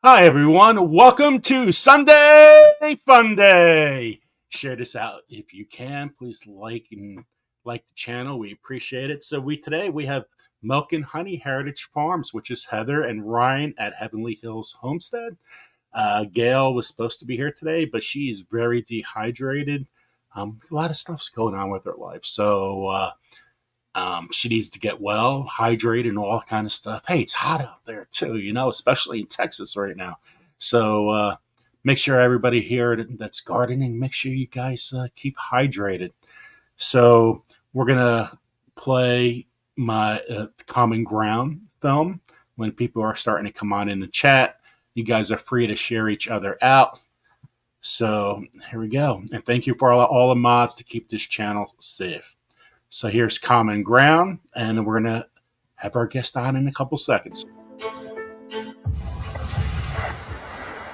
Hi, everyone. Welcome to Sunday Funday. Share this out if you can. Please like the channel. We appreciate it. So today we have Milk and Honey Heritage Farms, which is Heather and Ryan at Heavenly Hills Homestead. Gail was supposed to be here today, but she's very dehydrated. A lot of stuff's going on with her life, so she needs to get well, hydrated, and all kind of stuff. Hey, it's hot out there too, especially in Texas right now. So make sure everybody here that's gardening, make sure you guys keep hydrated. So we're gonna play my Common Ground film. When people are starting to come on in the chat, you guys are free to share each other out. So here we go. And thank you for all the mods to keep this channel safe. So here's Common Ground, and we're going to have our guest on in a couple seconds.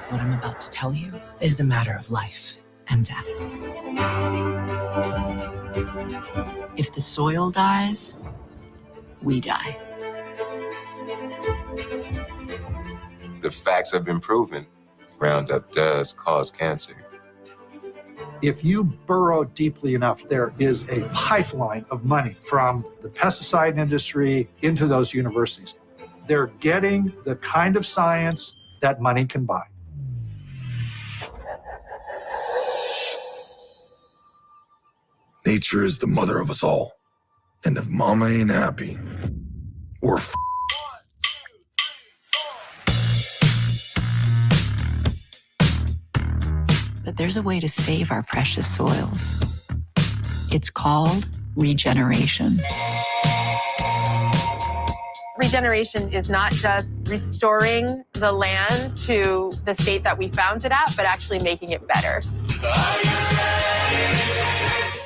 What I'm about to tell you is a matter of life and death. If the soil dies, we die. The facts have been proven. Roundup does cause cancer. If you burrow deeply enough, there is a pipeline of money from the pesticide industry into those universities. They're getting the kind of science that money can buy. Nature is the mother of us all. And if mama ain't happy, we're But there's a way to save our precious soils. It's called regeneration. Regeneration is not just restoring the land to the state that we found it at, but actually making it better.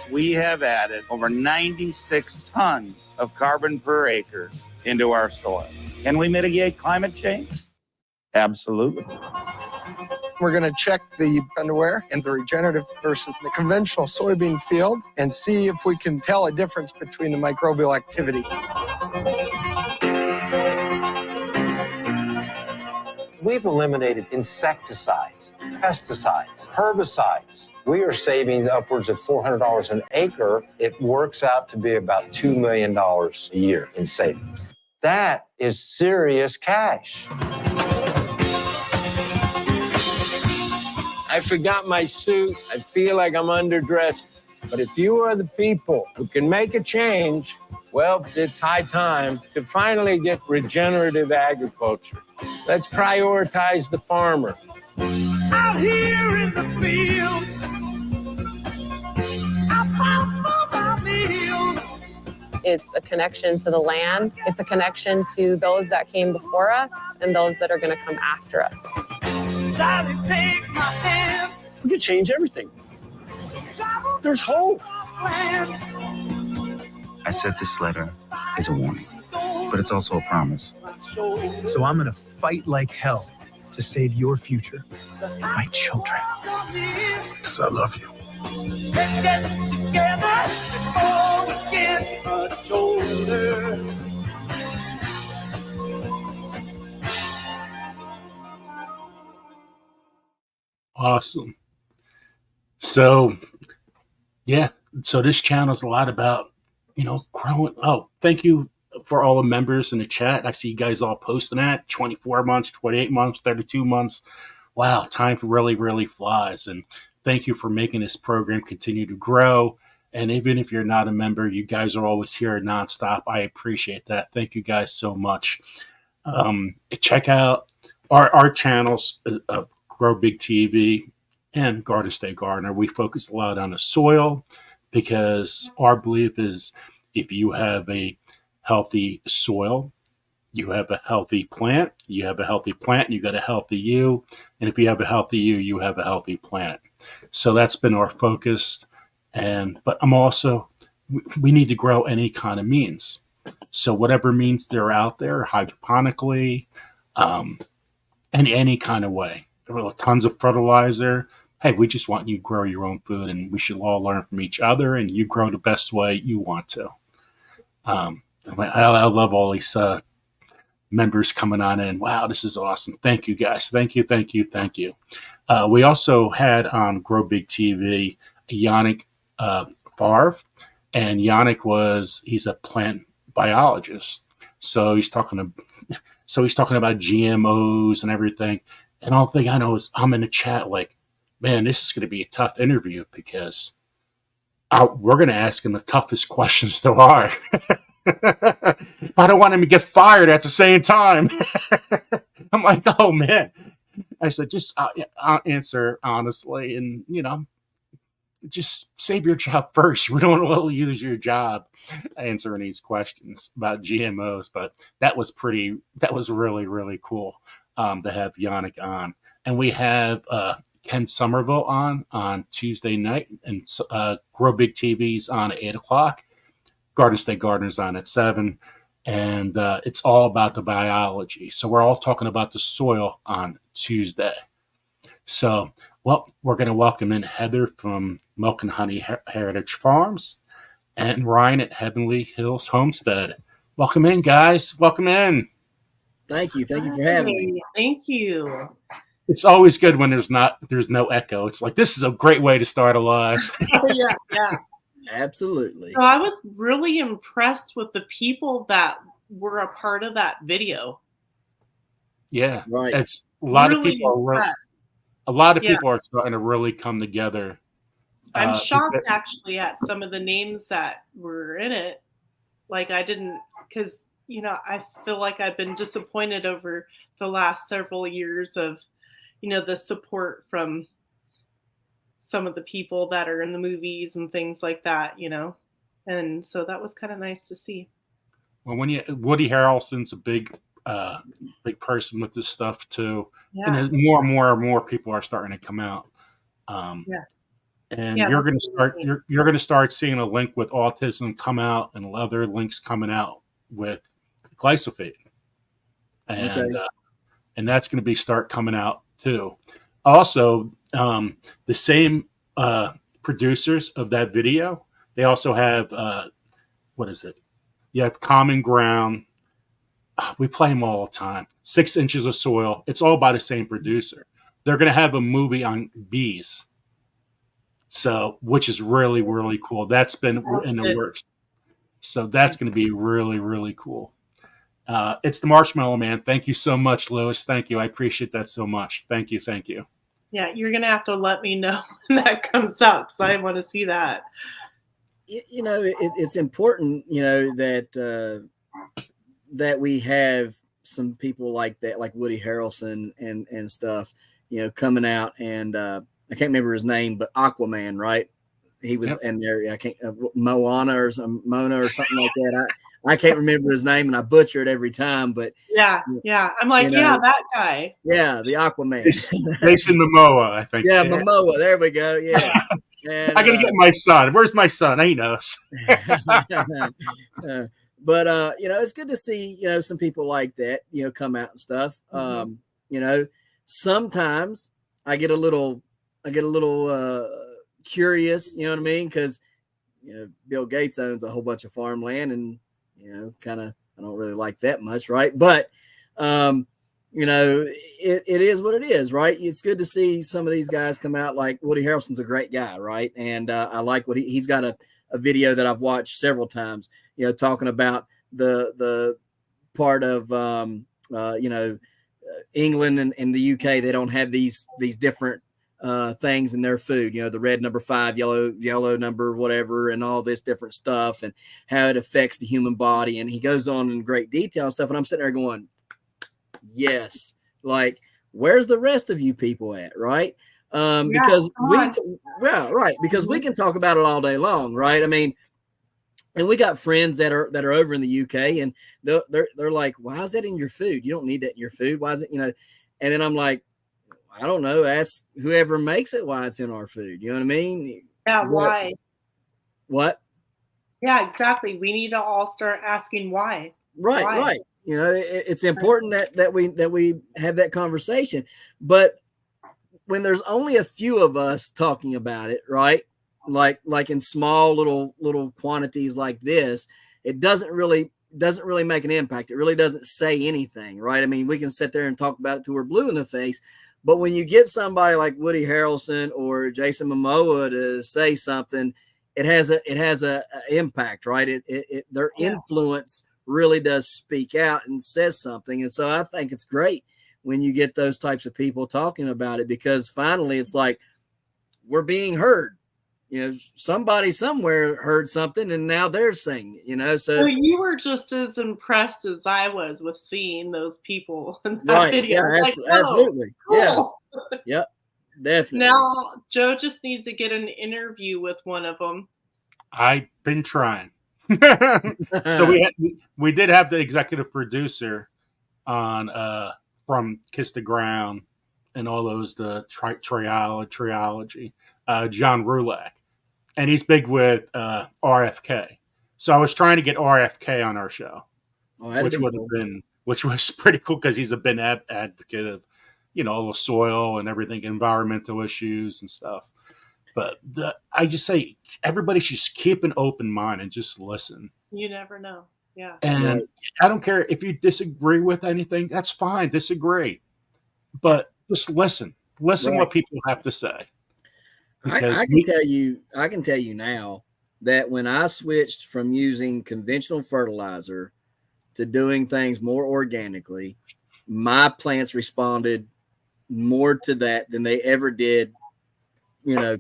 We have added over 96 tons of carbon per acre into our soil. Can we mitigate climate change? Absolutely. We're going to check the underwear in the regenerative versus the conventional soybean field and see if we can tell a difference between the microbial activity. We've eliminated insecticides, pesticides, herbicides. We are saving upwards of $400 an acre. It works out to be about $2 million a year in savings. That is serious cash. I forgot my suit. I feel like I'm underdressed. But if you are the people who can make a change, well, it's high time to finally get regenerative agriculture. Let's prioritize the farmer. Out here in the fields, I found my meals. It's a connection to the land. It's a connection to those that came before us and those that are going to come after us. Sally, take my hand. We can change everything. There's hope. I said this letter is a warning, but it's also a promise. So I'm gonna fight like hell to save your future, my children. because I love you. Let's get together before we get much older. Awesome. So, yeah. So this channel is a lot about, growing. Oh, thank you for all the members in the chat. I see you guys all posting that 24 months, 28 months, 32 months. Wow. Time really, really flies. And thank you for making this program continue to grow. And even if you're not a member, you guys are always here nonstop. I appreciate that. Thank you guys so much. Check out our channels, Grow Big TV and Garden Stay Gardener. We focus a lot on the soil because our belief is if you have a healthy soil, you have a healthy plant. You have a healthy plant, you got a healthy you. And if you have a healthy you have a healthy planet. So that's been our focus. But I'm also, we need to grow any kind of means. So whatever means they're out there, hydroponically, any kind of way. Tons of fertilizer. Hey, we just want you to grow your own food, and we should all learn from each other, and you grow the best way you want to. I love all these members coming on in. Wow, this is awesome. Thank you, guys. Thank you, thank you, thank you. We also had on Grow Big TV Yannick Favre, and Yannick he's a plant biologist. So he's talking about GMOs and everything. And all thing I know is I'm in the chat like, man, this is going to be a tough interview because we're going to ask him the toughest questions there are. I don't want him to get fired at the same time. I'm like, oh man. I said, just answer honestly, and just save your job first. We don't want to lose your job answering these questions about GMOs. But that was really, really cool to have Yannick on. And we have Ken Somerville on Tuesday night, and Grow Big TV's on at 8 o'clock. Garden State Gardeners on at 7. And it's all about the biology. So we're all talking about the soil on Tuesday. So, well, we're going to welcome in Heather from Milk and Honey Heritage Farms and Ryan at Heavenly Hills Homestead. Welcome in, guys. Welcome in. Thank you. Thank you for having me. Thank you. It's always good when there's no echo. It's like, this is a great way to start a live. Yeah. Absolutely. So I was really impressed with the people that were a part of that video. Yeah, right. It's a lot really of people impressed. A lot of people are starting to really come together. I'm shocked actually at some of the names that were in it. Like because I feel like I've been disappointed over the last several years of, the support from some of the people that are in the movies and things like that, and so that was kind of nice to see. Well, Woody Harrelson's a big person with this stuff too, and more and more people are starting to come out. And you're going to start seeing a link with autism come out, and other links coming out with glyphosate, and that's going to start coming out too. Also, the same producers of that video, they also have what is it? You have Common Ground. We play them all the time. 6 Inches of Soil. It's all by the same producer. They're going to have a movie on bees, which is really, really cool. That's been in the works. So that's going to be really, really cool. It's the Marshmallow Man. Thank you so much, Lewis. Thank you. I appreciate that so much. Thank you. Thank you. Yeah, you're going to have to let me know when that comes out because I want to see that. It's important, that we have some people like that, like Woody Harrelson and stuff, coming out. And I can't remember his name, but Aquaman, right? He was in there. I can't Mona or something like that. I can't remember his name, and I butcher it every time. But yeah. I'm like, that guy. Yeah, the Aquaman. Jason Momoa, I think. Yeah, Momoa. There we go. Yeah. And, I gotta get my son. Where's my son? He knows. But it's good to see some people like that come out and stuff. Sometimes I get a little curious. You know what I mean? Because Bill Gates owns a whole bunch of farmland, and kind of I don't really like that much, right? But it is what it is, right? It's good to see some of these guys come out. Like Woody Harrelson's a great guy, right? And I like what he's got a video that I've watched several times, talking about the part of England and the UK. They don't have these different things in their food, the red number 5, yellow number whatever, and all this different stuff, and how it affects the human body. And he goes on in great detail and stuff. And I'm sitting there going, yes, like, where's the rest of you people at, right? Because because we can talk about it all day long, right? I mean, and we got friends that are over in the UK, and they're like, why is that in your food? You don't need that in your food. Why is it, And then I'm like, I don't know. Ask whoever makes it why it's in our food. You know what I mean? Yeah, why? What? Yeah, exactly. We need to all start asking why. Right. It's important that we have that conversation. But when there's only a few of us talking about it, right? Like in small little quantities like this, it doesn't really doesn't really make an impact. It really doesn't say anything, right? I mean, we can sit there and talk about it till we're blue in the face, but when you get somebody like Woody Harrelson or Jason Momoa to say something, it has a impact, right? Their influence really does speak out and says something. And so I think it's great when you get those types of people talking about it, because finally it's like we're being heard. Somebody somewhere heard something and now they're saying it, so you were just as impressed as I was with seeing those people in that video. Yeah, absolutely. Cool. Yeah. Yep. Definitely. Now Joe just needs to get an interview with one of them. I've been trying. So we did have the executive producer on from Kiss the Ground and all those triology, John Rulak, and he's big with RFK. So I was trying to get RFK on our show, which was pretty cool because he's a big advocate of all the soil and everything, environmental issues and stuff. But I just say everybody should just keep an open mind and just listen. You never know. Yeah. And I don't care if you disagree with anything, that's fine. Disagree. But just listen. Listen what people have to say. I can tell you now that when I switched from using conventional fertilizer to doing things more organically, my plants responded more to that than they ever did,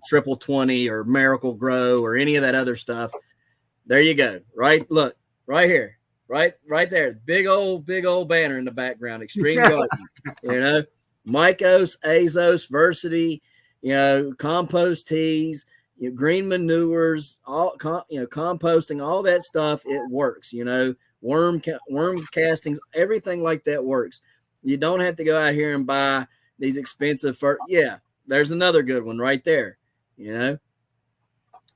Triple 20 or Miracle Grow or any of that other stuff. There you go. Right. Look, right here, right there. Big old banner in the background. Extreme Gardening, Mycos, Azos, Versity, compost teas, green manures, all, composting, all that stuff. It works, worm castings, everything like that works. You don't have to go out here and buy these expensive there's another good one right there. You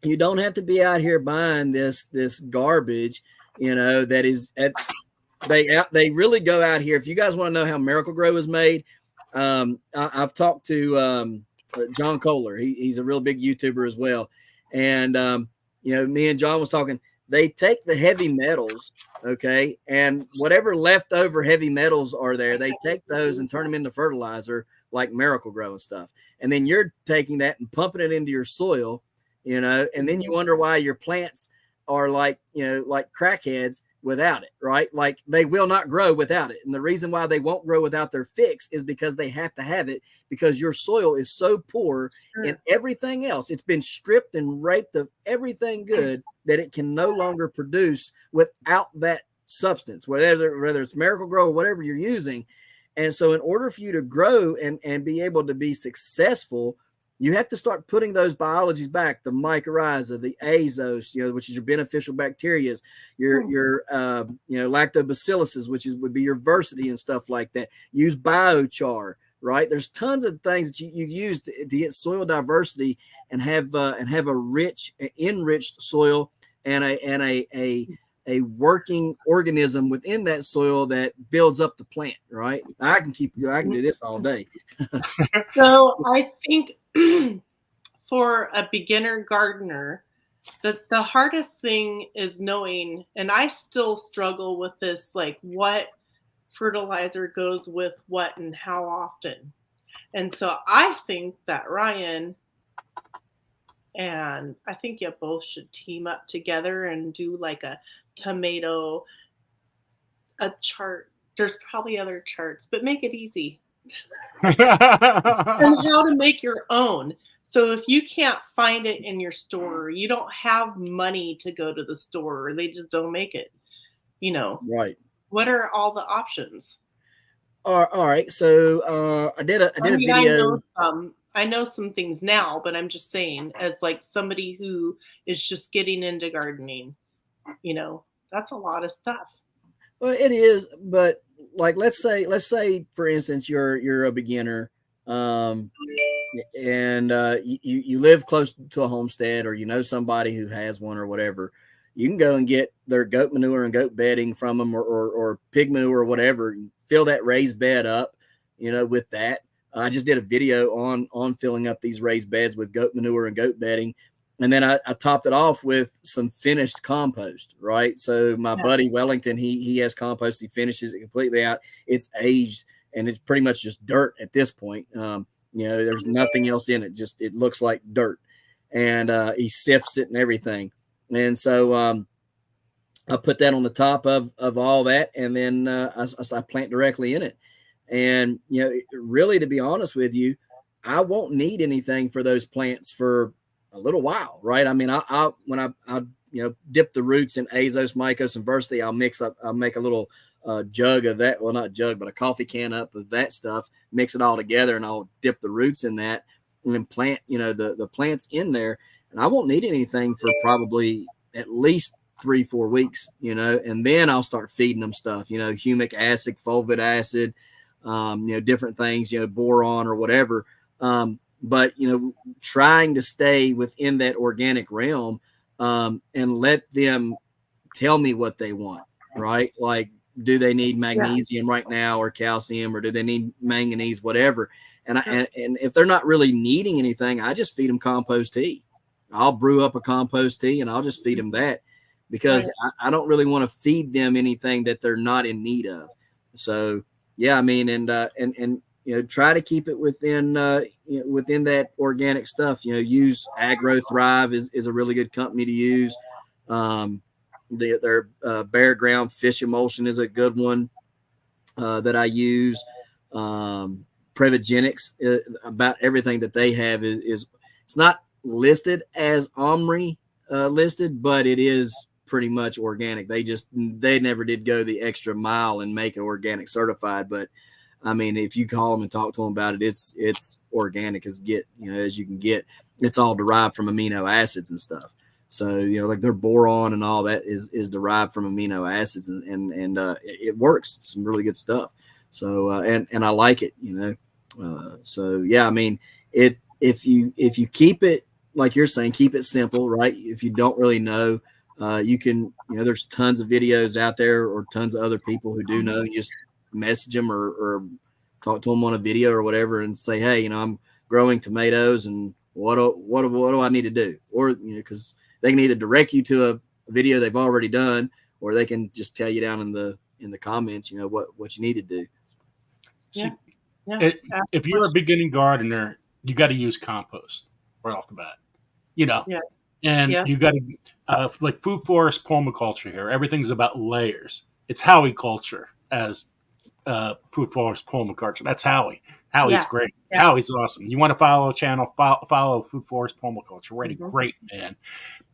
don't have to be out here buying this garbage, that is they really go out here. If you guys want to know how Miracle Grow is made, I've talked to John Kohler. He's a real big YouTuber as well. And me and John was talking. They take the heavy metals, okay, and whatever leftover heavy metals are there, they take those and turn them into fertilizer like Miracle Grow and stuff. And then you're taking that and pumping it into your soil, and then you wonder why your plants are like crackheads without it, right? Like they will not grow without it. And the reason why they won't grow without their fix is because they have to have it, because your soil is so poor in everything else. It's been stripped and raped of everything good that it can no longer produce without that substance, whether it's Miracle Grow or whatever you're using. And so in order for you to grow and be able to be successful, you have to start putting those biologies back, the mycorrhiza, the azos, which is your beneficial bacteria, your lactobacilluses, which would be your versity and stuff like that. Use biochar, right? There's tons of things that you use to get soil diversity and have a rich, enriched soil and a working organism within that soil that builds up the plant, right? I can do this all day. So I think for a beginner gardener, the hardest thing is knowing, and I still struggle with this, like what fertilizer goes with what and how often. And so I think that Ryan and I think you both should team up together and do like a chart. There's probably other charts, but make it easy. And how to make your own. So if you can't find it in your store, you don't have money to go to the store, or they just don't make it, Right. What are all the options? All right. So I did a video. I know some things now, but I'm just saying, as like somebody who is just getting into gardening, that's a lot of stuff. Well, it is, but like let's say for instance you're a beginner, and you live close to a homestead, or somebody who has one or whatever. You can go and get their goat manure and goat bedding from them, or pig manure or whatever. Fill that raised bed up, with that. I just did a video on filling up these raised beds with goat manure and goat bedding. and then I topped it off with some finished compost, right? So my buddy Wellington, he has compost. He finishes it completely out. It's aged, and it's pretty much just dirt at this point. There's nothing else in it. Just it looks like dirt, and he sifts it and everything. And so I put that on the top of all that, and then I plant directly in it. And really, to be honest with you, I won't need anything for those plants for a little while, right? I mean, when I dip the roots in Azos, Mycos, and Versity, I'll make a little jug of that. Well, not jug, but a coffee can up of that stuff, mix it all together, and I'll dip the roots in that and then plant, the plants in there. And I won't need anything for probably at least 3-4 weeks, and then I'll start feeding them stuff, humic acid, fulvic acid, different things, boron or whatever. But, trying to stay within that organic realm, and let them tell me what they want, right? Like, do they need magnesium right now or calcium, or do they need manganese, whatever? And and if they're not really needing anything, I just feed them compost tea. I'll brew up a compost tea and I'll just feed them that, because I don't really want to feed them anything that they're not in need of. So, yeah, I mean, and try to keep it within that organic stuff. Use Agro Thrive is a really good company to use. Their Bare Ground Fish Emulsion is a good one that I use. Previgenics, about everything that they have is it's not listed as OMRI listed, but it is pretty much organic. They never did go the extra mile and make it organic certified, but I mean, if you call them and talk to them about it, it's organic as as you can get. It's all derived from amino acids and stuff. So, like their boron and all that is derived from amino acids, and it works. It's some really good stuff. So, and I like it, so yeah, I mean, if you keep it, like you're saying, keep it simple, right? If you don't really know, you can, there's tons of videos out there or tons of other people who do know. You just message them or talk to them on a video or whatever and say, hey, I'm growing tomatoes, and what do I need to do? Or, because they can either direct you to a video they've already done, or they can just tell you down in the comments, what you need to do. If you're a beginning gardener, you got to use compost right off the bat, and you got to like food forest permaculture here. Everything's about layers. It's Howie culture as food forest permaculture. That's Howie. Howie's great. Howie's awesome. You want to follow a channel, follow food forest permaculture. Really great, man.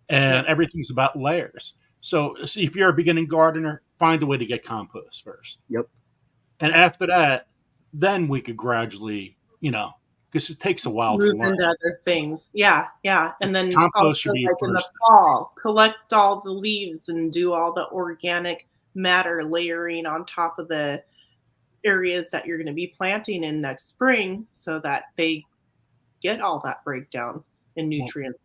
And everything's about layers. So if you're a beginning gardener, find a way to get compost first. Yep. And after that, then we could gradually, because it takes a while to learn. Into other things. Yeah. And then compost also, should be like in the fall, collect all the leaves and do all the organic matter layering on top of the areas that you're going to be planting in next spring, so that they get all that breakdown in nutrients.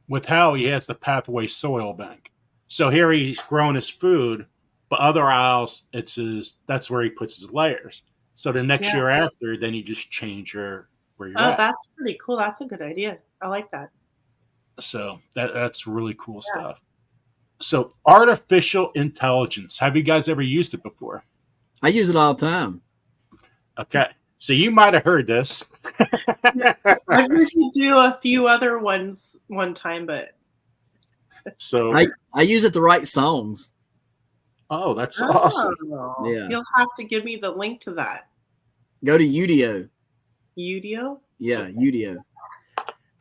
With Howie, he has the Pathway Soil Bank. So here he's growing his food, but other aisles, that's where he puts his layers. So the next year after, then you just change where you're at. That's pretty cool. That's a good idea. I like that. So that's really cool stuff. So artificial intelligence. Have you guys ever used it before? I use it all the time. Okay. So you might have heard this. I heard you do a few other ones one time, but so I use it to write songs. Oh, that's awesome. Yeah. You'll have to give me the link to that. Go to Udio. Udio? Yeah, Udio.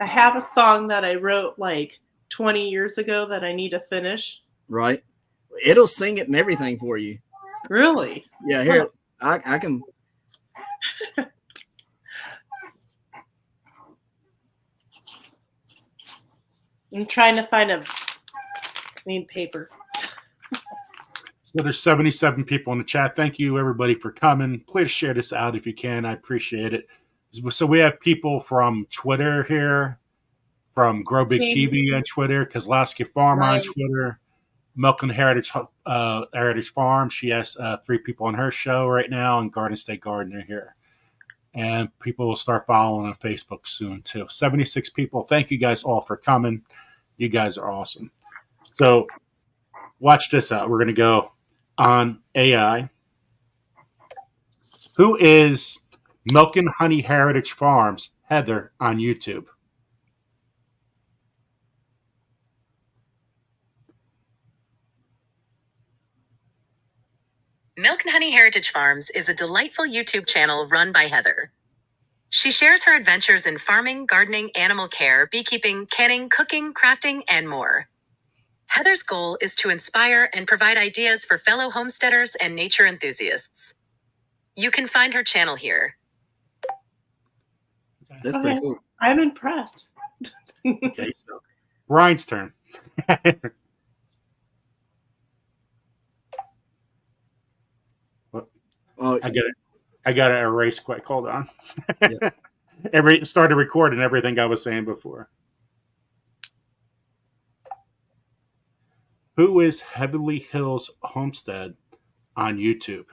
I have a song that I wrote like 20 years ago that I need to finish. Right. It'll sing it and everything for you. Really? Yeah, here, I can. I'm trying to find I need paper. So there's 77 people in the chat. Thank you, everybody, for coming. Please share this out if you can. I appreciate it. So we have people from Twitter here, from Grow Big TV on Twitter, Kozlowski Farm on Twitter, MilknHoneyHeritageFarms. Farm. She has 3 people on her show right now, and Garden State Gardener here. And people will start following on Facebook soon, too. 76 people. Thank you guys all for coming. You guys are awesome. So watch this out. We're going to go on AI. Who is Milk and Honey Heritage Farms Heather on YouTube? Milk and Honey Heritage Farms is a delightful YouTube channel run by Heather. She shares her adventures in farming, gardening, animal care, beekeeping, canning, cooking, crafting, and more. Heather's goal is to inspire and provide ideas for fellow homesteaders and nature enthusiasts. You can find her channel here. That's pretty cool. I'm impressed. Okay, so Brian's turn. Oh, I got to erase quick. Hold on. Yeah. Started recording everything I was saying before. Who is Heavenly Hills Homestead on YouTube?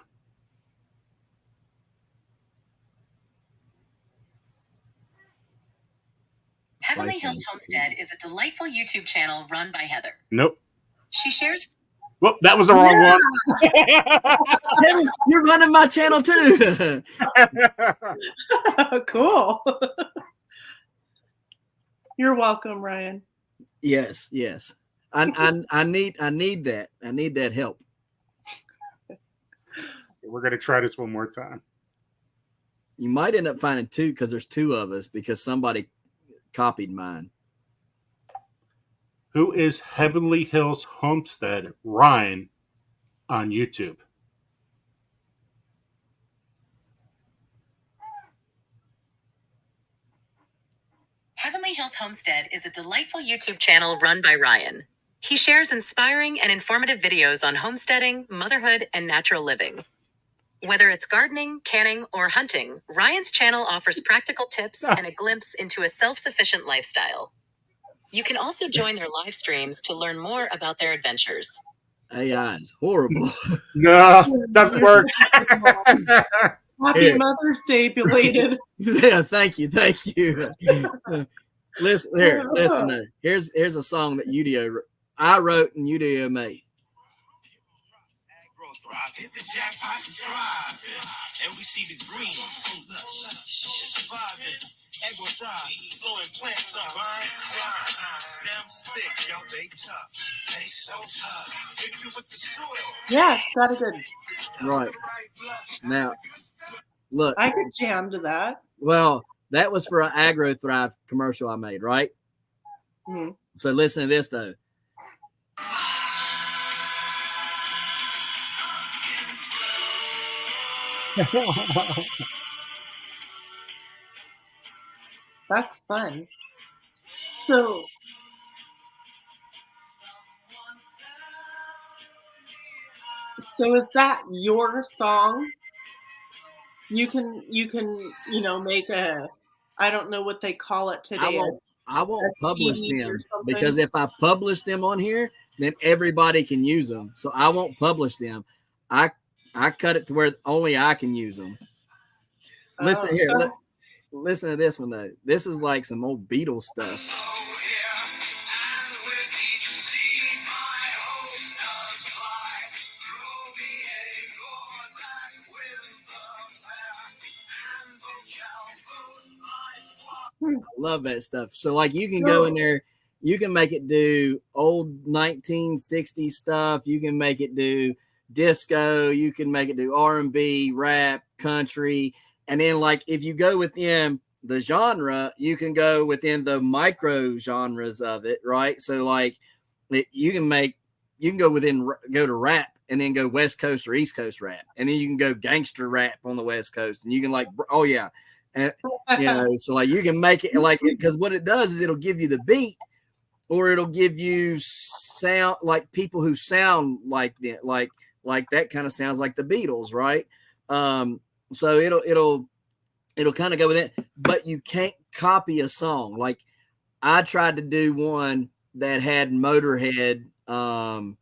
Heavenly Hills Homestead is a delightful YouTube channel run by Heather. Nope. She shares. Whoop, that was the wrong one. Heather, you're running my channel too. Cool. You're welcome, Ryan. Yes. I need that. I need that help. We're gonna try this one more time. You might end up finding two because there's two of us because somebody copied mine. Who is Heavenly Hills Homestead Ryan on YouTube? Heavenly Hills Homestead is a delightful YouTube channel run by Ryan. He shares inspiring and informative videos on homesteading, motherhood, and natural living. Whether it's gardening, canning, or hunting, Ryan's channel offers practical tips and a glimpse into a self-sufficient lifestyle. You can also join their live streams to learn more about their adventures. AI is horrible. No, doesn't work. Happy Mother's Day, belated. Yeah, thank you. Listen. Here's a song that I wrote and Udio made. Hit the jackpot and thrive, and we see the green so lush. Surviving, egg will thrive, blowing plants up, stem stick, yo, they tough, they so tough. Mix it with the soil. Yes, that is good. Right now, look, I could jam to that. Well, that was for an Agro Thrive commercial I made, right? Mm-hmm. So listen to this though. That's fun. So is that your song? You can make a, I don't know what they call it today. I won't publish them because if I publish them on here, then everybody can use them. So I won't publish them. I cut it to where only I can use them. Listen here. Listen to this one though. This is like some old Beatles stuff. I love that stuff. So like you can go in there, you can make it do old 1960s stuff. You can make it do disco. You can make it do R&B, rap, country. And then like if you go within the genre, you can go within the micro genres of it, right? So like you can go to rap and then go West Coast or East Coast rap. And then you can go gangster rap on the West Coast. And you can like, oh yeah. And so like you can make it like, because what it does is it'll give you the beat, or it'll give you sound like people who sound like that, like that kind of sounds like the Beatles, right? So it'll kind of go with it, but you can't copy a song. Like I tried to do one that had Motorhead. The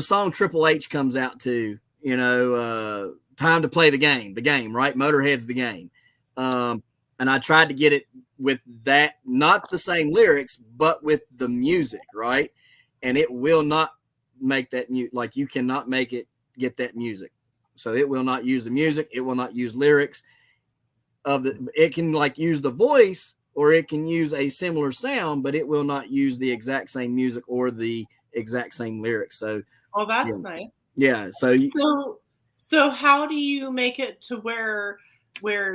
song Triple H comes out to. Time to play the game, right? Motorhead's the game. And I tried to get it with that, not the same lyrics, but with the music, right? And it will not make that mute. Like you cannot make it get that music. So it will not use the music. It will not use lyrics of the, it can like use the voice or it can use a similar sound, but it will not use the exact same music or the exact same lyrics. So, oh, that's nice. Yeah. So how do you make it to where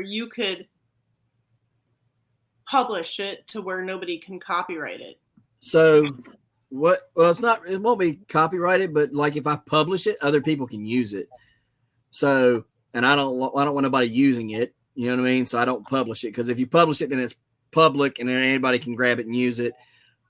you could publish it to where nobody can copyright it? So well, it won't be copyrighted, but like if I publish it, other people can use it. So, and I don't want nobody using it. You know what I mean? So I don't publish it, because if you publish it, then it's public and then anybody can grab it and use it.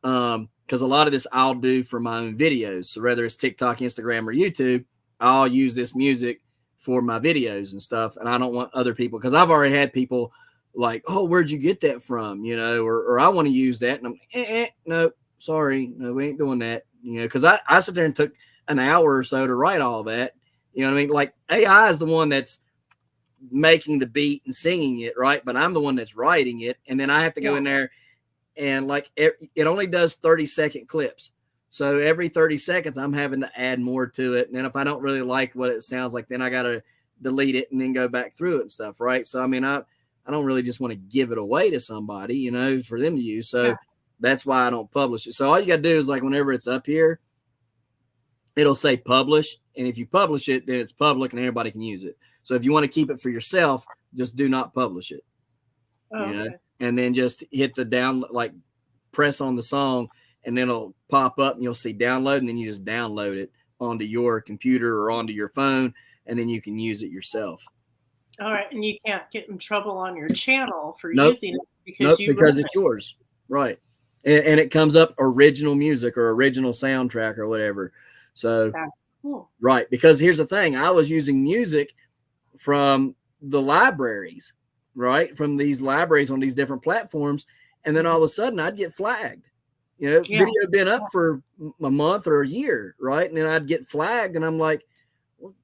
Because a lot of this I'll do for my own videos. So whether it's TikTok, Instagram, or YouTube, I'll use this music for my videos and stuff. And I don't want other people, because I've already had people like, oh, where'd you get that from? You know, or I want to use that. And I'm no, sorry, no, we ain't doing that. You know, because I sit there and took an hour or so to write all that. You know what I mean? Like AI is the one that's making the beat and singing it, right? But I'm the one that's writing it. And then I have to go in there and like it only does 30-second clips. So every 30 seconds, I'm having to add more to it. And then if I don't really like what it sounds like, then I got to delete it and then go back through it and stuff, right? So, I mean, I don't really just want to give it away to somebody, you know, for them to use. So that's why I don't publish it. So all you got to do is like whenever it's up here, it'll say publish. And if you publish it, then it's public and everybody can use it. So if you want to keep it for yourself, just do not publish it. Oh, you know? And then just hit the down, like press on the song, and then it'll pop up and you'll see download. And then you just download it onto your computer or onto your phone, and then you can use it yourself. All right. And you can't get in trouble on your channel for using it because it's yours. Right. And it comes up original music or original soundtrack or whatever. So, cool. Right. Because here's the thing. I was using music from the libraries, right? From these libraries on these different platforms. And then all of a sudden I'd get flagged. You know, video had been up for a month or a year, right? And then I'd get flagged and I'm like, well,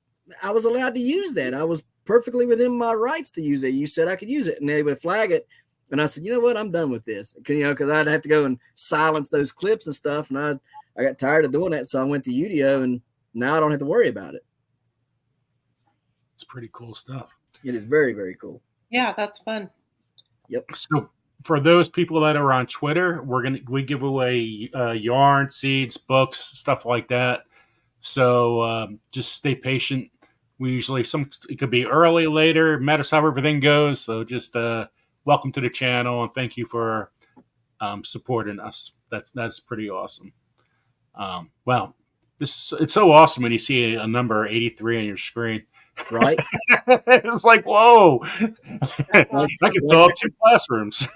I was allowed to use that. I was perfectly within my rights to use it. You said I could use it. And they would flag it. And I said, you know what? I'm done with this. You know, because I'd have to go and silence those clips and stuff. And I got tired of doing that. So I went to Udio, and now I don't have to worry about it. It's pretty cool stuff. It is very, very cool. Yeah, that's fun. Yep. So for those people that are on Twitter, we give away yarn, seeds, books, stuff like that. So just stay patient. We usually it could be early, later, matters how everything goes. So just welcome to the channel, and thank you for supporting us. That's pretty awesome. Wow, it's so awesome when you see a number 83 on your screen. Right? It's like, whoa. I can fill up 2 classrooms.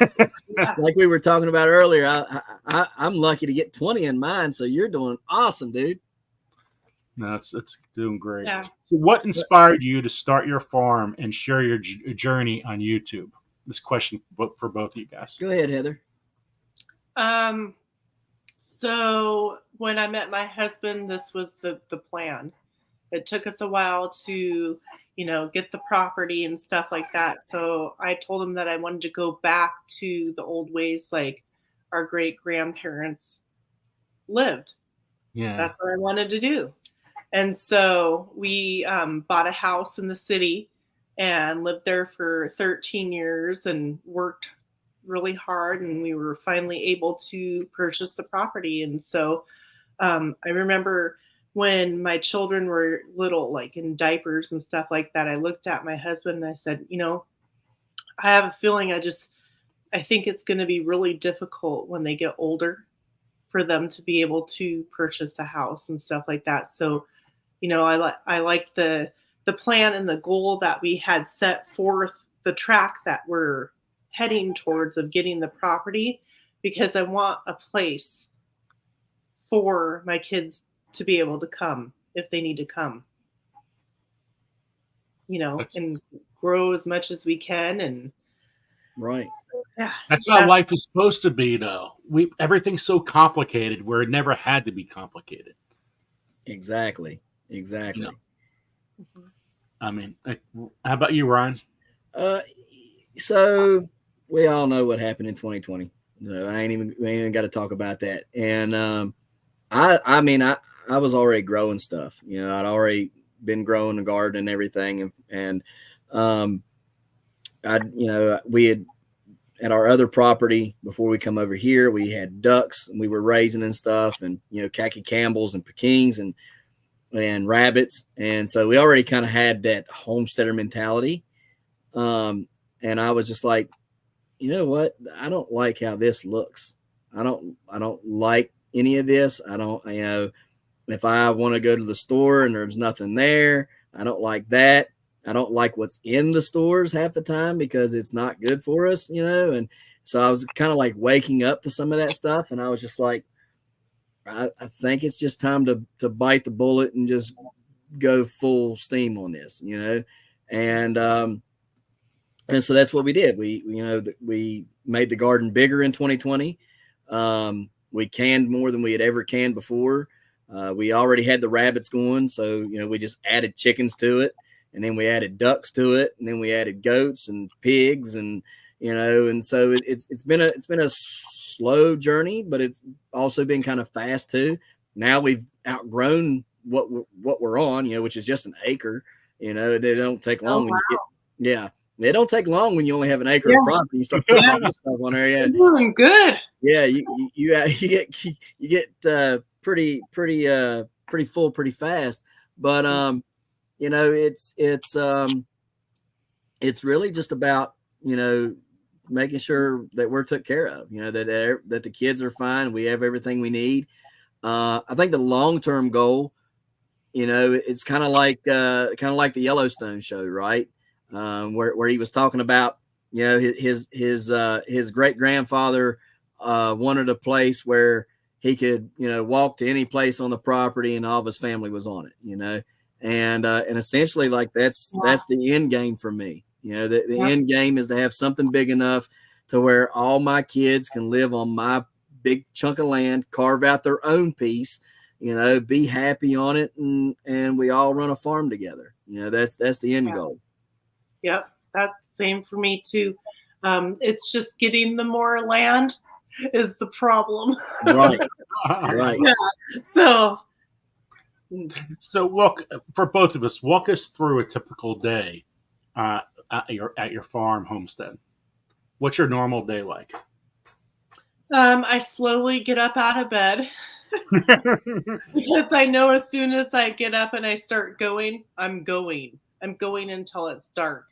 Like we were talking about earlier, I'm lucky to get 20 in mine, so you're doing awesome, dude. No, it's doing great. Yeah. So what inspired you to start your farm and share your journey on YouTube? This question for both of you guys. Go ahead, Heather. So when I met my husband, this was the plan. It took us a while to, you know, get the property and stuff like that. So I told him that I wanted to go back to the old ways like our great grandparents lived. Yeah. That's what I wanted to do. And so we bought a house in the city and lived there for 13 years and worked really hard. And we were finally able to purchase the property. And so I remember when my children were little, like in diapers and stuff like that, I looked at my husband and I said, you know, I have a feeling I think it's going to be really difficult when they get older for them to be able to purchase a house and stuff like that. So, you know, I like the plan and the goal that we had set forth, the track that we're heading towards of getting the property, because I want a place for my kids to be able to come if they need to come, you know, and grow as much as we can. And right. Yeah. That's how life is supposed to be, though. Everything's so complicated where it never had to be complicated. Exactly. You know? I mean, how about you, Ryan? So we all know what happened in 2020. So we ain't even got to talk about that. And I mean, I was already growing stuff. You know, I'd already been growing a garden and everything, and we had at our other property before we come over here, we had ducks and we were raising and stuff, and khaki Campbells and Pekings and rabbits, and so we already kind of had that homesteader mentality. And I was just like, you know what? I don't like how this looks. I don't like any of this. I don't, if I want to go to the store and there's nothing there, I don't like that. I don't like what's in the stores half the time because it's not good for us, And so I was kind of like waking up to some of that stuff. And I was just like, I think it's just time to bite the bullet and just go full steam on this, And so that's what we did. We made the garden bigger in 2020. We canned more than we had ever canned before. We already had the rabbits going. So, we just added chickens to it. And then we added ducks to it, and then we added goats and pigs, and and so it's been a slow journey, but it's also been kind of fast too. Now we've outgrown what we're on, which is just an acre. They don't take long. It don't take long when you only have an acre of property. You start putting all this stuff on there. Yeah, you're doing good. Yeah, you get pretty full pretty fast, but it's really just about, making sure that we're took care of, that the kids are fine. We have everything we need. I think the long-term goal, it's kind of like the Yellowstone show, right? Where he was talking about, his great grandfather wanted a place where he could, walk to any place on the property and all of his family was on it, and essentially like that's the end game for me. The end game is to have something big enough to where all my kids can live on my big chunk of land, carve out their own piece, be happy on it, and we all run a farm together. That's the end goal. Yep, that's same for me too. It's just getting the more land is the problem. Right. Right. Yeah. So for both of us, walk us through a typical day at your farm homestead. What's your normal day like? I slowly get up out of bed because I know as soon as I get up and I start going, I'm going until it's dark.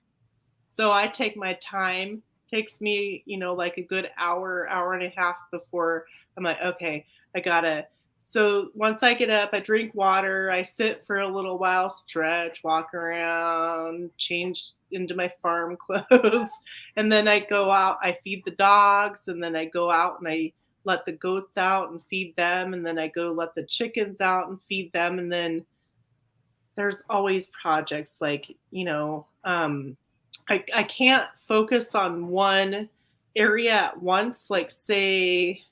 So I take my time. Takes me, like a good hour and a half before I'm like, okay, I gotta. So once I get up, I drink water, I sit for a little while, stretch, walk around, change into my farm clothes, and then I go out, I feed the dogs, and then I go out and I let the goats out and feed them, and then I go let the chickens out and feed them, and then there's always projects like, I can't focus on one area at once, like say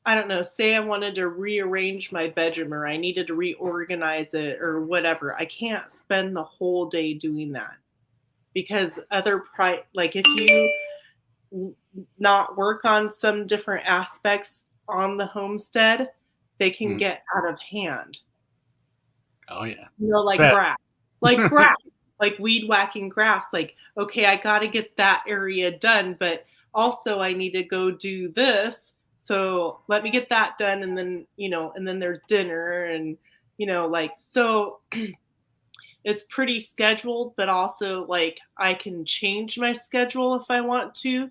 I wanted to rearrange my bedroom or I needed to reorganize it or whatever. I can't spend the whole day doing that because like if you not work on some different aspects on the homestead, they can get out of hand. Oh yeah. Like grass, like weed whacking grass. Like, okay, I got to get that area done, but also I need to go do this. So let me get that done. And then, and then there's dinner and, so it's pretty scheduled, but also like I can change my schedule if I want to.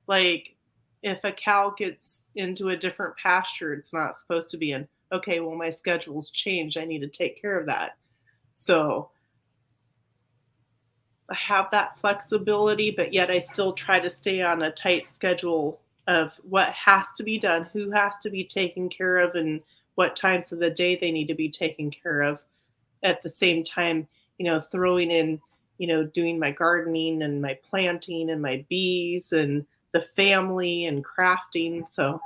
Like if a cow gets into a different pasture, it's not supposed to be in, okay, well, my schedule's changed. I need to take care of that. So I have that flexibility, but yet I still try to stay on a tight schedule of what has to be done, who has to be taken care of, and what times of the day they need to be taken care of. At the same time, throwing in, doing my gardening and my planting and my bees and the family and crafting. So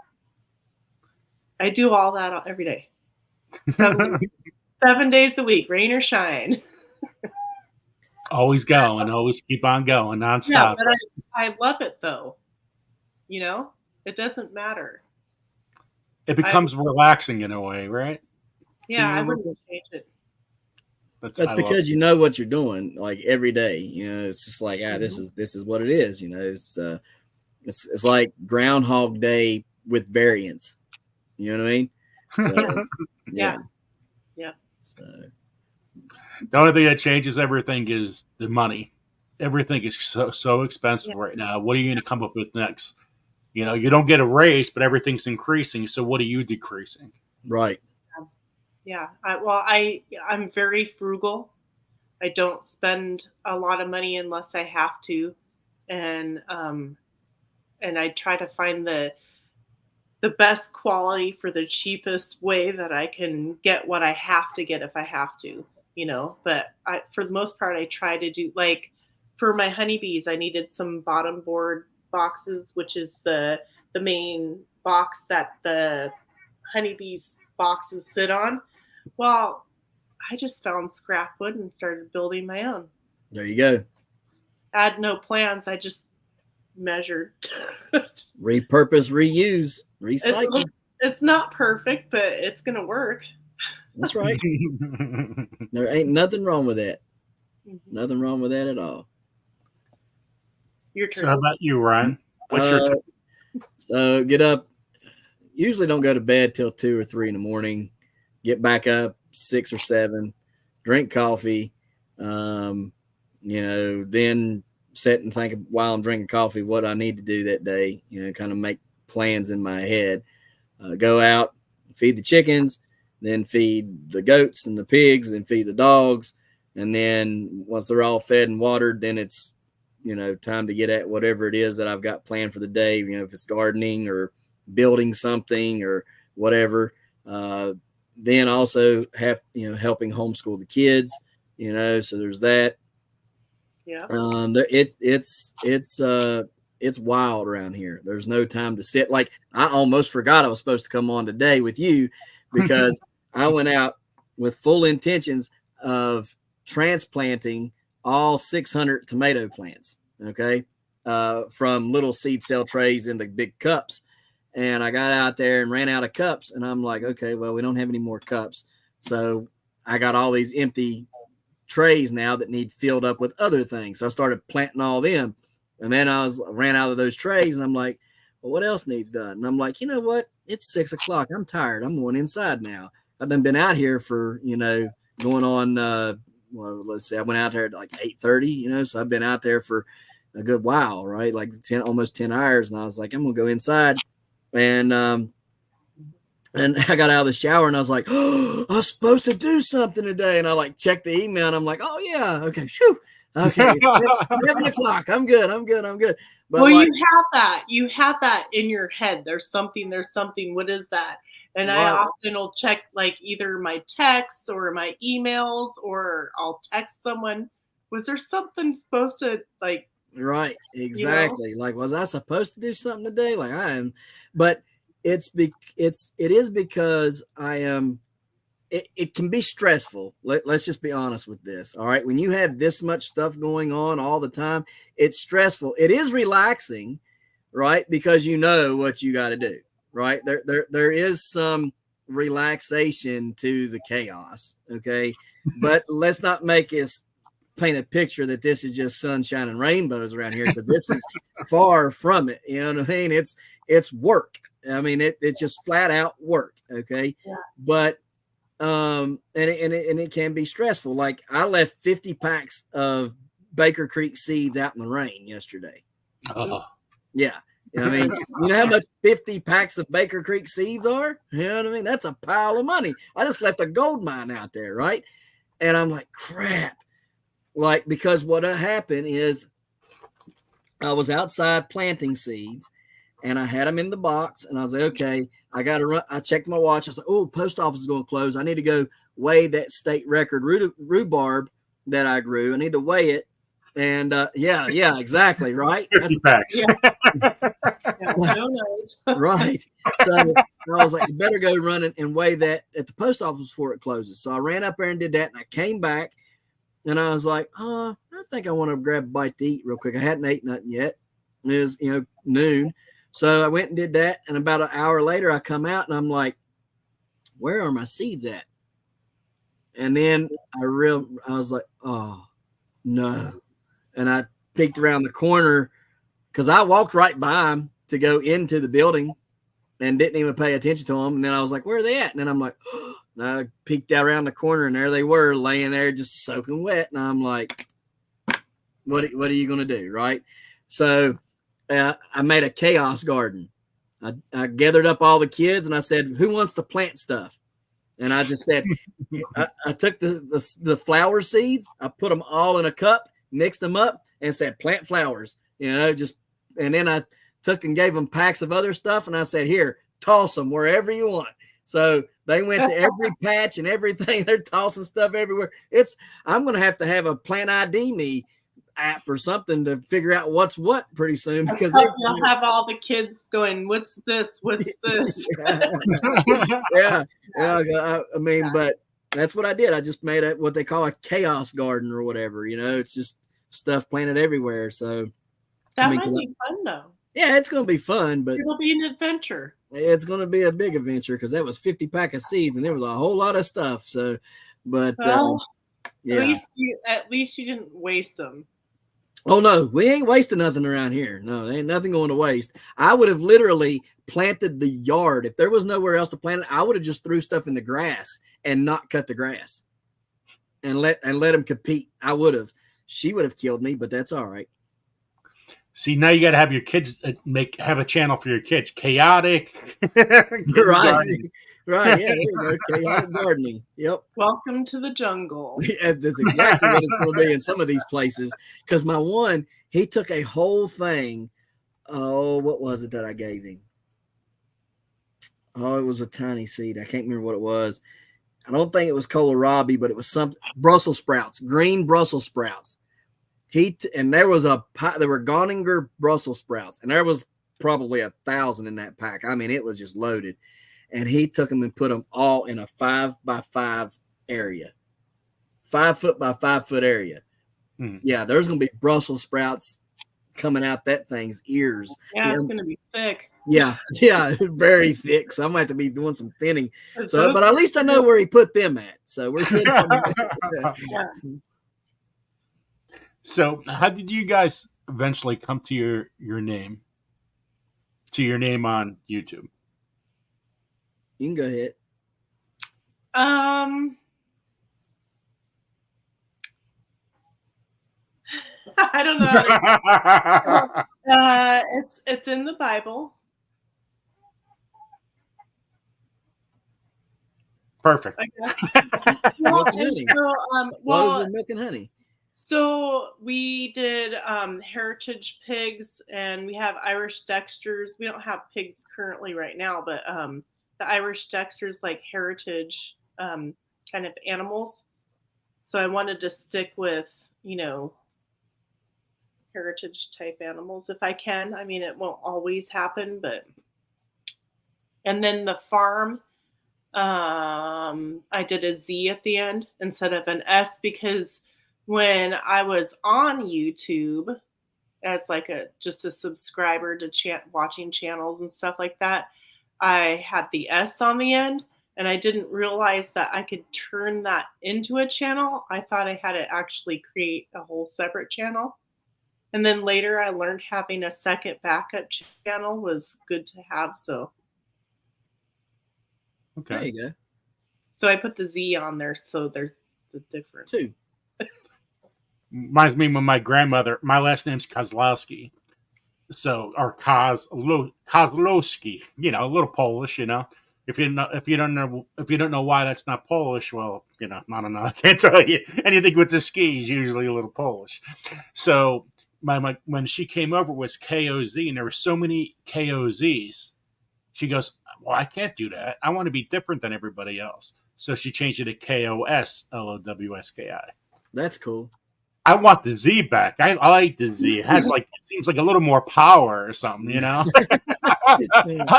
I do all that every day. 7 days a week, rain or shine. Always going, always keep on going, nonstop. Yeah, but I love it though. You know, it doesn't matter. It becomes relaxing in a way, right? Yeah, I wouldn't change it. That's because you know what you're doing, like every day. You know, it's just like this is what it is. You know, it's like Groundhog Day with variants. You know what I mean? So, yeah. So the only thing that changes everything is the money. Everything is so expensive right now. What are you going to come up with next? You know, you don't get a raise, but everything's increasing. So what are you decreasing? Right. Yeah. I'm very frugal. I don't spend a lot of money unless I have to, and I try to find the best quality for the cheapest way that I can get what I have to get if I have to, you know. But for the most part, I try to do, like, for my honeybees, I needed some bottom board boxes, which is the main box that the honeybees boxes sit on. Well, I just found scrap wood and started building my own. There you go. I had no plans. I just measured. Repurpose, reuse, recycle. It's not perfect, but it's going to work. That's right. There ain't nothing wrong with that. Nothing wrong with that at all. Your turn. So how about you, Ryan? What's your turn? So get up. Usually don't go to bed till 2 or 3 in the morning. Get back up 6 or 7. Drink coffee. You know, then sit and think while I'm drinking coffee what I need to do that day. You know, kind of make plans in my head. Go out, feed the chickens, then feed the goats and the pigs, and feed the dogs. And then once they're all fed and watered, then it's, you know, time to get at whatever it is that I've got planned for the day. You know, if it's gardening or building something or whatever. Then also have, you know, helping homeschool the kids, you know, so there's that. Yeah. It's wild around here. There's no time to sit. Like, I almost forgot I was supposed to come on today with you because I went out with full intentions of transplanting all 600 tomato plants. Okay. From little seed cell trays into big cups. And I got out there and ran out of cups. And I'm like, okay, well, we don't have any more cups. So I got all these empty trays now that need filled up with other things. So I started planting all them. And then I ran out of those trays. And I'm like, well, what else needs done? And I'm like, you know what? It's 6 o'clock. I'm tired. I'm going inside now. I've been out here for, you know, going on, well, let's say I went out there at like 8:30, you know, so I've been out there for a good while, right? Like almost 10 hours. And I was like, I'm going to go inside. And I got out of the shower and I was like, oh, I was supposed to do something today. And I like checked the email and I'm like, oh yeah. Okay. Shoo. Okay. It's 7 o'clock. I'm good. But well, like, you have that in your head. There's something. What is that? And right. I often will check like either my texts or my emails, or I'll text someone. Was there something supposed to like? Right. Exactly. You know? Like, was I supposed to do something today? Like I am, but it is because I am, it can be stressful. Let's just be honest with this. All right. When you have this much stuff going on all the time, it's stressful. It is relaxing, right? Because you know what you got to do, right? There is some relaxation to the chaos. Okay. But let's not make us paint a picture that this is just sunshine and rainbows around here, because this is far from it. You know what I mean? It's work. I mean, it's just flat out work. Okay. Yeah. But, and it can be stressful. Like I left 50 packs of Baker Creek seeds out in the rain yesterday. Yeah. I mean, you know how much 50 packs of Baker Creek seeds are? You know what I mean? That's a pile of money. I just left a gold mine out there. Right. And I'm like, crap. Like, because what happened is I was outside planting seeds and I had them in the box and I was like, okay, I got to run. I checked my watch. I was like, oh, post office is going to close. I need to go weigh that state record rhubarb that I grew. I need to weigh it. And yeah, exactly. Right. That's facts. Right. So I was like, you better go run and weigh that at the post office before it closes. So I ran up there and did that. And I came back. And I was like, I think I want to grab a bite to eat real quick. I hadn't ate nothing yet. It was, noon. So I went and did that. And about an hour later, I come out and I'm like, where are my seeds at? And then I was like, oh, no. And I peeked around the corner because I walked right by them to go into the building and didn't even pay attention to them. And then I was like, where are they at? And then I'm like, oh. And I peeked out around the corner and there they were laying there just soaking wet. And I'm like, what are you going to do? Right. So I made a chaos garden. I gathered up all the kids and I said, who wants to plant stuff? And I just said, I took the flower seeds, I put them all in a cup, mixed them up and said, plant flowers, and then I took and gave them packs of other stuff. And I said, here, toss them wherever you want. So they went to every patch and everything. They're tossing stuff everywhere. I'm going to have a Plant ID Me app or something to figure out what's what pretty soon, because you'll have all the kids going, what's this? What's this? yeah. I mean, but that's what I did. I just made what they call a chaos garden or whatever. It's just stuff planted everywhere. So that might be fun though. Yeah, it's going to be fun, but it'll be an adventure. It's going to be a big adventure because that was 50 pack of seeds and there was a whole lot of stuff. So, but yeah. At least you didn't waste them. Oh no, we ain't wasting nothing around here. No, there ain't nothing going to waste. I would have literally planted the yard. If there was nowhere else to plant it, I would have just threw stuff in the grass and not cut the grass and let them compete. I would have. She would have killed me, but that's all right. See, now you got to have your kids have a channel for your kids. Chaotic. Right. Right. Yeah. There you go. Chaotic gardening. Yep. Welcome to the jungle. Yeah, that's exactly what it's going to be in some of these places. Because my one, he took a whole thing. Oh, what was it that I gave him? Oh, it was a tiny seed. I can't remember what it was. I don't think it was kohlrabi, but it was something. Brussels sprouts, green Brussels sprouts. And there was there were Goninger Brussels sprouts, and there was probably 1,000 in that pack. I mean, it was just loaded. And he took them and put them all in a 5x5 area, 5 foot by 5 foot area. Yeah, there's going to be Brussels sprouts coming out that thing's ears. Yeah, it's going to be thick. Yeah, very thick. So I'm going to have to be doing some thinning. So, but at least I know where he put them at. So we're good. Yeah. So how did you guys eventually come to your name? To your name on YouTube? You can go ahead. I don't know. It's in the Bible. Perfect. Milk and honey. With milk and honey. So we did heritage pigs, and we have Irish Dexters. We don't have pigs currently right now, but the Irish Dexters like heritage kind of animals. So I wanted to stick with, heritage type animals if I can. I mean, it won't always happen, but. And then the farm, I did a Z at the end instead of an S, because when I was on YouTube as like just a subscriber to watching channels and stuff like that, I had the S on the end, and I didn't realize that I could turn that into a channel. I thought I had to actually create a whole separate channel. And then later I learned having a second backup channel was good to have. So okay. There you go. So I put the Z on there, so there's the difference. Too. Reminds me of my grandmother. My last name's Kozlowski. So, or Kozlowski, a little Polish, If you don't know why that's not Polish, well, I don't know. I can't tell you. Anything with the ski is usually a little Polish. So when she came over, it was KOZ, and there were so many KOZs. She goes, well, I can't do that. I want to be different than everybody else. So she changed it to KOSLOWSKI. That's cool. I want the Z back. I like the Z. It has it seems like a little more power or something, I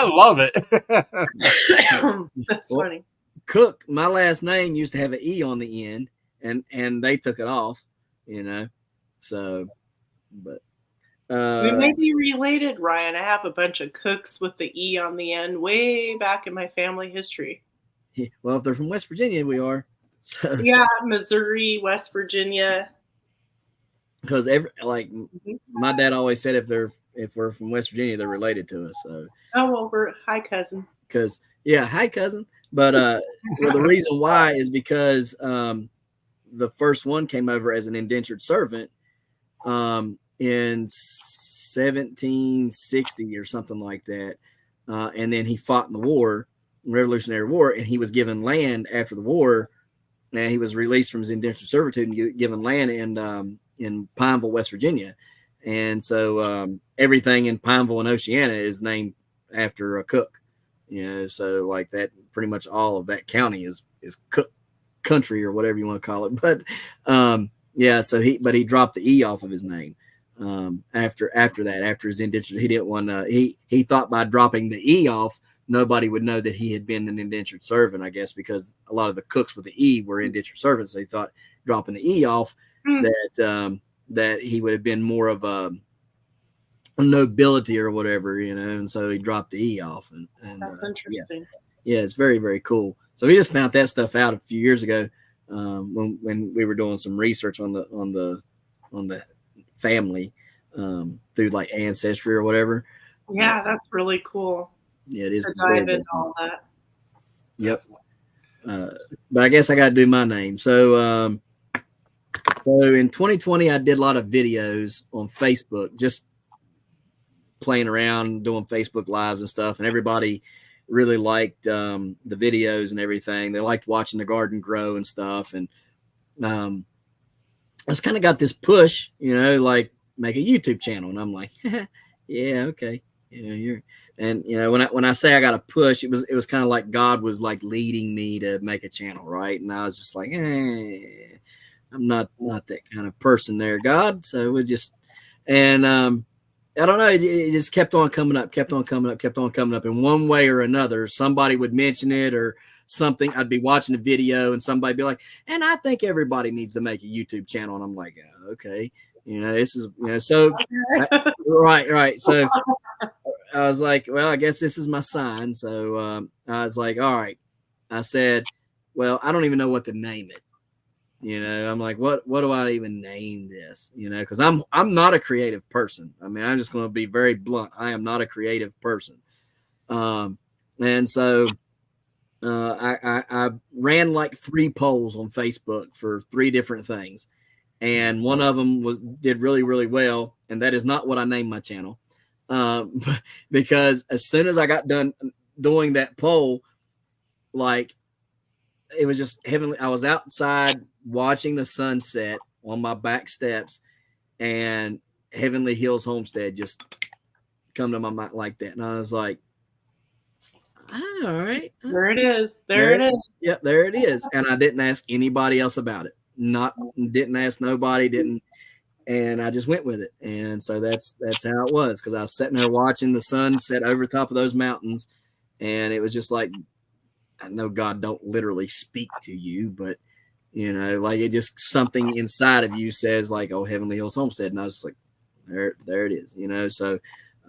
love it. That's funny. Cook, my last name used to have an E on the end, and they took it off, So, but We may be related, Ryan. I have a bunch of cooks with the E on the end way back in my family history. Well, if they're from West Virginia, we are. So. Yeah, Missouri, West Virginia. Because my dad always said if we're from West Virginia, they're related to us. So. Oh well, we're hi cousin. Because hi cousin. But well, the reason why is because the first one came over as an indentured servant in 1760 or something like that, and then he fought in the war, Revolutionary War, and he was given land after the war. And he was released from his indentured servitude and given land in Pineville, West Virginia. And so everything in Pineville and Oceana is named after a cook, so like that, pretty much all of that county is cook country or whatever you want to call it. But so he dropped the E off of his name after his indentured. He didn't want to, he thought by dropping the E off, nobody would know that he had been an indentured servant, I guess, because a lot of the cooks with the E were indentured servants. So he thought dropping the E off that he would have been more of a nobility or whatever, and so he dropped the E off. And that's interesting. Yeah, it's very, very cool. So we just found that stuff out a few years ago when we were doing some research on the family through like Ancestry or whatever. Yeah, that's really cool. Yeah, it is. To dive into all that. Yep. But I guess I got to do my name. So in 2020, I did a lot of videos on Facebook, just playing around, doing Facebook Lives and stuff. And everybody really liked the videos and everything. They liked watching the garden grow and stuff. And I just kind of got this push, like make a YouTube channel. And I'm like, yeah, okay. And when I say I got a push, it was kind of like God was like leading me to make a channel, right? And I was just like, I'm not that kind of person there, God. So we just, and I don't know, it just kept on coming up. In one way or another, somebody would mention it or something. I'd be watching a video and somebody be like, and I think everybody needs to make a YouTube channel. And I'm like, okay, this is, so right. So I was like, well, I guess this is my sign. So I was like, all right. I said, well, I don't even know what to name it. I'm like, what do I even name this? Because I'm not a creative person. I mean, I'm just going to be very blunt. I am not a creative person. And so I ran like 3 polls on Facebook for 3 different things. And one of them did really, really well. And that is not what I named my channel. Because as soon as I got done doing that poll, like it was just heavenly. I was outside watching the sunset on my back steps, and Heavenly Hills Homestead just come to my mind like that. And I was like, all right. There it is. There it is. Yep, there it is. And I didn't ask anybody else about it. Didn't ask nobody, and I just went with it. And so that's how it was, because I was sitting there watching the sun set over top of those mountains, and it was just like, I know God don't literally speak to you, but like it just something inside of you says like, oh, Heavenly Hills Homestead. And I was just like, there it is, so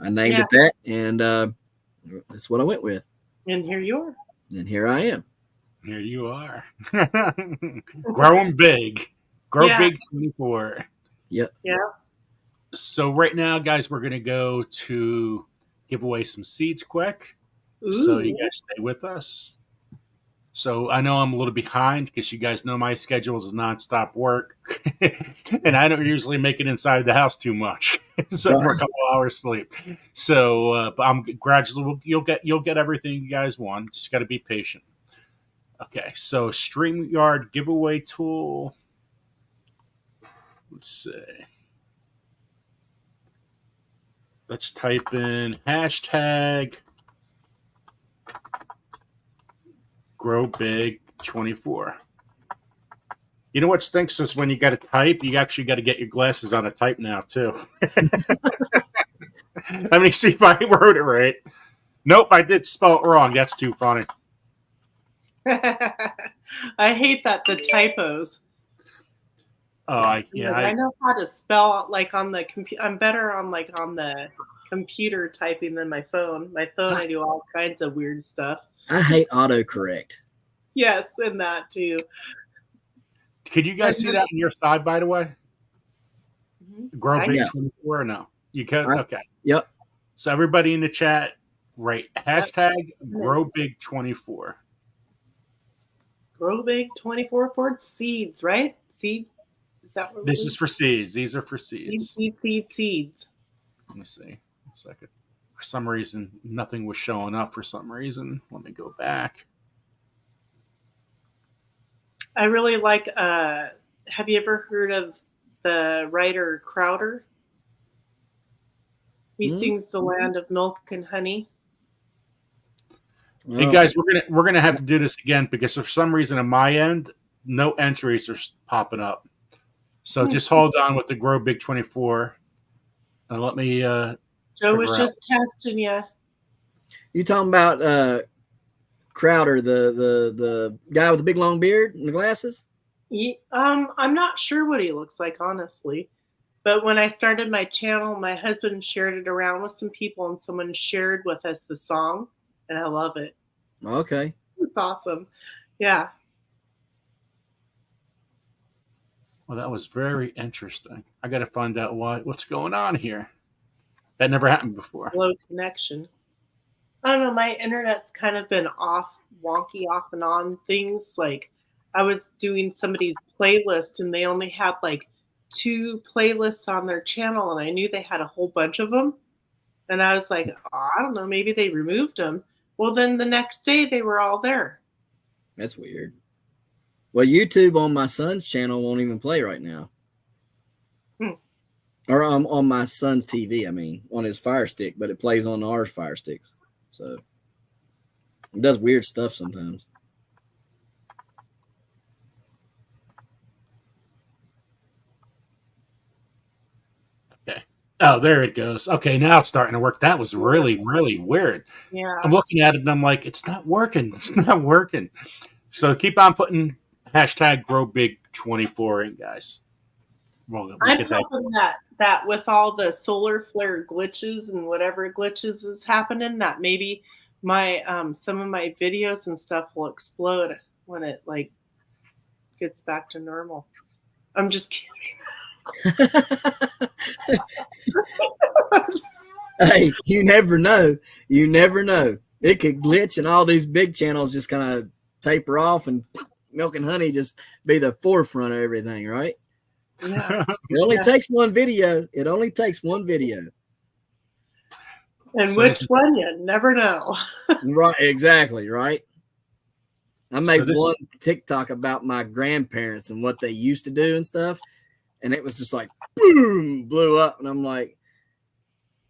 I named it that, and that's what I went with. And here you are. And here I am. Here you are. Growing big. Grow big 24. Yep. Yeah. So right now, guys, we're going to go to give away some seeds quick. Ooh. So you guys stay with us. So I know I'm a little behind because you guys know my schedule is nonstop work. And I don't usually make it inside the house too much. So for a couple hours sleep. So but I'm gradually, you'll get everything you guys want. Just got to be patient. Okay, so StreamYard giveaway tool. Let's see. Let's type in hashtag GrowBig24. You know what stinks is when you got to type, you actually got to get your glasses on to type now, too. Let me see if I wrote it right. Nope, I did spell it wrong. That's too funny. I hate that, the typos. Yeah, I know how to spell like on the computer. I'm better on like on the computer typing than my phone. My phone, I do all kinds of weird stuff. I hate autocorrect. Yes, and that too. Could you guys see that on your side, by the way? Grow Big Yeah. 24 or no? You could? Okay. Yep. So everybody in the chat, right? Hashtag Grow Big 24. Grow Big 24 for seeds, right? Seed. Is that what This is for seeds. These are for seeds. Seeds. Let me see. A second. For some reason, nothing was showing up for some reason. Let me go back. I really like, have you ever heard of the writer Crowder? He sings The Land of Milk and Honey. Hey guys, we're gonna have to do this again because for some reason on my end, no entries are popping up. So just hold on with the Grow Big 24 and let me. Joe was just testing you. You talking about Crowder, the guy with the big long beard and the glasses? I'm not sure what he looks like, honestly. But when I started my channel, my husband shared it around with some people, and someone shared with us the song, and I love it. Okay. It's awesome. Yeah. Well, that was very interesting. I got to find out what's going on here. That never happened before. Low connection. I don't know. My internet's kind of been wonky, off and on things. Like I was doing somebody's playlist, and they only had like 2 playlists on their channel, and I knew they had a whole bunch of them. And I was like, oh, I don't know, maybe they removed them. Well, then the next day they were all there. That's weird. Well, YouTube on my son's channel won't even play right now. Or on my son's TV, I mean, on his Fire Stick, but it plays on our Fire Sticks. So it does weird stuff sometimes. Okay. Oh, there it goes. Okay, now it's starting to work. That was really, really weird. Yeah. I'm looking at it and I'm like, it's not working. It's not working. So keep on putting hashtag Grow Big 24 in, guys. Well, I'm hoping that with all the solar flare glitches and whatever glitches is happening, that maybe my some of my videos and stuff will explode when it like gets back to normal. I'm just kidding. Hey, you never know. You never know. It could glitch and all these big channels just kind of taper off and Milk and Honey just be the forefront of everything, right? Yeah. It only takes one video. It only takes one video. And which one, you never know. Right, exactly, right? I made this- one TikTok about my grandparents and what they used to do and stuff, and it was just like, boom, blew up. And I'm like,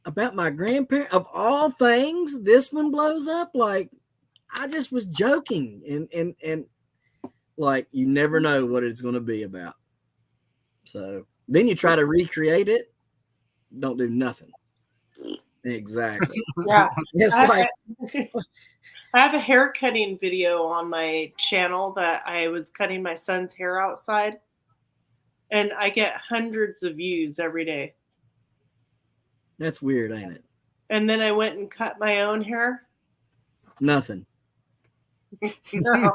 about my grandparents? Of all things, this one blows up? Like, I just was joking. And like, you never know what it's going to be about. So then you try to recreate it, don't do nothing. Exactly. Yeah. It's like I have a hair cutting video on my channel that I was cutting my son's hair outside, and I get hundreds of views every day. that's weird, ain't it? And then I went and cut my own hair. Nothing. No.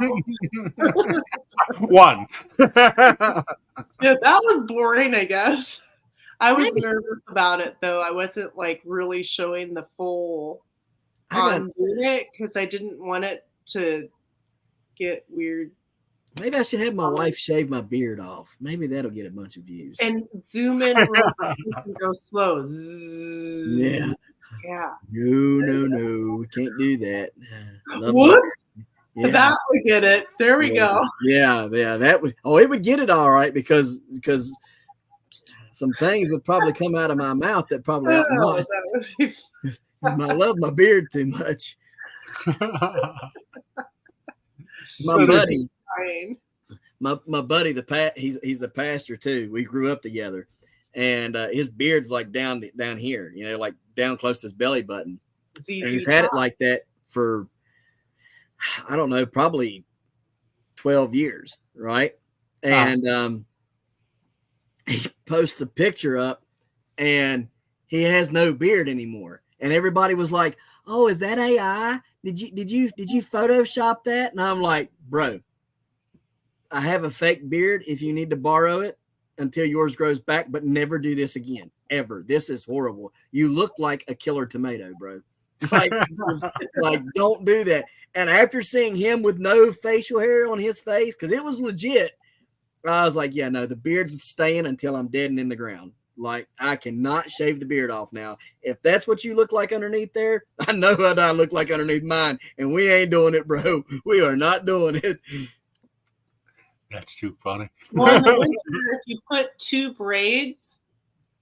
One. Yeah, that was boring, I guess. I was nervous about it, though. I wasn't like really showing the full on doing it because I didn't want it to get weird. Maybe I should have my wife shave my beard off. Maybe that'll get a bunch of views. And zoom in real quick and go slow. Yeah. Yeah. No. We can't do that. Whoops. Yeah. That would get it. There we go. Yeah. That would. Oh, it would get it all right because some things would probably come out of my mouth that probably I love my beard too much. My buddy, my buddy, he's a pastor too. We grew up together, and his beard's like down here, you know, like down close to his belly button. And he's had it like that for, I don't know, probably 12 years, right? And he posts a picture up and he has no beard anymore. And everybody was like, "Oh, is that AI? Did you Photoshop that?" And I'm like, "Bro, I have a fake beard if you need to borrow it until yours grows back, but never do this again, ever. This is horrible. You look like a killer tomato, bro. Like, don't do that." And after seeing him with no facial hair on his face, because it was legit, I was like, yeah, no, the beard's staying until I'm dead and in the ground. Like, I cannot shave the beard off now. If that's what you look like underneath there, I know what I look like underneath mine, and we ain't doing it, bro. We are not doing it. That's too funny. Well, in the winter, if you put 2 braids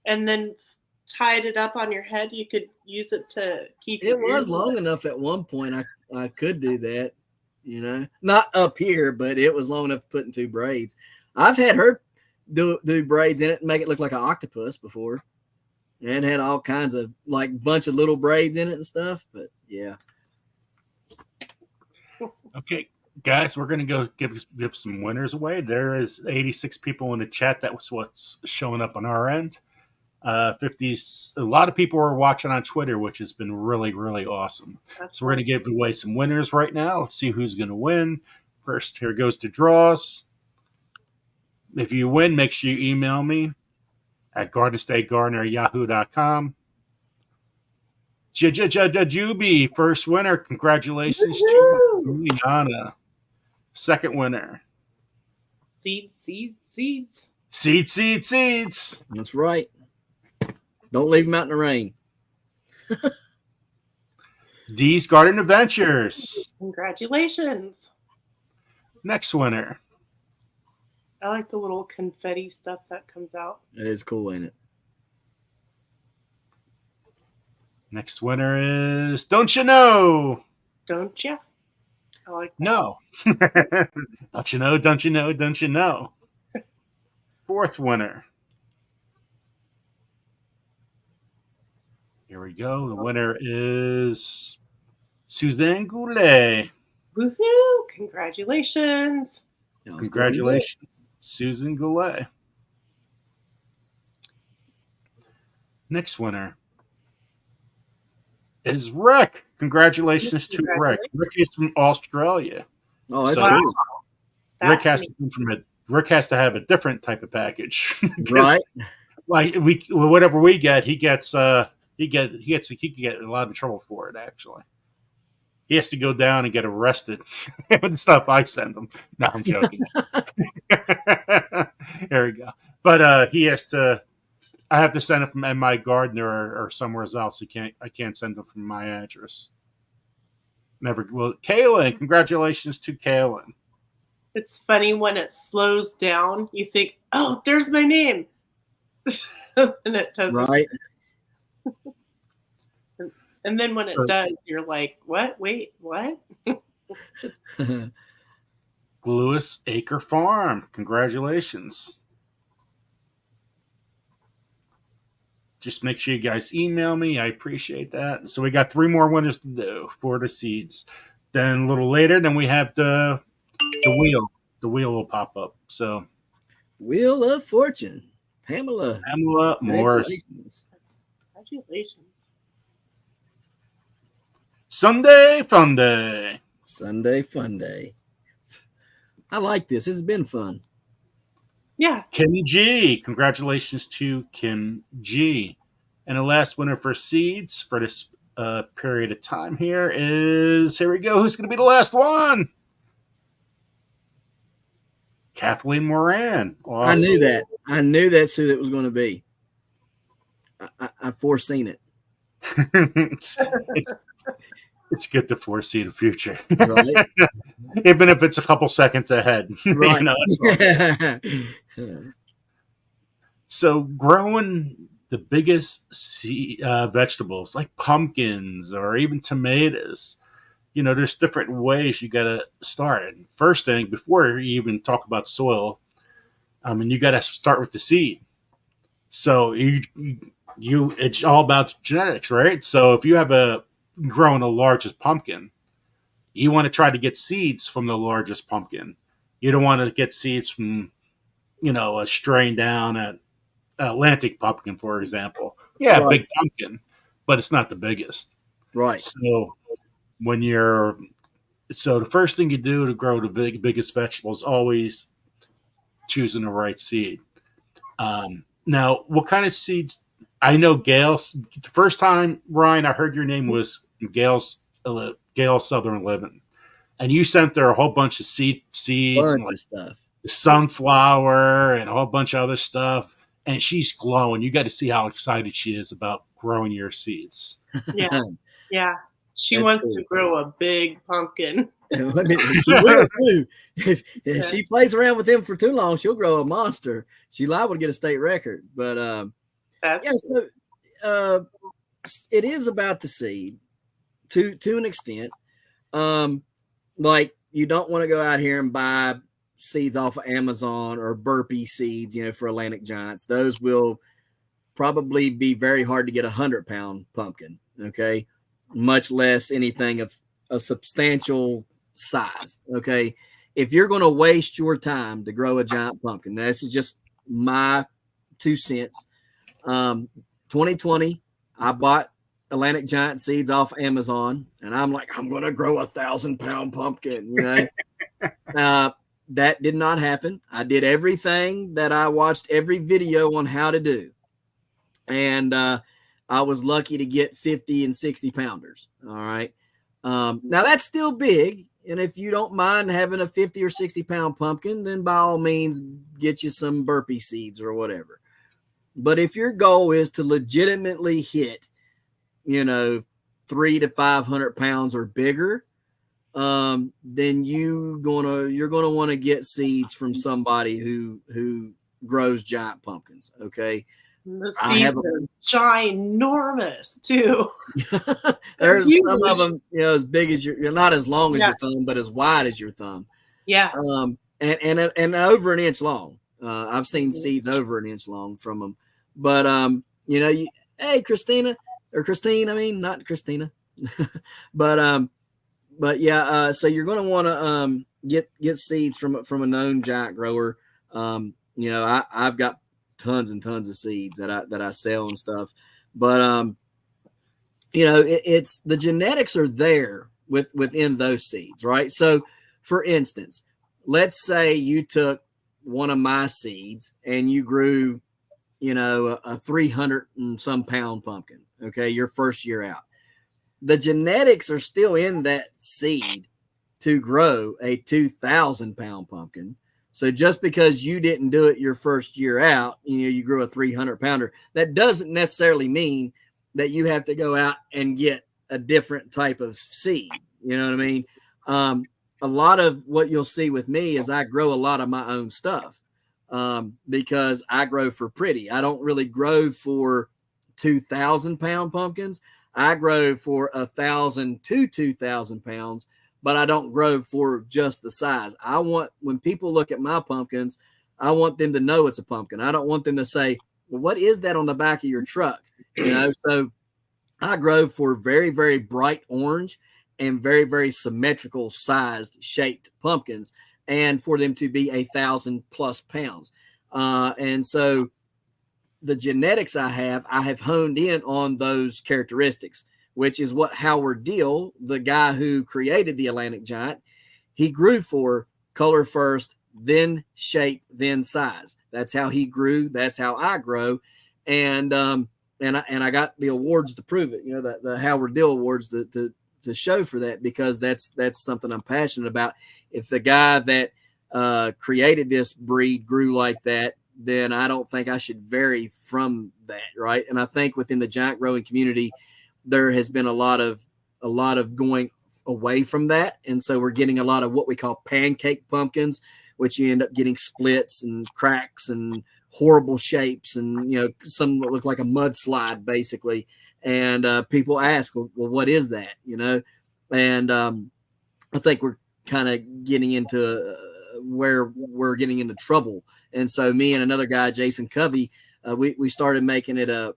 and then tied it up on your head, you could use it to keep it was long enough at one point I could do that, you know, not up here, but it was long enough to put in 2 braids. I've had her do braids in it and make it look like an octopus before. And it had all kinds of like bunch of little braids in it and stuff, but yeah. Okay, guys, we're gonna go give some winners away. There is 86 people in the chat. That was what's showing up on our end. 50. A lot of people are watching on Twitter, which has been really, really awesome. So we're gonna give away some winners right now. Let's see who's gonna win. First, here goes the draws. If you win, make sure you email me at gardenstategardener@yahoo.com. Juby, first winner. Congratulations to Juliana. Second winner. Seeds. Seeds. That's right. Don't leave them out in the rain. Dee's Garden Adventures. Congratulations. Next winner. I like the little confetti stuff that comes out. It is cool, ain't it? Next winner is Don't You Know? Don't you? I like that. No. Don't you know? Fourth winner. Here we go. The winner is Suzanne Goulet. Woohoo! Congratulations. Congratulations, Susan Goulet. Next winner is Rick. Congratulations to Rick. Rick is from Australia. Oh, that's cool. Rick has to have a different type of package, right? Like whatever we get, he could get a lot of trouble for it. Actually, he has to go down and get arrested with the stuff I send him. No, I'm joking. There we go. But he has to. I have to send it from my gardener or somewhere else. I can't send it from my address. Never. Well, Kaylin, congratulations to Kaylin. It's funny when it slows down. You think, "Oh, there's my name," and it doesn't. Right. And then when it does, you're like, "What? Wait, what?" Lewis Acre Farm, congratulations. Just make sure you guys email me. I appreciate that. So we got 3 more winners to do for the seeds. Then a little later, then we have the wheel. The wheel will pop up. So Wheel of Fortune. Pamela Morris. Congratulations. Sunday Funday. Sunday Funday. I like this. It's been fun. Yeah. Kim G. Congratulations to Kim G. And the last winner for seeds for this period of time here we go. Who's going to be the last one? Kathleen Moran. Awesome. I knew that. I knew that's who it was going to be. I foreseen it. It's good to foresee the future. Right. Even if it's a couple seconds ahead. Right. So growing the biggest vegetables like pumpkins or even tomatoes, there's different ways you got to start. And first thing, before you even talk about soil, you got to start with the seed. So it's all about genetics, right? So if you have growing the largest pumpkin, you want to try to get seeds from the largest pumpkin. You don't want to get seeds from, a strain down at Atlantic pumpkin, for example. Yeah, Right. big pumpkin, but it's not the biggest. Right. So the first thing you do to grow the biggest vegetable is always choosing the right seed. Now, what kind of seeds? I know Gails. The first time, Ryan, I heard your name was Gails Southern Living, and you sent her a whole bunch of seeds Bunch and like of stuff. sunflower and a whole bunch of other stuff. And she's glowing. You got to see how excited she is about growing your seeds. Yeah. Yeah. She That's wants cool. to grow a big pumpkin. She will too. If she plays around with him for too long, she'll grow a monster. She's liable to get a state record. But it is about the seed to an extent. Like you don't want to go out here and buy seeds off of Amazon or burpee seeds, for Atlantic giants. Those will probably be very hard to get 100-pound pumpkin. Okay. Much less anything of a substantial size. Okay. If you're going to waste your time to grow a giant pumpkin, this is just my 2 cents. 2020, I bought Atlantic giant seeds off Amazon, and I'm like, I'm going to grow 1,000-pound pumpkin, that did not happen. I did everything that I watched every video on how to do. And I was lucky to get 50 and 60 pounders. All right. Now that's still big. And if you don't mind having a 50 or 60-pound pumpkin, then by all means, get you some burpee seeds or whatever. But if your goal is to legitimately hit, 300 to 500 pounds or bigger, then you're gonna want to get seeds from somebody who grows giant pumpkins. Okay. The seeds are ginormous too. There's some of them, as big as you're not as long as your thumb, but as wide as your thumb. Yeah. And over an inch long. I've seen seeds over an inch long from them. But hey, Christine, I mean, not Christina. but yeah, so you're going to want to get seeds from a known giant grower. I've got tons and tons of seeds that I sell and stuff, but it's the genetics are there within those seeds, right? So for instance, let's say you took one of my seeds and you grew a 300 and some pound pumpkin. Okay. Your first year out, the genetics are still in that seed to grow a 2,000-pound pumpkin. So just because you didn't do it your first year out, you grew a 300-pounder, that doesn't necessarily mean that you have to go out and get a different type of seed. You know what I mean? A lot of what you'll see with me is I grow a lot of my own stuff because I grow for pretty. I don't really grow for 2,000-pound pumpkins. I grow for 1,000 to 2,000 pounds. But I don't grow for just the size. When people look at my pumpkins, I want them to know it's a pumpkin. I don't want them to say, well, what is that on the back of your truck? So I grow for very, very bright orange and very, very symmetrical sized shaped pumpkins, and for them to be 1,000+ pounds. And so the genetics I have honed in on those characteristics, which is what Howard Deal, the guy who created the Atlantic giant, he grew for color first, then shape, then size. That's how he grew. That's how I grow. And I got the awards to prove it, the Howard Deal awards to show for that, because that's something I'm passionate about. If the guy that created this breed grew like that, then I don't think I should vary from that. Right. And I think within the giant growing community, there has been a lot of going away from that. And so we're getting a lot of what we call pancake pumpkins, which you end up getting splits and cracks and horrible shapes. And, some that look like a mudslide basically. And people ask, well, what is that? And I think we're kind of getting into where we're getting into trouble. And so me and another guy, Jason Covey, we started making it a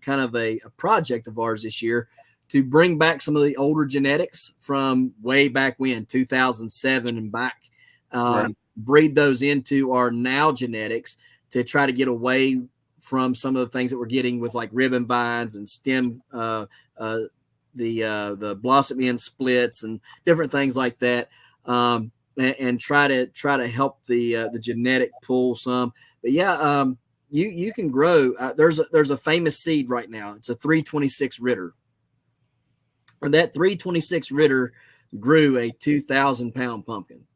kind of a project of ours this year to bring back some of the older genetics from way back when, 2007 and back, breed those into our now genetics to try to get away from some of the things that we're getting with like ribbon vines and stem, the blossom end splits and different things like that. And try to help the genetic pool some. But yeah, you can grow. There's a famous seed right now. It's a 326 Ritter. And that 326 Ritter grew a 2,000 pound pumpkin.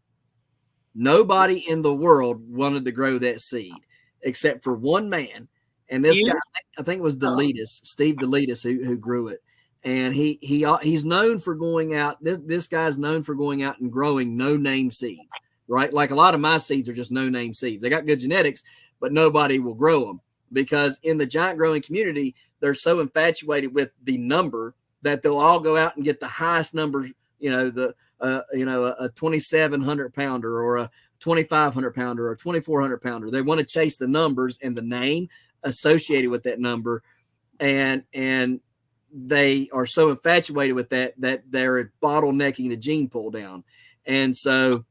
Nobody in the world wanted to grow that seed except for one man. And this guy, I think it was Steve Deletus, who grew it. And he's known for going out. This guy's known for going out and growing no name seeds, right? Like a lot of my seeds are just no name seeds. They got good genetics, but nobody will grow them because in the giant growing community, they're so infatuated with the number that they'll all go out and get the highest numbers, a 2,700 pounder or a 2,500 pounder or a 2,400 pounder. They want to chase the numbers and the name associated with that number. And they are so infatuated with that they're bottlenecking the gene pool down. And so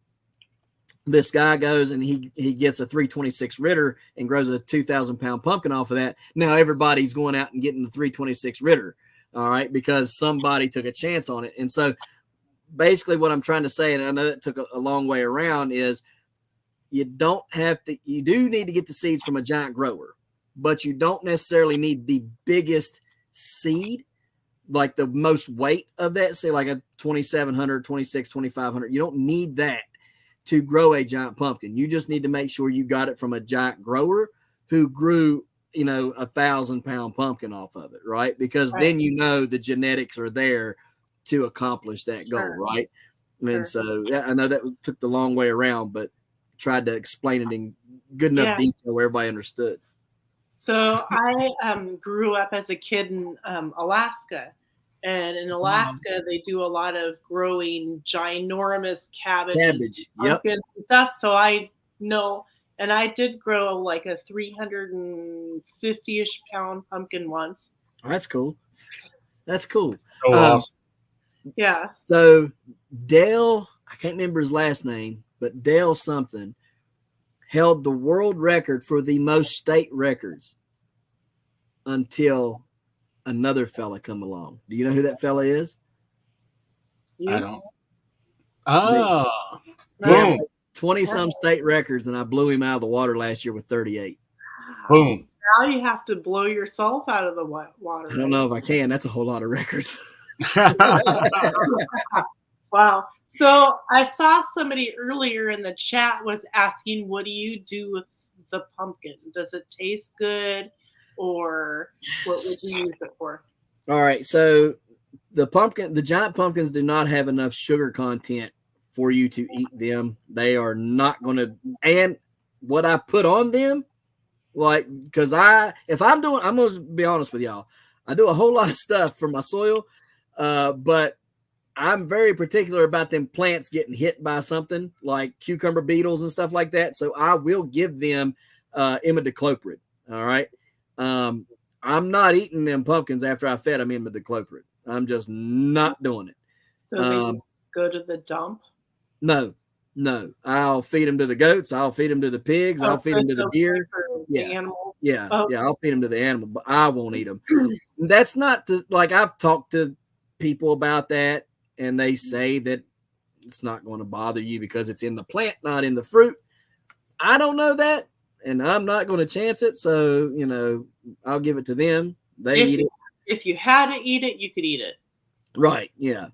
this guy goes and he gets a 326 Ritter and grows a 2,000 pound pumpkin off of that. Now everybody's going out and getting the 326 Ritter. All right. Because somebody took a chance on it. And so basically what I'm trying to say, and I know that took a long way around, is you do need to get the seeds from a giant grower, but you don't necessarily need the biggest seed, like the most weight of that, say like a 2,700, 26, 2,500. You don't need that to grow a giant pumpkin. You just need to make sure you got it from a giant grower who grew, 1,000 pound pumpkin off of it, right? Because then the genetics are there to accomplish that goal, right? And so I know that took the long way around, but tried to explain it in good enough detail where everybody understood. So I grew up as a kid in Alaska. And in Alaska, they do a lot of growing ginormous cabbage pumpkins and stuff. So I know, and I did grow like a 350-ish pound pumpkin once. Oh, that's cool. That's cool. Oh, awesome. Yeah. So Dale, I can't remember his last name, but Dale something held the world record for the most state records until another fella come along. Do you know who that fella is? I don't. Oh, he had like 20 some state records, and I blew him out of the water last year with 38. Boom. Now you have to blow yourself out of the water. I don't know if I can. That's a whole lot of records. Wow. So I saw somebody earlier in the chat was asking, what do you do with the pumpkin? Does it taste good? Or what would you use it for? All right. So the giant pumpkins do not have enough sugar content for you to eat them. They are not going to, and what I put on them, like, because I'm going to be honest with y'all. I do a whole lot of stuff for my soil, but I'm very particular about them plants getting hit by something like cucumber beetles and stuff like that. So I will give them imidacloprid. All right. I'm not eating them pumpkins after I fed them imidacloprid. I'm just not doing it. So they just go to the dump? No. I'll feed them to the goats. I'll feed them to the pigs. I'll feed them to the deer. The animals. Yeah. I'll feed them to the animal, but I won't eat them. That's not like I've talked to people about that, and they say that it's not going to bother you because it's in the plant, not in the fruit. I don't know that, and I'm not going to chance it. So, I'll give it to them. They eat it. If you had to eat it, you could eat it. Right. Yeah.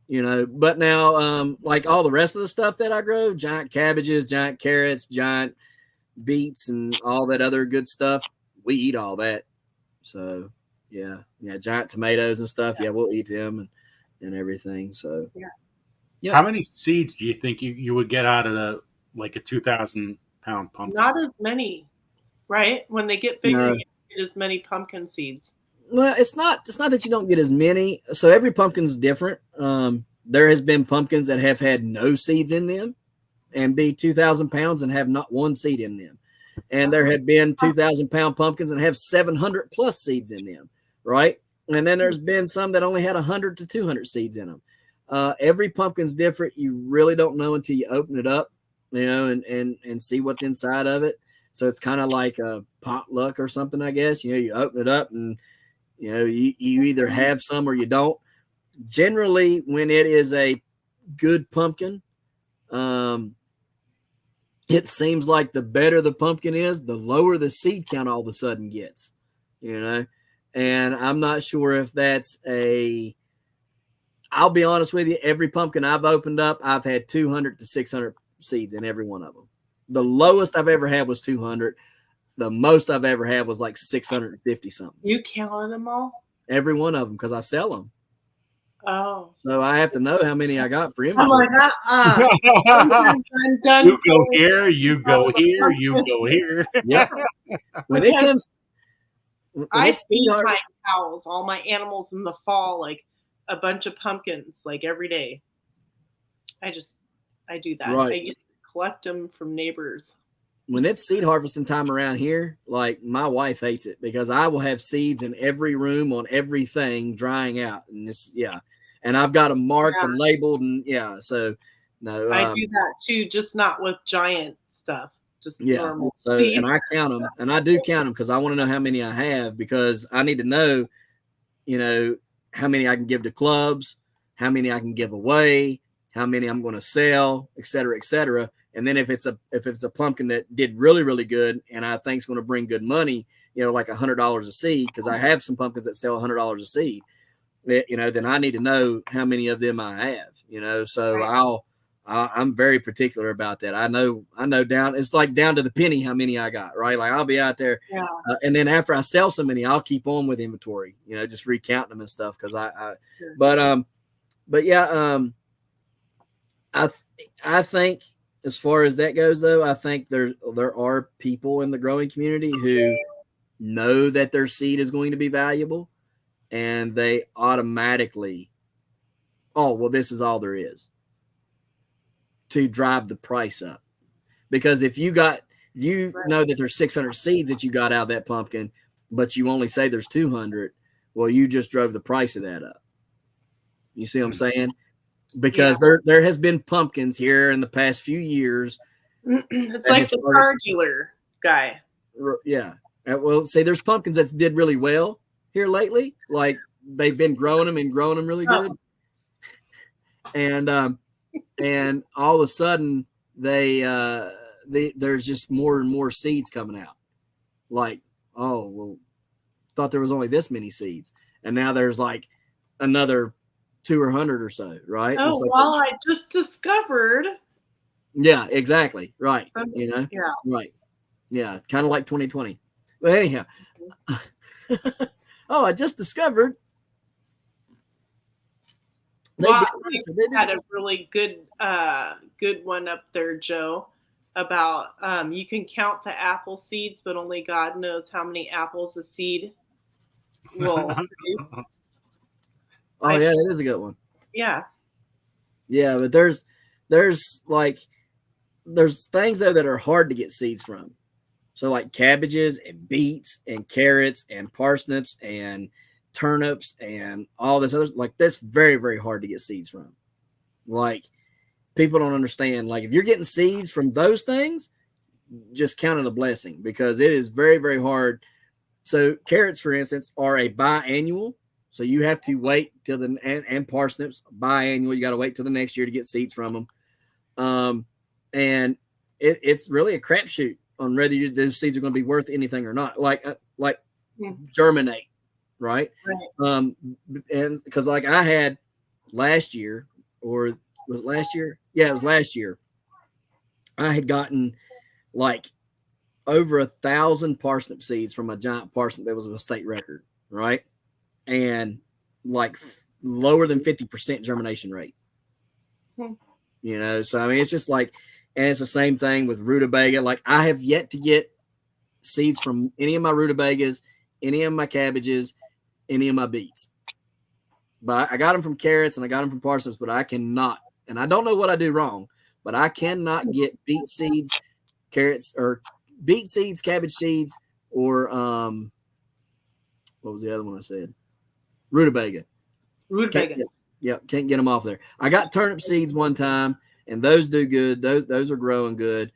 But now, like all the rest of the stuff that I grow, giant cabbages, giant carrots, giant beets, and all that other good stuff, we eat all that. So yeah. Giant tomatoes and stuff. Yeah. We'll eat them and everything. So yeah. How many seeds do you think you would get out of a 2,000 pound pumpkin? Not as many, right? When they get bigger, you get as many pumpkin seeds. Well, it's not that you don't get as many. So every pumpkin's different. There has been pumpkins that have had no seeds in them and be 2,000 pounds and have not one seed in them. And there have been 2,000 pound pumpkins and have 700 plus seeds in them. Right. And then there's been some that only had 100 to 200 seeds in them. Every pumpkin's different. You really don't know until you open it up, and see what's inside of it. So it's kind of like a potluck or something, I guess. You open it up and, you either have some or you don't. Generally, when it is a good pumpkin, it seems like the better the pumpkin is, the lower the seed count all of a sudden gets, and I'm not sure if that's I'll be honest with you. Every pumpkin I've opened up, I've had 200 to 600 seeds in every one of them. The lowest I've ever had was 200. The most I've ever had was like 650 something. You counted them all? Every one of them, because I sell them. Oh. So I have to know how many I got for I'm inventory. like, I'm done. You go here, you go here, you go here. Yep. When it comes, I feed my cows, all my animals in the fall, like a bunch of pumpkins, like every day. I do that. Right. I used to collect them from neighbors. When it's seed harvesting time around here, like my wife hates it because I will have seeds in every room on everything drying out. And and I've got them marked and labeled. And so no, I do that too, just not with giant stuff, just normal seeds. And I count them, and I do count them because I want to know how many I have, because I need to know, how many I can give to clubs, how many I can give away, how many I'm going to sell, et cetera, et cetera. And then if it's a pumpkin that did really, really good and I think it's going to bring good money, like $100 a seed, because I have some pumpkins that sell $100 a seed, then I need to know how many of them I have, so I'm very particular about that. I know it's like down to the penny how many I got, right? Like I'll be out there, and then after I sell so many, I'll keep on with inventory, just recounting them and stuff. Cause I think as far as that goes, though, I think there are people in the growing community who know that their seed is going to be valuable, and they automatically, this is all there is, to drive the price up. Because if you know that there's 600 seeds that you got out of that pumpkin, but you only say there's 200, well, you just drove the price of that up. You see what I'm saying? Because there has been pumpkins here in the past few years. It's like the car dealer guy. Yeah. Well, see, there's pumpkins that did really well here lately. Like they've been growing them really good. And all of a sudden there's just more and more seeds coming out. Like, thought there was only this many seeds. And now there's like another 200 or so, right? Oh, I just discovered. Yeah, exactly. Right. Yeah. Right. Yeah. Kind of like 2020. But anyhow, I just discovered. They had a really good one up there, Joe, about you can count the apple seeds, but only God knows how many apples a seed will produce. Yeah, that is a good one. Yeah. Yeah, but there's things though that are hard to get seeds from. So like cabbages and beets and carrots and parsnips and turnips and all this other, like that's very, very hard to get seeds from. Like people don't understand. Like if you're getting seeds from those things, just count it a blessing, because it is very, very hard. So carrots, for instance, are a biannual. So you have to wait till and parsnips biannual. You got to wait till the next year to get seeds from them. And it's really a crapshoot on whether those seeds are going to be worth anything or not. Like germinate, right? And because like I had last year, or was it last year? Yeah, it was last year. I had gotten like over 1,000 parsnip seeds from a giant parsnip that was a state record, right? And like lower than 50% germination rate. So I mean, it's just like, and it's the same thing with rutabaga. Like I have yet to get seeds from any of my rutabagas, any of my cabbages, any of my beets. But I got them from carrots and I got them from parsnips, but I cannot, and I don't know what I do wrong, but I cannot get beet seeds, carrots, or beet seeds, cabbage seeds, or what was the other one I said? Rutabaga. Can't get them off there. I got turnip seeds one time, and those do good. Those are growing good.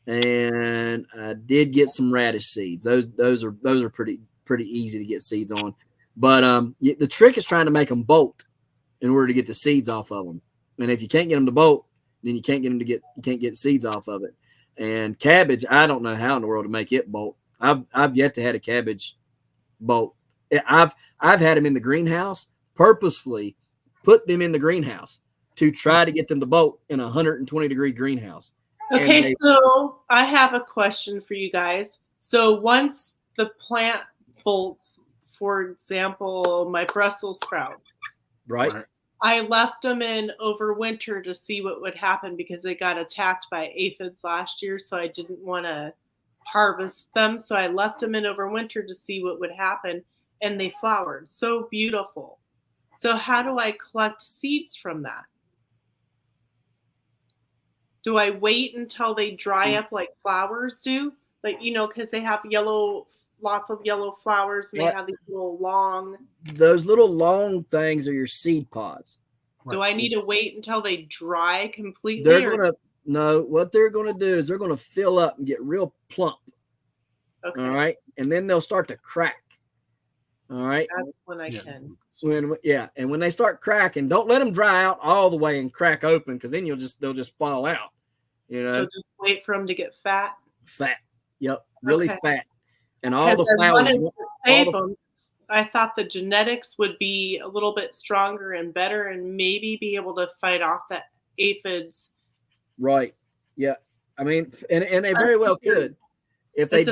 and I did get some radish seeds. Those are pretty easy to get seeds on. But the trick is trying to make them bolt in order to get the seeds off of them. And if you can't get them to bolt, then you can't get seeds off of it. And cabbage, I don't know how in the world to make it bolt. I've yet to had a cabbage bolt. I've had them in the greenhouse, purposefully put them in the greenhouse to try to get them to bolt in a 120-degree greenhouse. Okay, so I have a question for you guys. So once the plant bolts, for example, my Brussels sprouts, right? I left them in over winter to see what would happen because they got attacked by aphids last year. So I didn't want to harvest them. So I left them in over winter to see what would happen. And they flowered. So beautiful. So how do I collect seeds from that? Do I wait until they dry up like flowers do? Like, because they have lots of yellow flowers and they have these little long. Those little long things are your seed pods. Do I need to wait until they dry completely? What they're going to do is they're going to fill up and get real plump. Okay. All right. And then they'll start to crack. All right. That's when I can. And when they start cracking, don't let them dry out all the way and crack open because then they'll just fall out. So just wait for them to get fat. Fat. Yep. Really fat. And all the flowers. I thought the genetics would be a little bit stronger and better and maybe be able to fight off that aphids. Right. Yeah. I mean, and they very well could. If they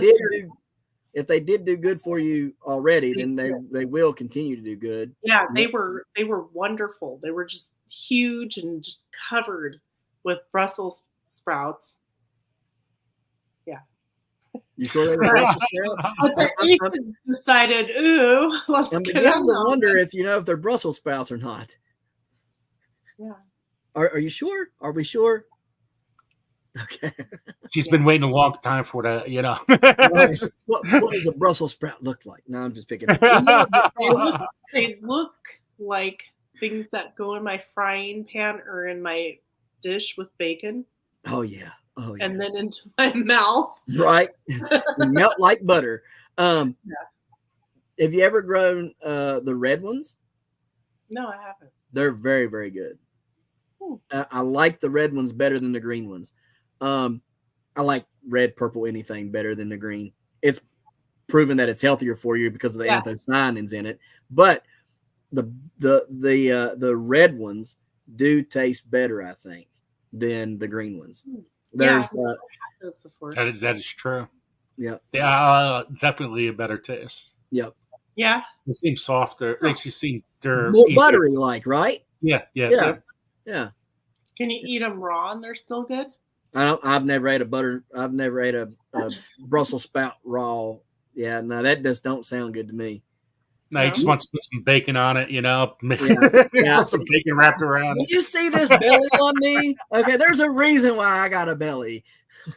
did do good for you already, then they will continue to do good. Yeah, they were wonderful. They were just huge and just covered with Brussels sprouts. Yeah. You sure they were Brussels sprouts? But the aphids decided, ooh, let's I'm get beginning to wonder if they're Brussels sprouts or not. Yeah. Are you sure? Are we sure? Okay. She's been waiting a long time for that, What does a Brussels sprout look like? No, I'm just picking. They look like things that go in my frying pan or in my dish with bacon. Oh yeah. And then into my mouth. Right. Melt like butter. Have you ever grown the red ones? No, I haven't. They're very, very good. I like the red ones better than the green ones. I like red, purple, anything better than the green. It's proven that it's healthier for you because of the anthocyanins in it. But the red ones do taste better, I think, than the green ones. There's those before. That is true. Yep. Yeah, definitely a better taste. Yep. Yeah. They seem softer. They seem they're more buttery, like, right? Yeah. Can you eat them raw and they're still good? I've never ate a Brussels sprout raw. Yeah, no, that just don't sound good to me. No, you just want to put some bacon on it, Yeah. some bacon wrapped around. Did you see this belly on me? Okay, there's a reason why I got a belly.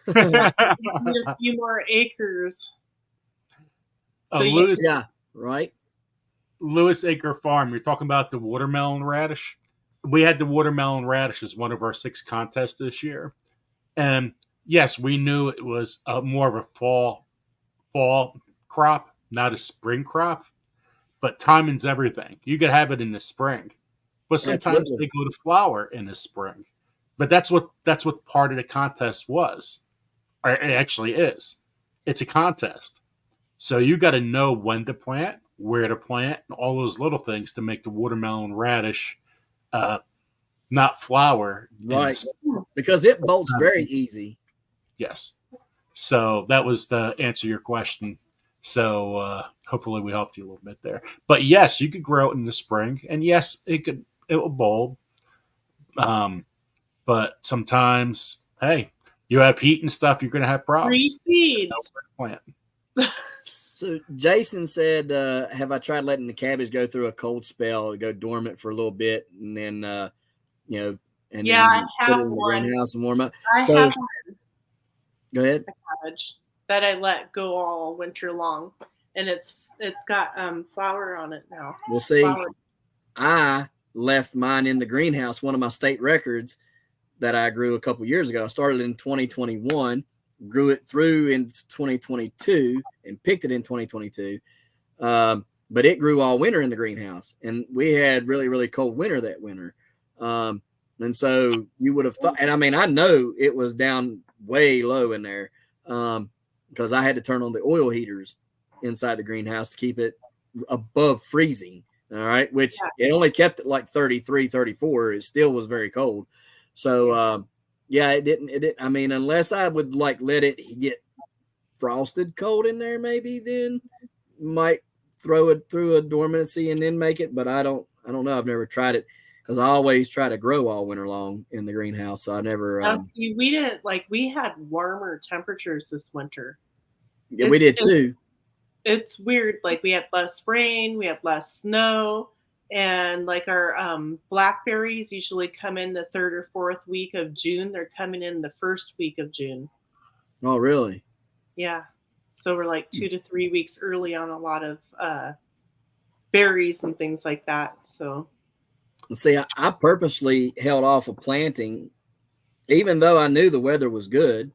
A few more acres. Lewis, right. Lewis Acre Farm. You're talking about the watermelon radish. We had the watermelon radish as one of our 6 contests this year. And yes, we knew it was more of a fall crop, not a spring crop. But timing's everything. You could have it in the spring, but sometimes they go to flower in the spring. But that's what part of the contest was. Or it actually is. It's a contest, so you got to know when to plant, where to plant, and all those little things to make the watermelon radish not flower. Right. Because it bolts very easy. Yes. So that was to answer your question. So hopefully we helped you a little bit there. But yes, you could grow it in the spring, and yes, it will bulb. But sometimes, hey, you have heat and stuff, you're going to have problems. Free plant. So Jason said, have I tried letting the cabbage go through a cold spell, go dormant for a little bit, and then and then I put have it in the one. greenhouse and warm up? I have one. Go ahead. A cabbage that I let go all winter long, and it's got flower on it now. We'll see. I left mine in the greenhouse, one of my state records that I grew a couple years ago. I started in 2021, grew it through in 2022 and picked it in 2022. But it grew all winter in the greenhouse, and we had really, really cold winter that winter. And so you would have thought, and I mean, I know it was down way low in there because I had to turn on the oil heaters inside the greenhouse to keep it above freezing. All right. Which it only kept it like 33, 34. It still was very cold. So, yeah, it didn't. I mean, unless I would like let it get frosted cold in there, maybe then might throw it through a dormancy and then make it. But I don't know. I've never tried it because I always try to grow all winter long in the greenhouse. So I never. See, we didn't we had warmer temperatures this winter. Yeah, we did too. It's weird. Like we had less rain, we had less snow, and like our blackberries usually come in the 3rd or 4th week of June. They're coming in the 1st week of June. Oh, really? Yeah. So we're like 2 to 3 weeks early on a lot of berries and things like that. So. See, I purposely held off of planting, even though I knew the weather was good.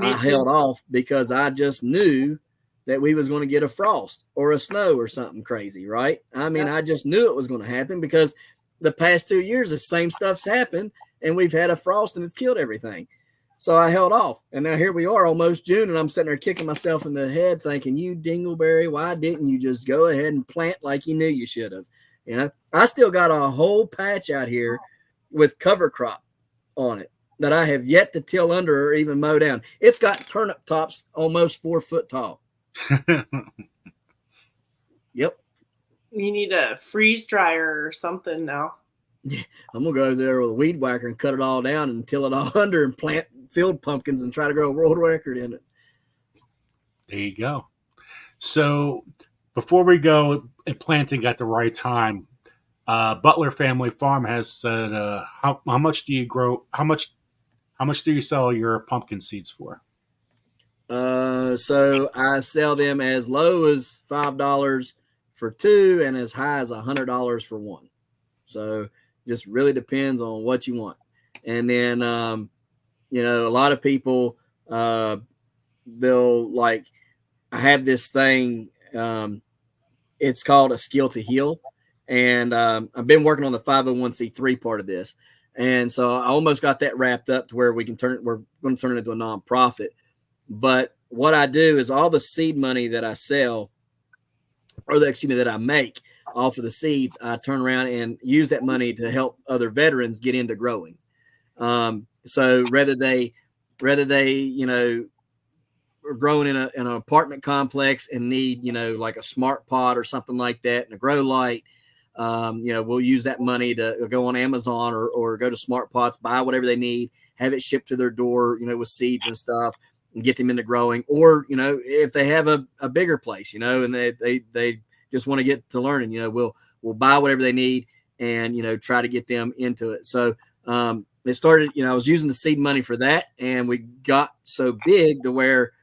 I held off because I just knew that we was going to get a frost or a snow or something crazy, right? I mean, I just knew it was going to happen because the past 2 years, the same stuff's happened, and we've had a frost and it's killed everything. So I held off, and now here we are, almost June, and I'm sitting there kicking myself in the head, thinking, "You dingleberry, why didn't you just go ahead and plant like you knew you should have?" You know, I still got a whole patch out here with cover crop on it that I have yet to till under or even mow down. It's got turnip tops almost 4 foot tall. Yep. You need a freeze dryer or something now. Yeah, I'm gonna go over there with a weed whacker and cut it all down and till it all under and plant field pumpkins and try to grow a world record in it. There you go. So before we go at planting at the right time, Butler Family Farm has said, how much do you grow? How much do you sell your pumpkin seeds for? So I sell them as low as $5 for 2 and as high as $100 for 1. So just really depends on what you want. And then, you know, a lot of people, they'll like, I have this thing, it's called a skill to heal. And I've been working on the 501c3 part of this. And so I almost got that wrapped up to where we're going to turn it into a nonprofit. But what I do is all the seed money that I sell, or that I make off of the seeds, I turn around and use that money to help other veterans get into growing. So whether they, you know, are growing in an apartment complex and need, you know, like a smart pot or something like that and a grow light, you know, we'll use that money to go on Amazon or go to Smart Pots, buy whatever they need, have it shipped to their door, you know, with seeds and stuff, and get them into growing. Or, you know, if they have a bigger place, you know, and they just want to get to learning, you know, we'll buy whatever they need and, you know, try to get them into it. So it started, you know, I was using the seed money for that, and we got so big to where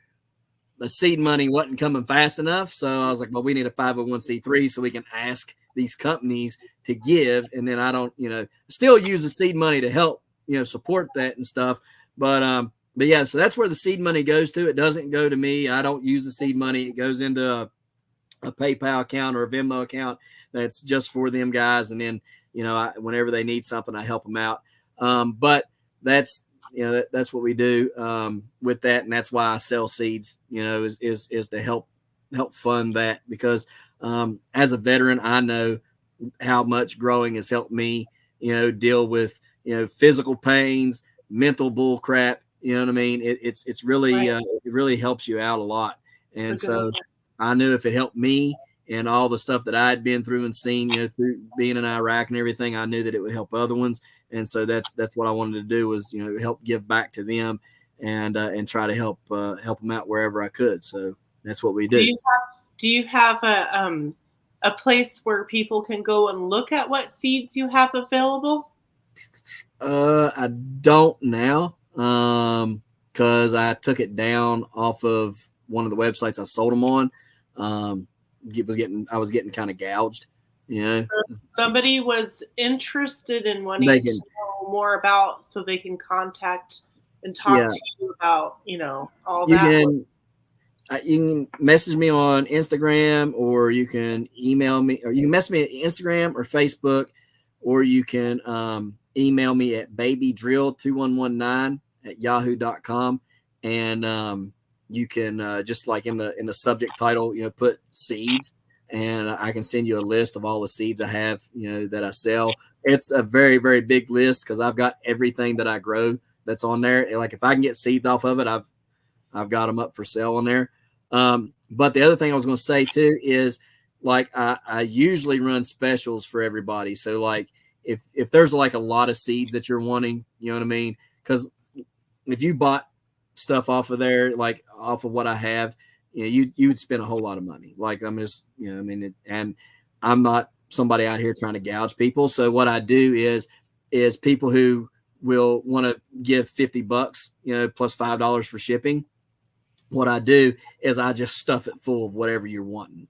the seed money wasn't coming fast enough. So I was like, well, we need a 501c3 so we can ask these companies to give. And then I don't, you know, still use the seed money to help, you know, support that and stuff. But yeah, so that's where the seed money goes to. It doesn't go to me. I don't use the seed money. It goes into a PayPal account or a Venmo account that's just for them guys. And then, you know, whenever they need something, I help them out. But that's, you know, that's what we do with that. And that's why I sell seeds, you know, is to help fund that, because as a veteran, I know how much growing has helped me, you know, deal with, you know, physical pains, mental bull crap. You know what I mean? It's really, right. It really helps you out a lot. And so I knew if it helped me and all the stuff that I had been through and seen, you know, through being in Iraq and everything, I knew that it would help other ones. And so that's what I wanted to do, was, you know, help give back to them and try to help them out wherever I could. So that's what we do. Do you have a place where people can go and look at what seeds you have available? I don't now, because I took it down off of one of the websites I sold them on. I was getting kind of gouged, you know. Somebody was interested in wanting to know more about, so they can contact. and talk Yeah. to you about, all You that. can you can message me on Instagram, or you can email me, or you can message me at Instagram or Facebook, or you can email me at babydrill2119@yahoo.com. And you can just like in the subject title, put seeds, and I can send you a list of all the seeds I have, that I sell. It's a very, very big list because I've got everything that I grow that's on there. Like if I can get seeds off of it, I've got them up for sale on there. But the other thing I was going to say too is, like, I usually run specials for everybody. So like if there's like a lot of seeds that you're wanting, you know what I mean? Because if you bought stuff off of there, like off of what I have, you would spend a whole lot of money. Like I'm just, and I'm not somebody out here trying to gouge people. So what I do is people who will want to give $50, plus $5 for shipping. What I do is I just stuff it full of whatever you're wanting.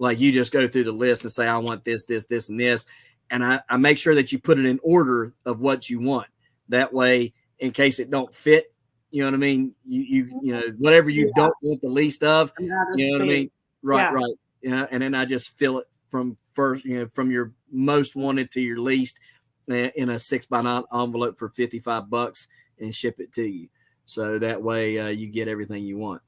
Like you just go through the list and say, I want this, this, this, and this. And I make sure that you put it in order of what you want. That way, in case it don't fit, you know what I mean? You whatever you don't want the least of, you know what I mean? Right. Right. Yeah. And then I just fill it from first, from your most wanted to your least in a 6x9 envelope for $55 and ship it to you. So that way you get everything you want.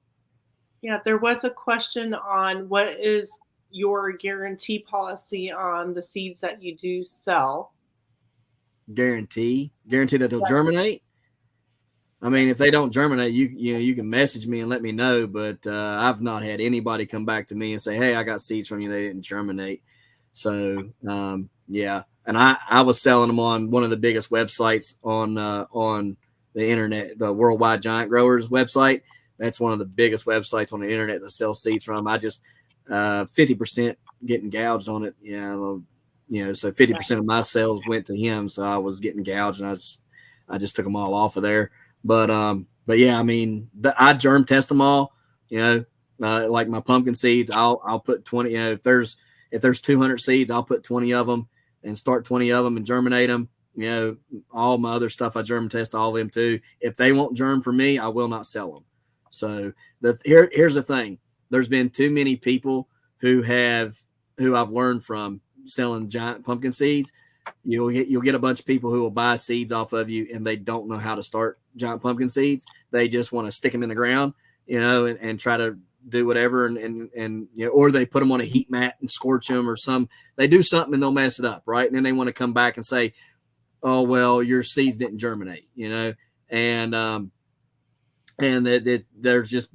Yeah, there was a question on what is your guarantee policy on the seeds that you do sell? Guarantee that they'll germinate. I mean, if they don't germinate, you can message me and let me know. But I've not had anybody come back to me and say, "Hey, I got seeds from you. They didn't germinate." So yeah, and I was selling them on one of the biggest websites on the internet, the Worldwide Giant Growers website. That's one of the biggest websites on the internet that sells seeds from. I just 50% getting gouged on it. So 50% of my sales went to him. So I was getting gouged, and I just took them all off of there. But yeah, I mean, I germ test them all. Like my pumpkin seeds, I'll put 20. If there's 200 seeds, I'll put 20 of them and start 20 of them and germinate them. All my other stuff, I germ test all of them too. If they won't germ for me, I will not sell them. So here's the thing. There's been too many people who I've learned from selling giant pumpkin seeds. You'll get a bunch of people who will buy seeds off of you, and they don't know how to start giant pumpkin seeds. They just want to stick them in the ground, and try to do whatever, and or they put them on a heat mat and scorch them, or they do something and they'll mess it up, right? And then they want to come back and say, "Oh well, your seeds didn't germinate," and there's just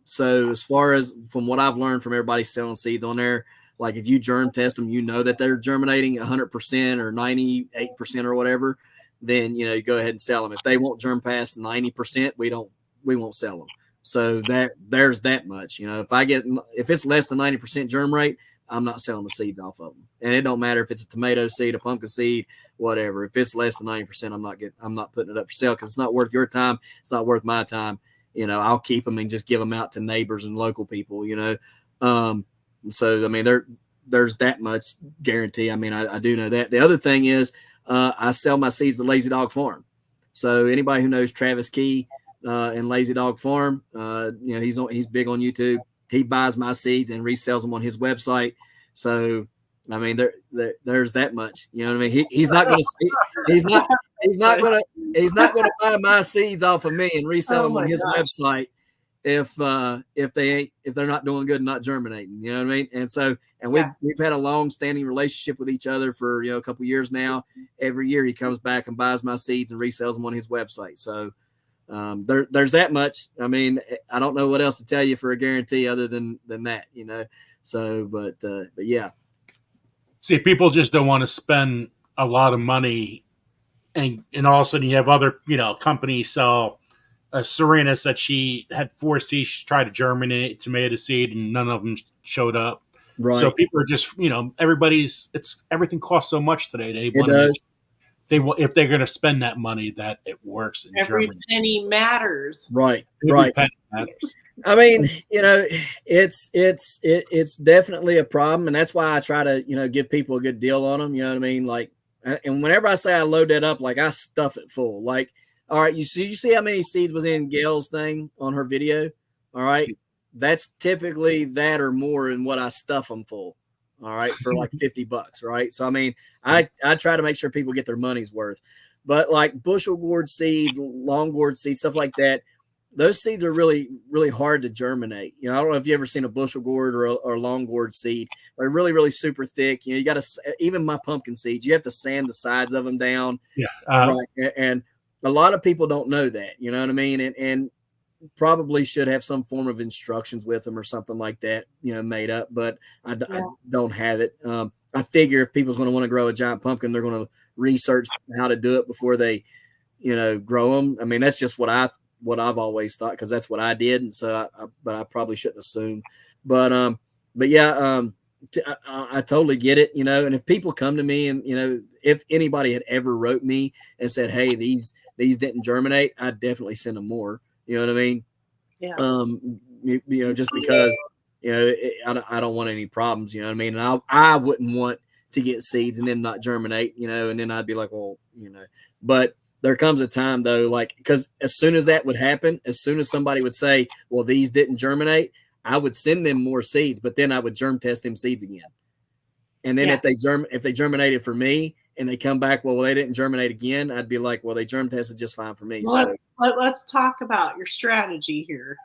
So as far as from what I've learned from everybody selling seeds on there, like if you germ test them, that they're germinating 100% or 98% or whatever, then you go ahead and sell them. If they won't germ past 90%, we won't sell them. So there's that much. If it's less than 90% germ rate, I'm not selling the seeds off of them. And it don't matter if it's a tomato seed, a pumpkin seed, whatever. If it's less than 90%, I'm not putting it up for sale because it's not worth your time. It's not worth my time. I'll keep them and just give them out to neighbors and local people. So I mean, there's that much guarantee. I mean, I do know that. The other thing is, I sell my seeds to Lazy Dog Farm. So anybody who knows Travis Key and Lazy Dog Farm, he's big on YouTube. He buys my seeds and resells them on his website. So I mean, there's that much. You know what I mean? He's not going to buy my seeds off of me and resell them on his website if they're not doing good and not germinating. You know what I mean? And we've had a long-standing relationship with each other for a couple years now. Every year he comes back and buys my seeds and resells them on his website. So there's that much. I mean, I don't know what else to tell you for a guarantee other than that. So but yeah. See, people just don't want to spend a lot of money, and all of a sudden you have other companies sell. Serena said she had 4 seeds she tried to germinate tomato seed, and none of them showed up. Right. So people are just, everything costs so much today. If they're going to spend that money, that it works in Every Germany. penny matters. Right. Every penny matters. I mean, it's definitely a problem, and that's why I try to give people a good deal on them. You know what I mean? Like, and whenever I say I load that up, like I stuff it full. Like All right, you see how many seeds was in Gail's thing on her video? All right, that's typically that or more in what I stuff them full. All right, for like $50, right? So I mean, I try to make sure people get their money's worth. But like bushel gourd seeds, long gourd seeds, stuff like that, those seeds are really, really hard to germinate. You know, I don't know if you ever seen a bushel gourd or a long gourd seed. They're really, really super thick. You know, you got to, even my pumpkin seeds, you have to sand the sides of them down. Yeah. Right. And a lot of people don't know that, you know what I mean? And probably should have some form of instructions with them or something like that, you know, made up, but I don't have it. I figure if people's going to want to grow a giant pumpkin, they're going to research how to do it before they, you know, grow them. I mean, that's just what I've always thought, because that's what I did. And so but I probably shouldn't assume, but yeah, I totally get it, you know. And if people come to me and, you know, if anybody had ever wrote me and said, hey, these didn't germinate, I'd definitely send them more. You know what I mean? Yeah. You know, just because, you know, I don't want any problems, you know what I mean? And I wouldn't want to get seeds and then not germinate, you know, and then I'd be like, well, you know, but there comes a time though, like, because as soon as that would happen, as soon as somebody would say, well, these didn't germinate, I would send them more seeds, but then I would germ test them seeds again. And then if they germinated for me and they come back, well, they didn't germinate again, I'd be like, well, they germ tested just fine for me. Well, let's talk about your strategy here.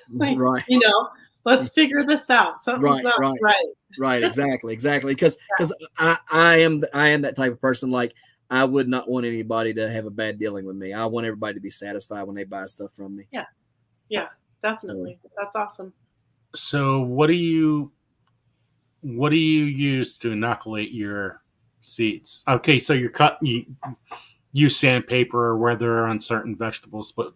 Like, right. You know, let's figure this out. Something's not right. Right. Exactly. Because I am that type of person. Like, I would not want anybody to have a bad dealing with me. I want everybody to be satisfied when they buy stuff from me. Yeah. Yeah, definitely. That's awesome. So what do you use to inoculate your seeds? Okay, so you use sandpaper or whether on certain vegetables, but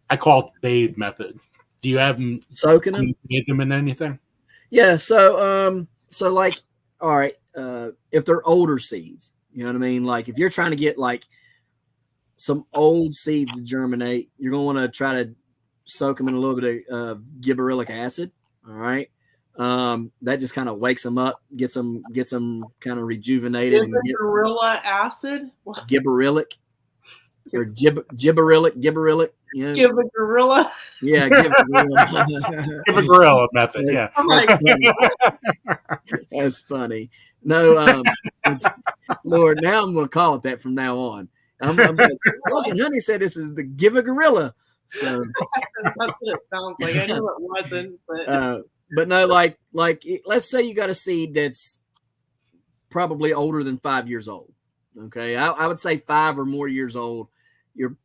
I call it bathe method. Do you have them soaking them? Bathe them in anything? Yeah. So like, all right, if they're older seeds, you know what I mean? Like if you're trying to get like some old seeds to germinate, you're going to want to try to soak them in a little bit of gibberellic acid. All right. That just kind of wakes them up, gets them kind of rejuvenated. Gibberellic acid? Gibberellic or gibberellic. You know? Give a gorilla. Yeah, give a gorilla method. Yeah. That's funny. No, Lord, now I'm going to call it that from now on. I'm Honey said this is the give a gorilla. So that's what it sounds like. I knew it wasn't, but no, like let's say you got a seed that's probably older than 5 years old. Okay, I would say 5 or more years old.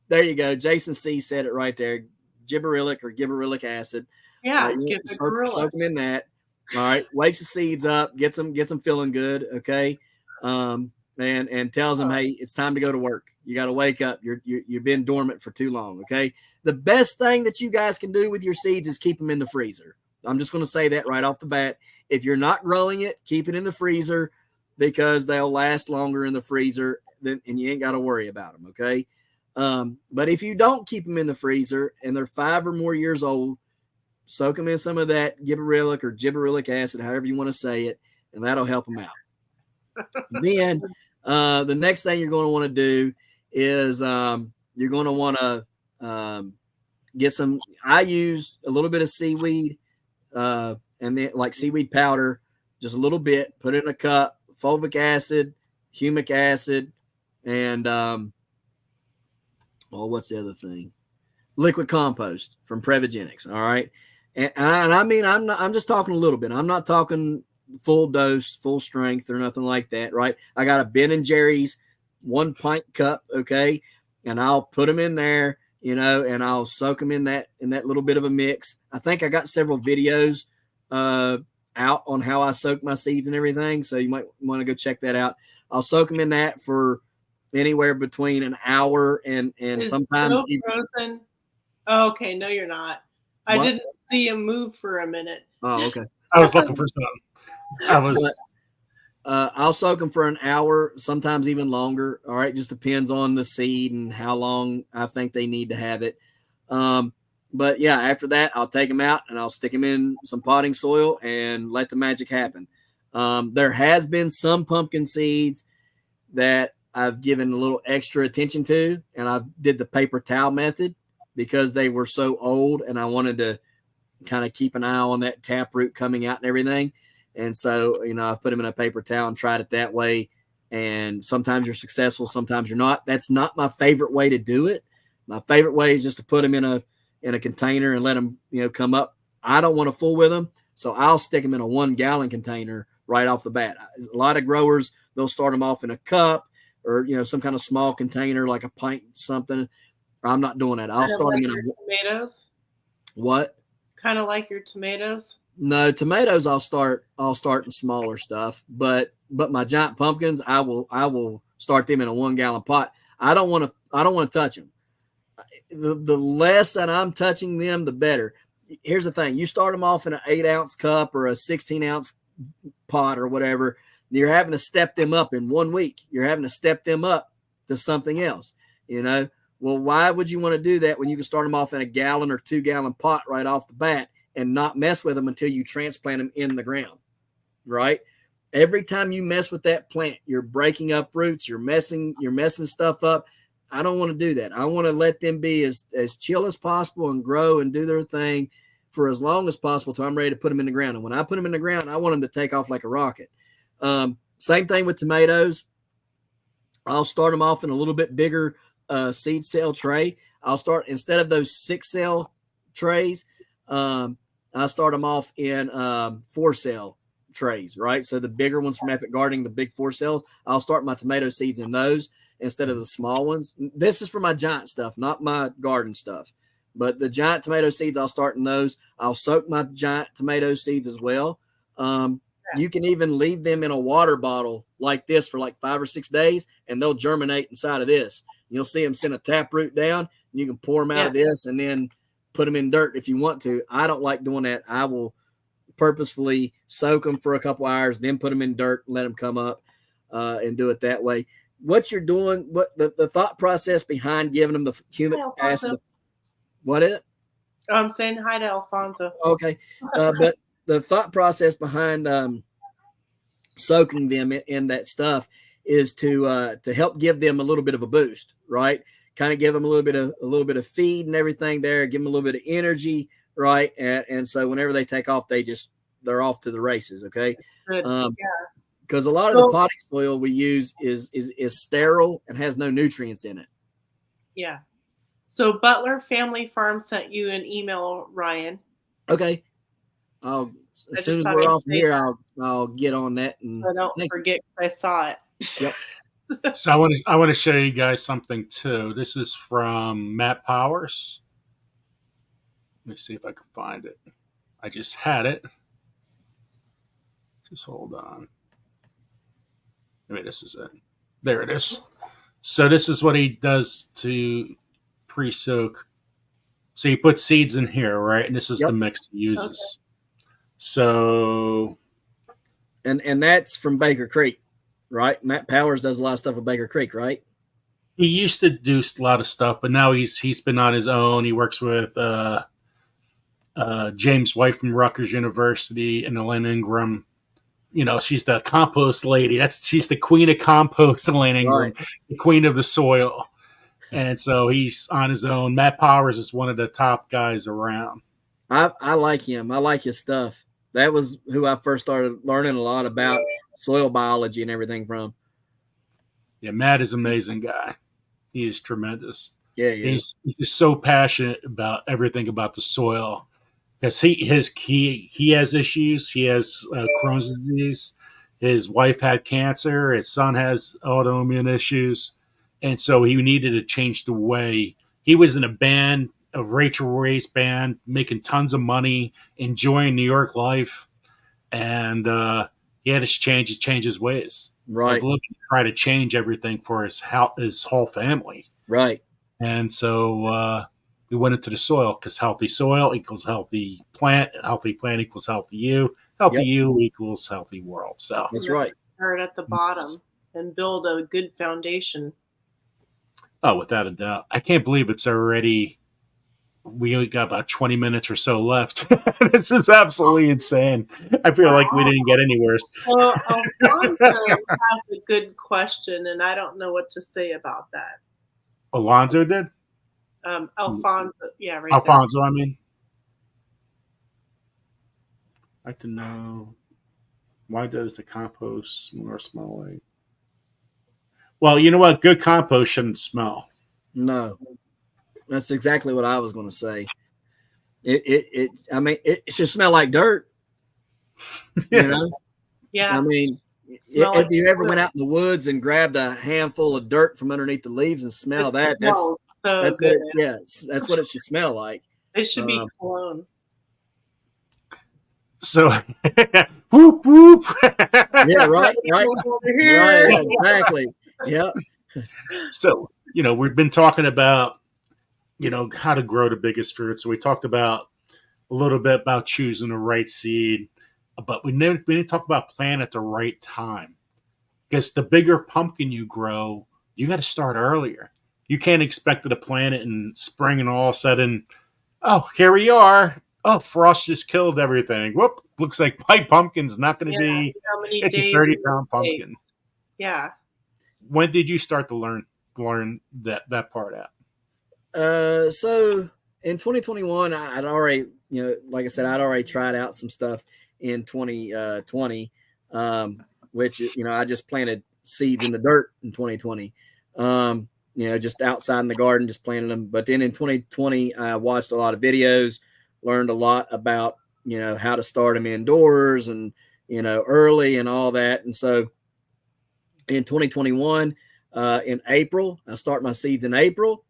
There you go. Jason C said it right there. Gibberellic or gibberellic acid. Yeah, soak them in that. All right, wakes the seeds up, gets them feeling good. Okay, and tells them, hey, it's time to go to work. You got to wake up. You've been dormant for too long. Okay, the best thing that you guys can do with your seeds is keep them in the freezer. I'm just going to say that right off the bat. If you're not growing it, keep it in the freezer because they'll last longer in the freezer, and you ain't got to worry about them. Okay. But if you don't keep them in the freezer and they're 5 or more years old, soak them in some of that gibberellic or gibberellic acid, however you want to say it, and that'll help them out. Then the next thing you're going to want to do is you're going to want to get some. I use a little bit of seaweed and then like seaweed powder, just a little bit. Put it in a cup. Fulvic acid, humic acid, and what's the other thing? Liquid compost from Previgenics. All right. And I mean, I'm just talking a little bit. I'm not talking full dose, full strength or nothing like that. Right. I got a Ben and Jerry's 1 pint cup. Okay. And I'll put them in there, you know, and I'll soak them in that little bit of a mix. I think I got several videos out on how I soak my seeds and everything. So you might want to go check that out. I'll soak them in that for anywhere between an hour and sometimes even frozen. Oh, okay, no, you're not. I didn't see him move for a minute. Oh, okay. I was looking for something. I'll soak them for an hour, sometimes even longer. All right, just depends on the seed and how long I think they need to have it. But yeah, after that, I'll take them out and I'll stick them in some potting soil and let the magic happen. There has been some pumpkin seeds that I've given a little extra attention to, and I did the paper towel method because they were so old, and I wanted to kind of keep an eye on that taproot coming out and everything. And so, I've put them in a paper towel and tried it that way. And sometimes you're successful, sometimes you're not. That's not my favorite way to do it. My favorite way is just to put them in a container and let them, come up. I don't want to fool with them, so I'll stick them in a 1-gallon container right off the bat. A lot of growers, they'll start them off in a cup or, some kind of small container like a pint something. I'm not doing that. I'll start them in tomatoes. What? Kind of like your tomatoes. No, tomatoes I'll start in smaller stuff, but my giant pumpkins, I will start them in a 1-gallon pot. I don't want to touch them. The less that I'm touching them, the better. Here's the thing. You start them off in an 8-ounce cup or a 16-ounce pot or whatever. You're having to step them up in 1 week. You're having to step them up to something else, Well, why would you want to do that when you can start them off in a 1 or 2-gallon pot right off the bat and not mess with them until you transplant them in the ground, right? Every time you mess with that plant, you're breaking up roots, you're messing stuff up. I don't want to do that. I want to let them be as chill as possible and grow and do their thing for as long as possible till I'm ready to put them in the ground. And when I put them in the ground, I want them to take off like a rocket. Same thing with tomatoes. I'll start them off in a little bit bigger seed cell tray. I'll start, instead of those 6-cell trays, I start them off in 4-cell trays, right? So the bigger ones from Epic Gardening, the big 4-cell, I'll start my tomato seeds in those instead of the small ones. This is for my giant stuff, not my garden stuff. But the giant tomato seeds, I'll start in those. I'll soak my giant tomato seeds as well. You can even leave them in a water bottle like this for like 5 or 6 days, and they'll germinate inside of this. You'll see them send a taproot down, and you can pour them out of this and then put them in dirt if you want to. I don't like doing that. I will purposefully soak them for a couple hours, then put them in dirt and let them come up and do it that way. What you're doing, what the thought process behind giving them the humic acid. What is it? Oh, I'm saying hi to Alfonso. Okay. But the thought process behind soaking them in that stuff is to help give them a little bit of a boost, right? Kind of give them a little bit of feed and everything there, give them a little bit of energy, right? And so whenever they take off, they're off to the races, okay? Because a lot of the potting soil we use is sterile and has no nutrients in it. Yeah. So Butler Family Farm sent you an email, Ryan. Okay. As soon as we're off here, I'll get on that. And I don't forget, I saw it. Yep. So I want to show you guys something too. This is from Matt Powers. Let me see if I can find it. I just had it. Just hold on. Maybe this is it. There it is. So this is what he does to pre-soak. So you put seeds in here, right? And this is the mix he uses. Okay. So, and that's from Baker Creek, right? Matt Powers does a lot of stuff with Baker Creek, right? He used to do a lot of stuff, but now he's been on his own. He works with James White from Rutgers University and Elaine Ingram. She's the compost lady. She's the queen of compost, Elaine Ingram, right. The queen of the soil. And so he's on his own. Matt Powers is one of the top guys around. I like him. I like his stuff. That was who I first started learning a lot about soil biology and everything from. Yeah, Matt is an amazing guy. He is tremendous. Yeah. He's just so passionate about everything about the soil. Because he has issues. He has Crohn's disease. His wife had cancer. His son has autoimmune issues. And so he needed to change the way. He was in a band, a Rachel Ray's band, making tons of money, enjoying New York life. And he had to change his ways. Right. Looking to try to change everything for his whole family. Right. And so we went into the soil because healthy soil equals healthy plant. Healthy plant equals healthy you. Healthy you equals healthy world. So that's right. Start at the bottom and build a good foundation. Oh, without a doubt. I can't believe it's already we only got about 20 minutes or so left. This is absolutely insane. I feel like we didn't get anywhere. Well, Alfonso has a good question, and I don't know what to say about that. Alonzo did? Alfonso, yeah, right Alfonso, I mean. I'd like to know, why does the compost smell like? Well, you know what? Good compost shouldn't smell. No, that's exactly what I was going to say. I mean, it should smell like dirt. Yeah. You know? Yeah. I mean, Smell if like you ever dirt. went out in the woods and grabbed a handful of dirt from underneath the leaves and smell that, smells so that's good. that's what it should smell like. It should be cologne. So, whoop, whoop. Yeah, right. Right, exactly. Yeah. So, we've been talking about, how to grow the biggest fruit. So we talked about a little bit about choosing the right seed, but we didn't talk about planting at the right time. Because the bigger pumpkin you grow, you got to start earlier. You can't expect it to plant it in spring and all of a sudden, oh, here we are. Oh, frost just killed everything. Whoop! Looks like my pumpkin's not going to be. It's a 30-pound pumpkin. Yeah. When did you start to learn that part out? So in 2021, I'd already, like I said, I'd already tried out some stuff in 2020, which, I just planted seeds in the dirt in 2020, just outside in the garden, just planted them. But then in 2020, I watched a lot of videos, learned a lot about, how to start them indoors and, early and all that. And so in 2021, in April, I start my seeds in April.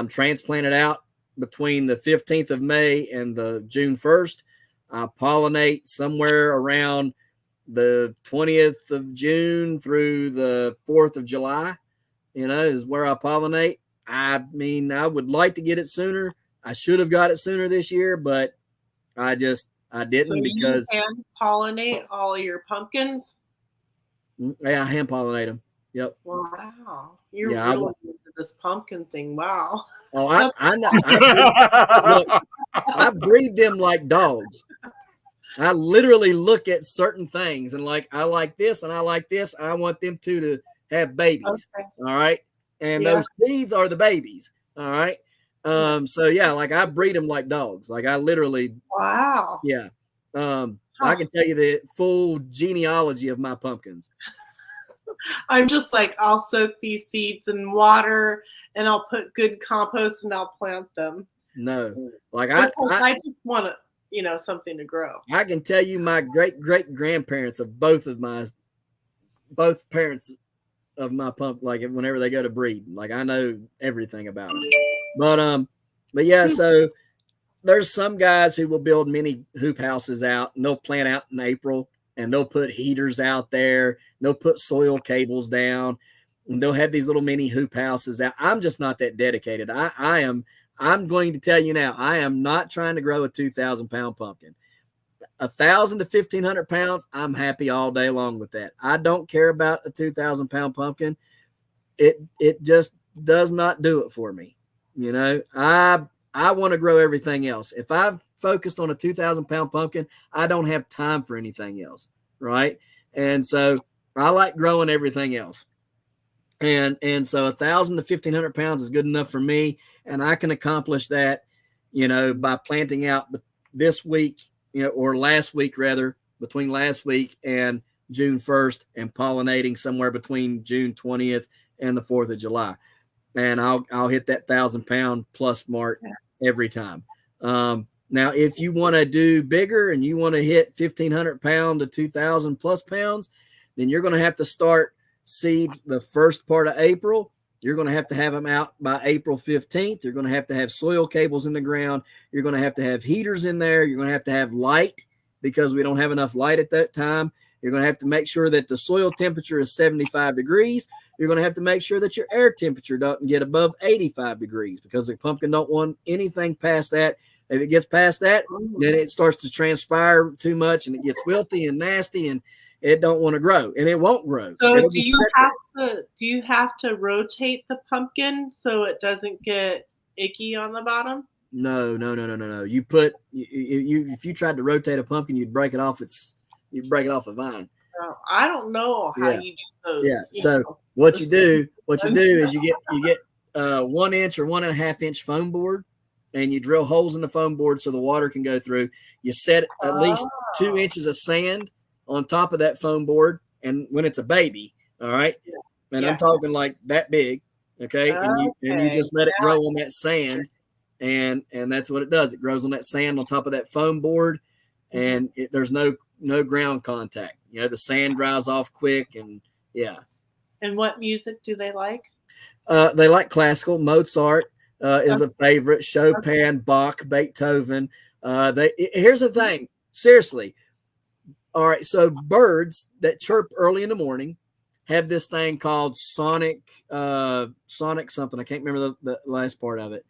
Transplanted out between the 15th of May and the June 1st. I pollinate somewhere around the 20th of June through the 4th of July, is where I pollinate. I mean, I would like to get it sooner. I should have got it sooner this year, but I didn't So because you hand pollinate all your pumpkins? Yeah, I hand pollinate them. Yep. Wow. You're Yeah, really into this pumpkin thing. Wow. Oh, I know. I breed them like dogs. I literally look at certain things and I like this and I like this. And I want them to have babies. Okay. All right. And those seeds are the babies. All right. So yeah, I breed them like dogs. I literally. Wow. Yeah. I can tell you the full genealogy of my pumpkins. I'm just I'll soak these seeds in water and I'll put good compost and I'll plant them. No, I just want something to grow. I can tell you my great grandparents of both parents of my pump, whenever they go to breed, I know everything about them. But yeah, so there's some guys who will build mini hoop houses out and they'll plant out in April. And they'll put heaters out there. They'll put soil cables down. And they'll have these little mini hoop houses out. I'm just not that dedicated. I'm going to tell you now, I am not trying to grow a 2,000-pound pumpkin. 1,000 to 1,500 pounds, I'm happy all day long with that. I don't care about a 2,000-pound pumpkin. It just does not do it for me. I want to grow everything else. If I've focused on a 2,000-pound pumpkin, I don't have time for anything else, right? And so I like growing everything else. And so 1,000 to 1,500 pounds is good enough for me, and I can accomplish that, by planting out this week, or last week rather, between last week and June 1st, and pollinating somewhere between June 20th and the 4th of July. And I'll hit that 1,000-pound plus mark every time. Now, if you want to do bigger and you want to hit 1,500 pound to 2,000 plus pounds, then you're going to have to start seeds the first part of April. You're going to have them out by April 15th. You're going to have soil cables in the ground. You're going to have heaters in there. You're going to have light because we don't have enough light at that time. You're going to have to make sure that the soil temperature is 75 degrees. You're going to have to make sure that your air temperature doesn't get above 85 degrees because the pumpkin don't want anything past that. If it gets past that, then it starts to transpire too much and it gets wilty and nasty and it don't want to grow and it won't grow. So do you have to rotate the pumpkin so it doesn't get icky on the bottom? No. You put you if you tried to rotate a pumpkin, you'd break it off. You'd break it off a vine. I don't know how you do those. Yeah. So what you do is you get 1 inch or 1.5 inch foam board, and you drill holes in the foam board so the water can go through. You set at least 2 inches of sand on top of that foam board, and when it's a baby, all right. And I'm talking like that big, okay. And you just let it grow on that sand, and that's what it does. It grows on that sand on top of that foam board, and there's no ground contact. You know, the sand dries off quick, and And what music do they like? They like classical. Mozart is a favorite. Chopin, Bach, Beethoven. Here's the thing. Seriously. All right. So birds that chirp early in the morning have this thing called sonic something. I can't remember the last part of it.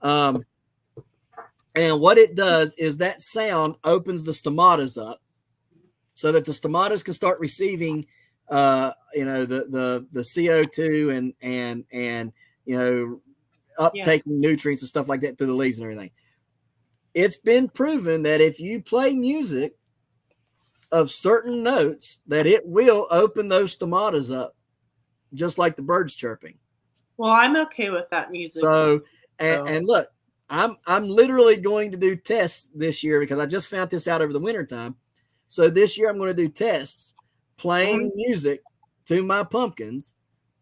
And what it does is that sound opens the stomatas up so that the stomatas can start receiving the CO2 and uptaking nutrients and stuff like that through the leaves and everything. It's been proven that if you play music of certain notes, that it will open those stomatas up, just like the birds chirping. Well, I'm okay with that music. So look, I'm literally going to do tests this year because I just found this out over the wintertime. So this year I'm going to do tests playing music to my pumpkins,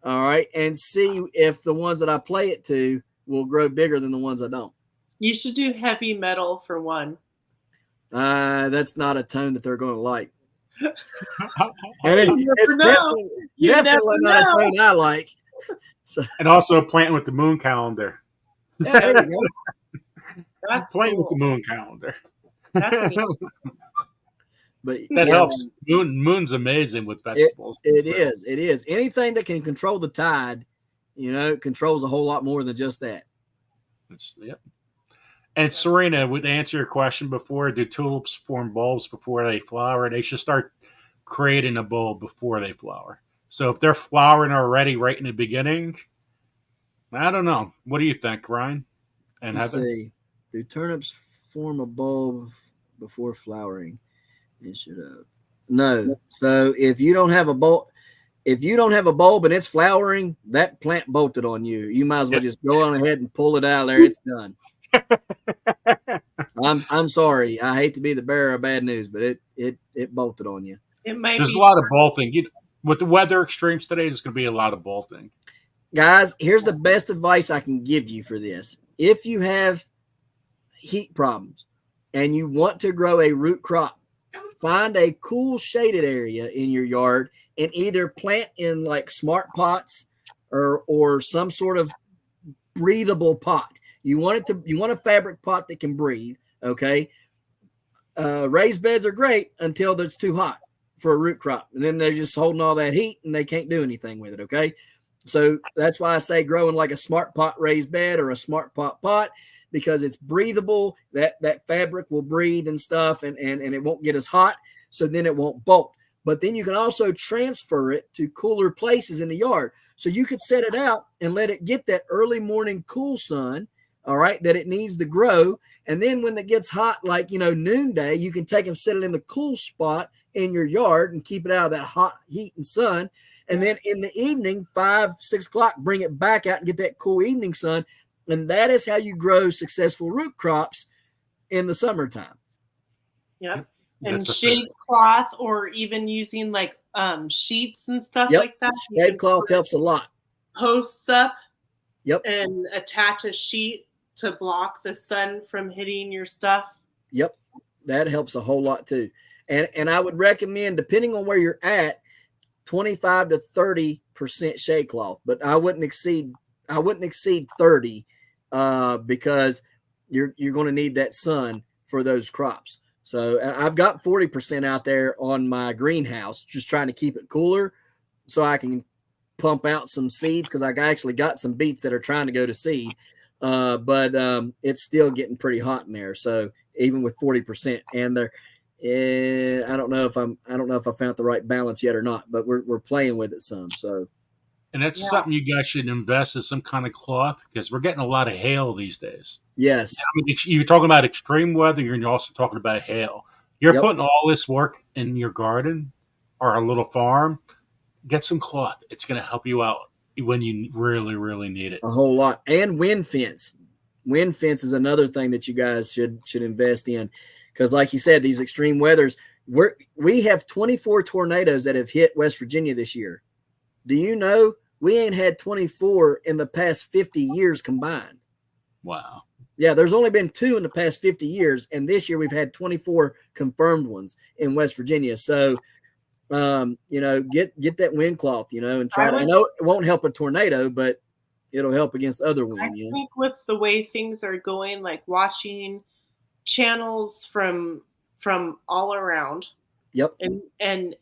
all right, and see if the ones that I play it to will grow bigger than the ones I don't. You should do heavy metal for one. That's not a tone that they're going to like. And it's definitely not a tone I like. So. And also playing with the moon calendar. Yeah, there you go. That's playing with the moon calendar. But that helps. Moon's amazing with vegetables. It is. Anything that can control the tide, controls a whole lot more than just that. Yep. And Serena, to answer your question before, do tulips form bulbs before they flower? They should start creating a bulb before they flower. So if they're flowering already right in the beginning, I don't know. What do you think, Ryan? And Let's Heather? see. Do turnips form a bulb before flowering? It should have. No. So if you don't have a bulb, and it's flowering, that plant bolted on you. You might as well just go on ahead and pull it out of there. It's done. I'm sorry. I hate to be the bearer of bad news, but it bolted on you. There's a lot of bolting. With the weather extremes today, there's going to be a lot of bolting. Guys, here's the best advice I can give you for this. If you have heat problems and you want to grow a root crop, find a cool shaded area in your yard and either plant in like smart pots or some sort of breathable pot. You want a fabric pot that can breathe. Okay. Raised beds are great until it's too hot for a root crop. And then they're just holding all that heat and they can't do anything with it. Okay. So that's why I say growing like a smart pot raised bed or a smart pot, because it's breathable. That fabric will breathe and stuff and it won't get as hot. So then it won't bolt. But then you can also transfer it to cooler places in the yard. So you could set it out and let it get that early morning cool sun, all right, that it needs to grow. And then when it gets hot, like, noonday, you can take and set it in the cool spot in your yard and keep it out of that hot heat and sun. And then in the evening, 5, 6 o'clock, bring it back out and get that cool evening sun. And that is how you grow successful root crops in the summertime. Yep. And shade cloth, or even using like sheets and stuff like that. Shade cloth helps a lot. Posts up. Yep. And attach a sheet to block the sun from hitting your stuff. Yep. That helps a whole lot too. And I would recommend, depending on where you're at, 25 to 30% shade cloth, but I wouldn't exceed 30 because you're going to need that sun for those crops. So I've got 40% out there on my greenhouse, just trying to keep it cooler so I can pump out some seeds, because I actually got some beets that are trying to go to seed, but it's still getting pretty hot in there. So even with 40%, and I don't know if I found the right balance yet or not, but we're playing with it some. So And that's something you guys should invest in, some kind of cloth, because we're getting a lot of hail these days. Yes. I mean, you're talking about extreme weather, you're also talking about hail. You're putting all this work in your garden or a little farm. Get some cloth. It's going to help you out when you really, really need it. A whole lot. And wind fence. Wind fence is another thing that you guys should invest in, because, like you said, these extreme weathers. We have 24 tornadoes that have hit West Virginia this year. Do you know we ain't had 24 in the past 50 years combined? Wow. Yeah, there's only been 2 in the past 50 years, and this year we've had 24 confirmed ones in West Virginia. So, get that wind cloth, and try to. I know it won't help a tornado, but it'll help against other wind. I think with the way things are going, like watching channels from all around. Yep. And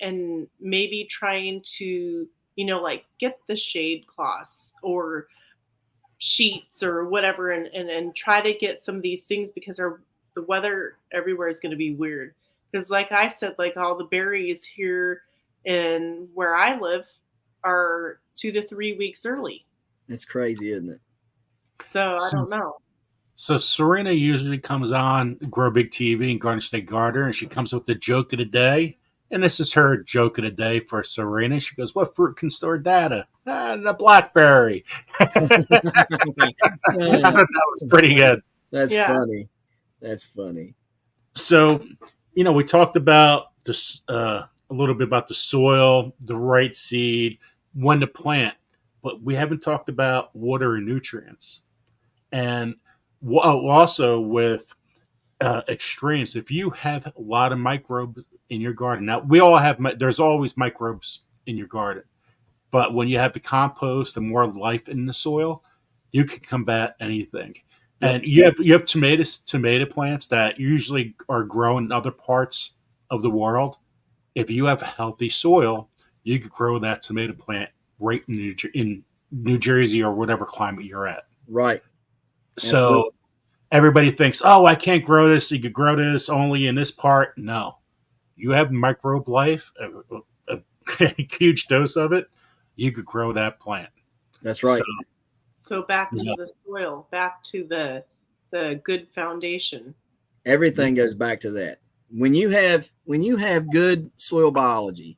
maybe trying to, like get the shade cloths or sheets or whatever, and try to get some of these things, because the weather everywhere is going to be weird. Because like I said, like all the berries here in where I live are 2 to 3 weeks early. It's crazy, isn't it? So I don't know. So Serena usually comes on Grow Big TV and Garden State Gardener, and she comes with the joke of the day. And this is her joke of the day for Serena. She goes, "What fruit can store data? The blackberry." That was pretty good. That's funny. That's funny. So, we talked about this a little bit about the soil, the right seed, when to plant, but we haven't talked about water and nutrients. And also with extremes, if you have a lot of microbes in your garden, now we all have, there's always microbes in your garden, but when you have the compost and more life in the soil, you can combat anything. And you have tomato plants that usually are grown in other parts of the world. If you have a healthy soil, you could grow that tomato plant right in New Jersey or whatever climate you're at. Right. So Absolutely. Everybody thinks, oh, I can't grow this. You could grow this only in this part. No. You have microbe life, a huge dose of it. You could grow that plant. That's right. So back to the soil, back to the good foundation. Everything goes back to that. When you have good soil biology,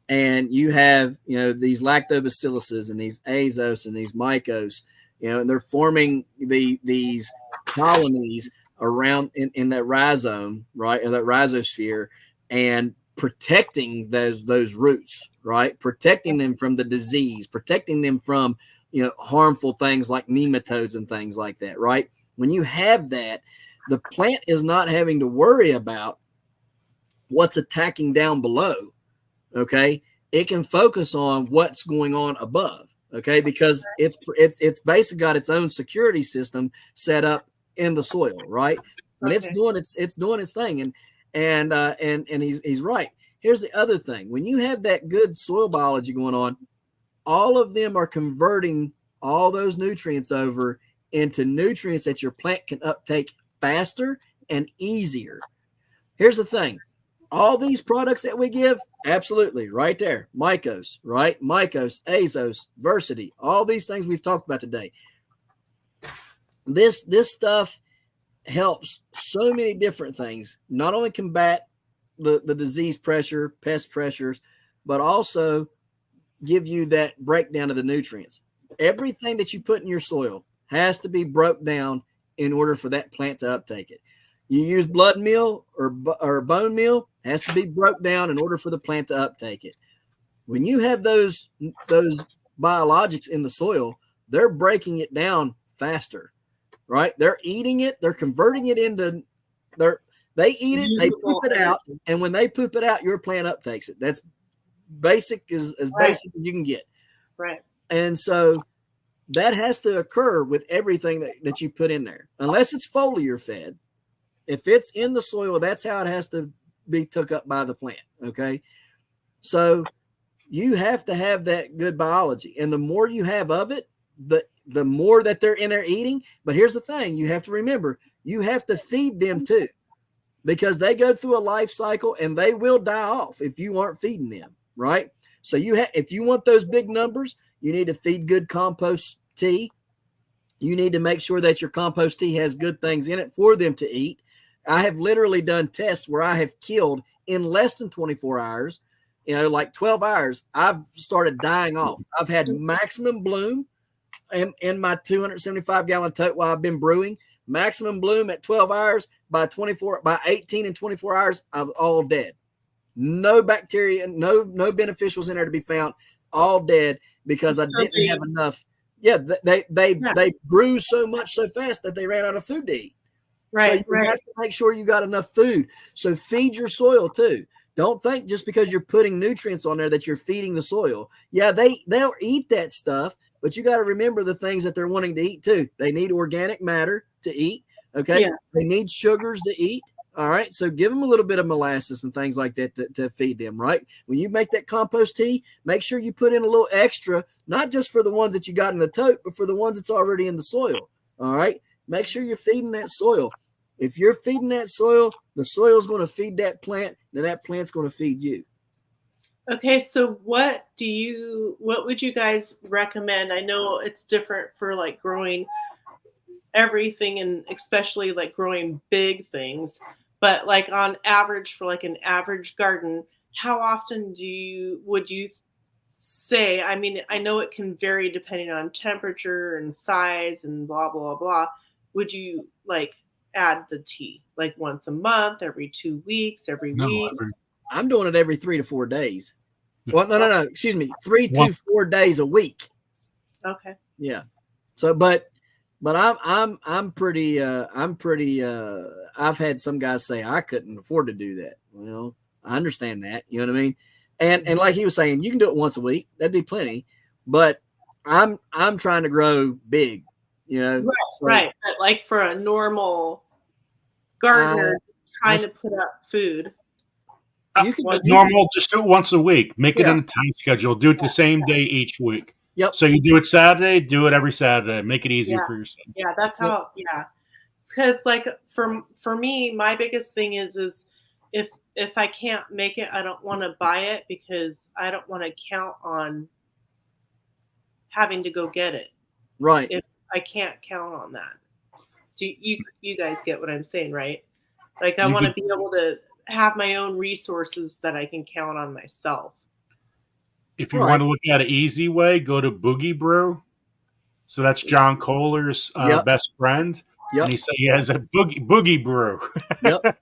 and you have these lactobacilluses and these azos and these mycos, and they're forming these colonies around in that rhizome, right, or that rhizosphere, and protecting those roots, right, protecting them from the disease, protecting them from harmful things like nematodes and things like that, right? When you have that, the plant is not having to worry about what's attacking down below. Okay, it can focus on what's going on above. Okay, because it's basically got its own security system set up in the soil, right? And it's doing its thing, and he's right. Here's the other thing: when you have that good soil biology going on, all of them are converting all those nutrients over into nutrients that your plant can uptake faster and easier. Here's the thing. All these products that we give, absolutely, right there. Mycos, right? Mycos, Azos, Versity, all these things we've talked about today. This stuff helps so many different things. Not only combat the disease pressure, pest pressures, but also give you that breakdown of the nutrients. Everything that you put in your soil has to be broke down in order for that plant to uptake it. You use blood meal or bone meal, has to be broke down in order for the plant to uptake it. When you have those biologics in the soil, they're breaking it down faster, right? They're eating it, they're converting it into they eat it, they poop it out, and when they poop it out, your plant uptakes it. That's basic as basic as you can get. Right. And so that has to occur with everything that you put in there, unless it's foliar fed. If it's in the soil, that's how it has to be took up by the plant. Okay. So you have to have that good biology. And the more you have of it, the more that they're in there eating. But here's the thing. You have to remember, you have to feed them too, because they go through a life cycle and they will die off if you aren't feeding them. Right. So if you want those big numbers, You need to feed good compost tea. You need to make sure that your compost tea has good things in it for them to eat. I have literally done tests where I have killed in less than 24 hours, like 12 hours, I've started dying off. I've had maximum bloom in my 275-gallon tote while I've been brewing. Maximum bloom at 12 hours. By 18 and 24 hours, I'm all dead. No bacteria, no beneficials in there to be found. All dead because I didn't have enough. Yeah, they grew so much so fast that they ran out of food to eat. Right, so you have to make sure you got enough food. So feed your soil too. Don't think just because you're putting nutrients on there that you're feeding the soil. Yeah, they'll eat that stuff, but you got to remember the things that they're wanting to eat too. They need organic matter to eat. Okay. Yeah. They need sugars to eat. All right. So give them a little bit of molasses and things like that to feed them. Right. When you make that compost tea, make sure you put in a little extra, not just for the ones that you got in the tote, but for the ones that's already in the soil. All right. Make sure you're feeding that soil. If you're feeding that soil, the soil is going to feed that plant, then that plant's going to feed you. Okay, so what would you guys recommend? I know it's different for like growing everything and especially like growing big things, but like on average for like an average garden, how often would you say, I mean, I know it can vary depending on temperature and size and blah, blah, blah. Would you like add the tea like once a month, every 2 weeks, every week? I'm doing it every 3 to 4 days. Well, no. Excuse me, 3 to 4 days a week. Okay. Yeah. So, but I'm pretty. I've had some guys say I couldn't afford to do that. Well, I understand that. You know what I mean? And like he was saying, you can do it once a week. That'd be plenty. But I'm trying to grow big. You know, right. But like for a normal gardener trying to put up food, just do it once a week. Make it in a time schedule. Do it the same day each week. Yep. So you do it Saturday, do it every Saturday. Make it easier for yourself. Yeah, that's how. Yeah, because like for me, my biggest thing is if I can't make it, I don't want to buy it because I don't want to count on having to go get it. Right. If I can't count on that. Do you guys get what I'm saying, right? Like I want to be able to have my own resources that I can count on myself. If you want to look at an easy way, go to Boogie Brew. So that's John Kohler's best friend. Yep. And he has a boogie brew. Yep.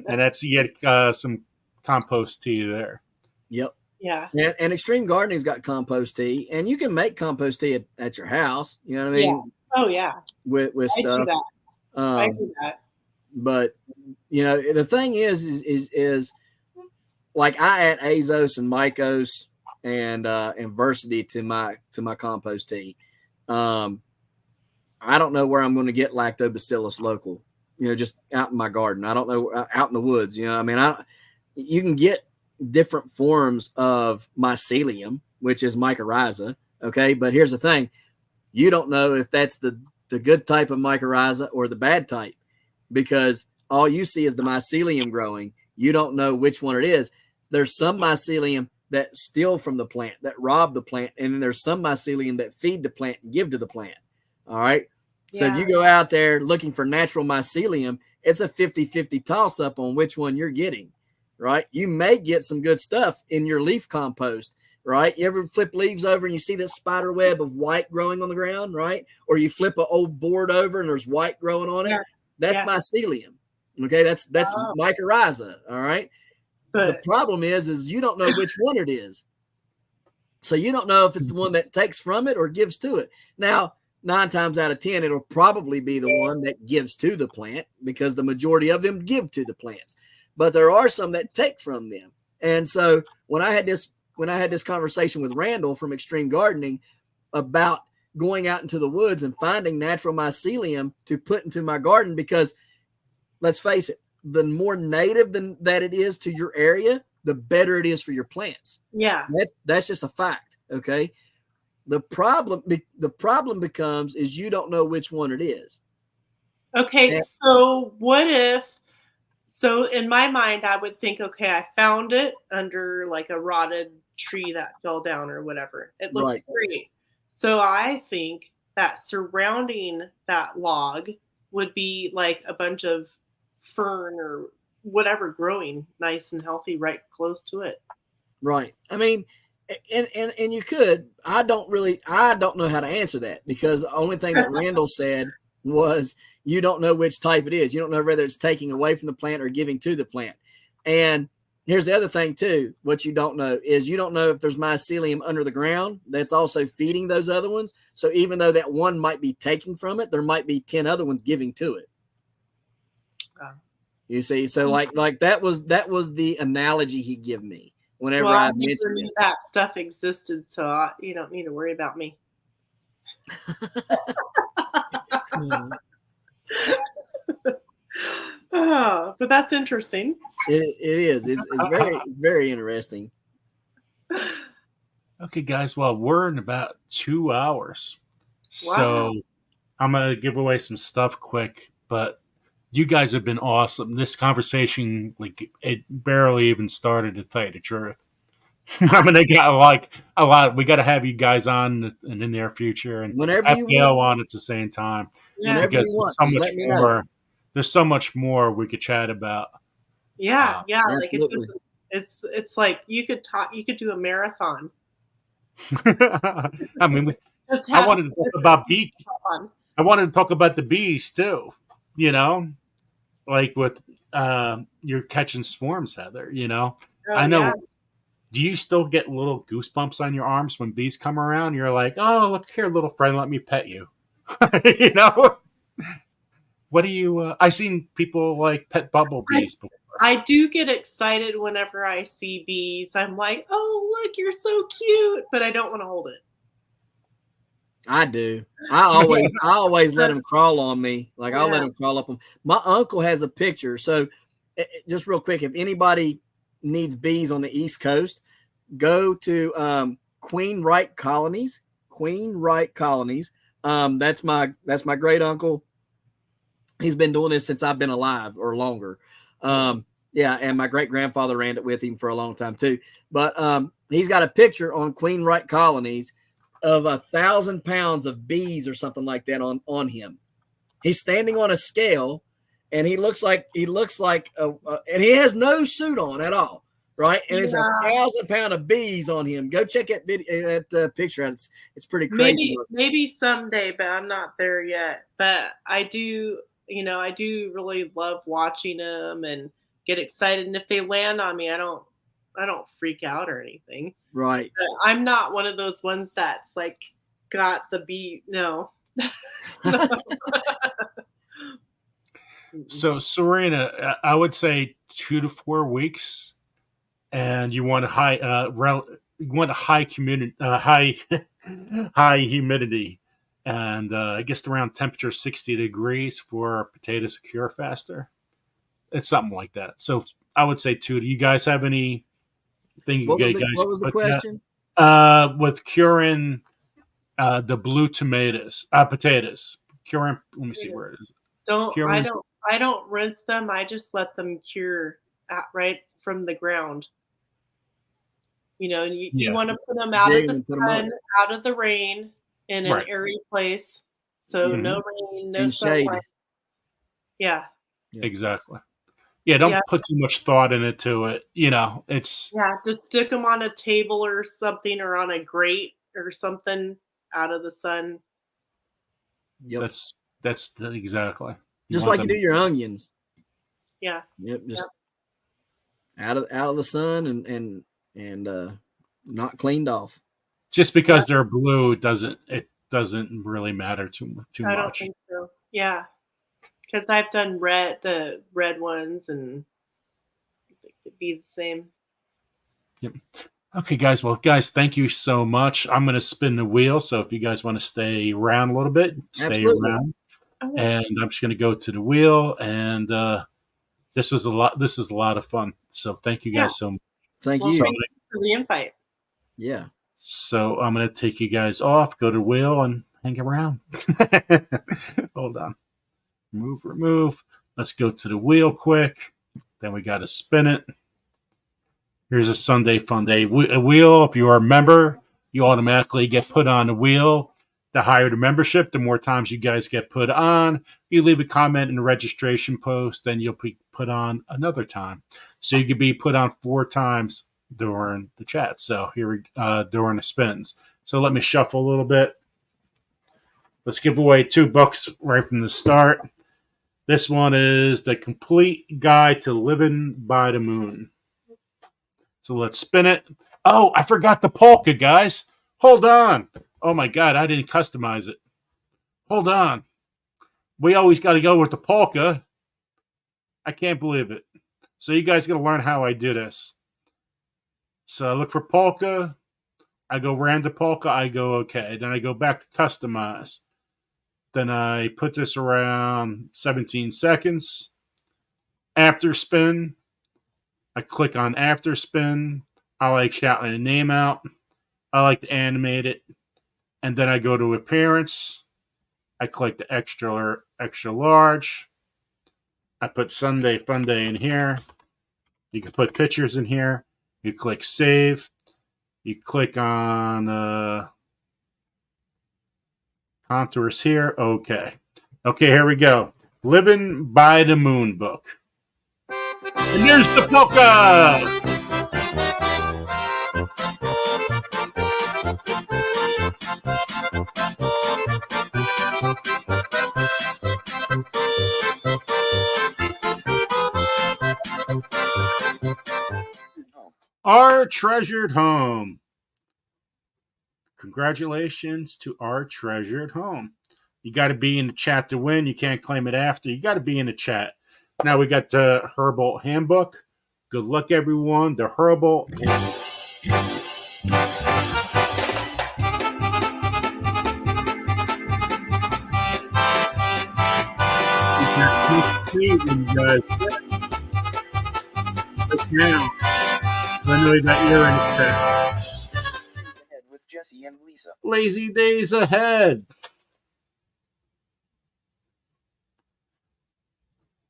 And that's you get some compost tea there. Yep. Yeah. And Extreme Gardening's got compost tea, and you can make compost tea at your house. You know what I mean? Yeah. Oh yeah. With I stuff. Do that. I do that. But you know, the thing is like I add Azos and Mycos and Versity to my compost tea. I don't know where I'm going to get Lactobacillus local, you know, just out in my garden. I don't know, out in the woods, you know, I mean, you can get different forms of mycelium, which is mycorrhiza. Okay. But here's the thing. You don't know if that's the good type of mycorrhiza or the bad type, because all you see is the mycelium growing. You don't know which one it is. There's some mycelium that steal from the plant, that rob the plant. And then there's some mycelium that feed the plant and give to the plant. All right. So if you go out there looking for natural mycelium, it's a 50-50 toss up on which one you're getting. Right. You may get some good stuff in your leaf compost. Right. You ever flip leaves over and you see this spider web of white growing on the ground. Right. Or you flip an old board over and there's white growing on it. Yeah. That's mycelium. Okay. That's mycorrhiza. All right. But the problem is you don't know which one it is. So you don't know if it's the one that takes from it or gives to it. Now, 9 times out of 10, it'll probably be the one that gives to the plant, because the majority of them give to the plants. But there are some that take from them. And so when I had this conversation with Randall from Extreme Gardening about going out into the woods and finding natural mycelium to put into my garden, because let's face it, the more native that it is to your area, the better it is for your plants. Yeah. That's just a fact. Okay. The problem becomes is you don't know which one it is. Okay. So what if So in my mind, I would think, okay, I found it under like a rotted tree that fell down or whatever. It looks Right. great. So I think that surrounding that log would be like a bunch of fern or whatever growing nice and healthy right close to it. Right. I mean, and you could. I don't know how to answer that, because the only thing that Randall said was you don't know which type it is. You don't know whether it's taking away from the plant or giving to the plant. And here's the other thing too. What you don't know is you don't know if there's mycelium under the ground that's also feeding those other ones. So even though that one might be taking from it, there might be 10 other ones giving to it. You see, so like that was the analogy he gave me whenever I mentioned knew that stuff existed, so you don't need to worry about me. Oh, but that's interesting. It is. It's very interesting. Okay, guys. Well, we're in about 2 hours, Wow. so I'm gonna give away some stuff quick. But you guys have been awesome. This conversation, like, it barely even started, to tell you the truth. I'm gonna get like a lot. We got to have you guys on in the near future, and Whenever have you Gail want. on at the same time. Yeah. Whenever Because you want, there's so just much let me know. more. There's so much more we could chat about. Yeah, yeah. Like absolutely. it's like you could do a marathon. I mean, Just I have wanted to talk about bee. fun. I wanted to talk about the bees too. You know, like with you're catching swarms, Heather. You know, Oh, I know. yeah. Do you still get little goosebumps on your arms when bees come around? You're like, oh, look here, little friend, let me pet you. You know? What do you? I seen people like pet bumblebees before. I do get excited whenever I see bees. I'm like, oh, look, you're so cute, but I don't want to hold it. I do. I always let them crawl on me. Like I'll let them crawl up on. My uncle has a picture. So just real quick, if anybody needs bees on the East Coast, go to Queen Wright Colonies. Queen Wright Colonies. That's my great uncle. He's been doing this since I've been alive or longer. Yeah, and my great grandfather ran it with him for a long time too. But he's got a picture on Queen Wright Colonies of 1,000 pounds of bees or something like that on him. He's standing on a scale, and he looks like and he has no suit on at all, right? And it's 1,000 pounds of bees on him. Go check that video, that picture out. It's pretty crazy. Maybe someday, but I'm not there yet. But I do really love watching them and get excited. And if they land on me, I don't freak out or anything. Right. But I'm not one of those ones that's like got the bee. No. So, Serena, I would say 2 to 4 weeks, and you want a high community, high humidity, and I guess around temperature 60 degrees for potatoes to cure faster. It's something like that. So I would say 2. Do you guys have anything? What was the question? With curing the blue potatoes. Curing. Let me see where it is. I don't rinse them. I just let them cure right from the ground. You know, you want to put them out of the sun, out of the rain, in an airy place, so no rain, no sunlight. Yeah. Exactly. Yeah, don't put too much thought into it. You know, it's just stick them on a table or something, or on a grate or something out of the sun. Yep. That's exactly. Just like you do your onions. Yeah. Yep. Just out of the sun and not cleaned off. Just because they're blue doesn't really matter too much. I don't think so. Yeah. Because I've done the red ones, and it could be the same. Yep. Okay, guys. Well, guys, thank you so much. I'm going to spin the wheel, so if you guys want to stay around a little bit, stay around. Okay. And I'm just going to go to the wheel, and this is a lot of fun. So thank you guys so much. Thank you for the invite. Yeah. So I'm going to take you guys off, go to the wheel, and hang around. Hold on. Remove. Let's go to the wheel quick. Then we got to spin it. Here's a Sunday Funday wheel. If you are a member, you automatically get put on the wheel. The higher the membership, the more times you guys get put on. You leave a comment in the registration post, then you'll be put on another time. So you could be put on 4 times during the chat. So here we during the spins. So let me shuffle a little bit. Let's give away 2 books right from the start. This one is The Complete Guide to Living by the Moon. So let's spin it. Oh, I forgot the polka, guys. Hold on. Oh my God, I didn't customize it. Hold on. We always got to go with the polka. I can't believe it. So you guys got to learn how I do this. So I look for polka. I go random polka. I go okay. Then I go back to customize. Then I put this around 17 seconds. After spin. I click on after spin. I like shouting the name out. I like to animate it. And then I go to appearance. I click the extra large. I put Sunday Funday in here. You can put pictures in here. You click save. You click on contours here. Okay. Okay, here we go. Living by the Moon book. And here's the polka. Our treasured home. Congratulations to our treasured home. You got to be in the chat to win. You can't claim it after. You got to be in the chat. Now we got the Herbal Handbook. Good luck, everyone. The Herbal now. I know that you're in the chat. With Jesse and Lisa. Lazy days ahead.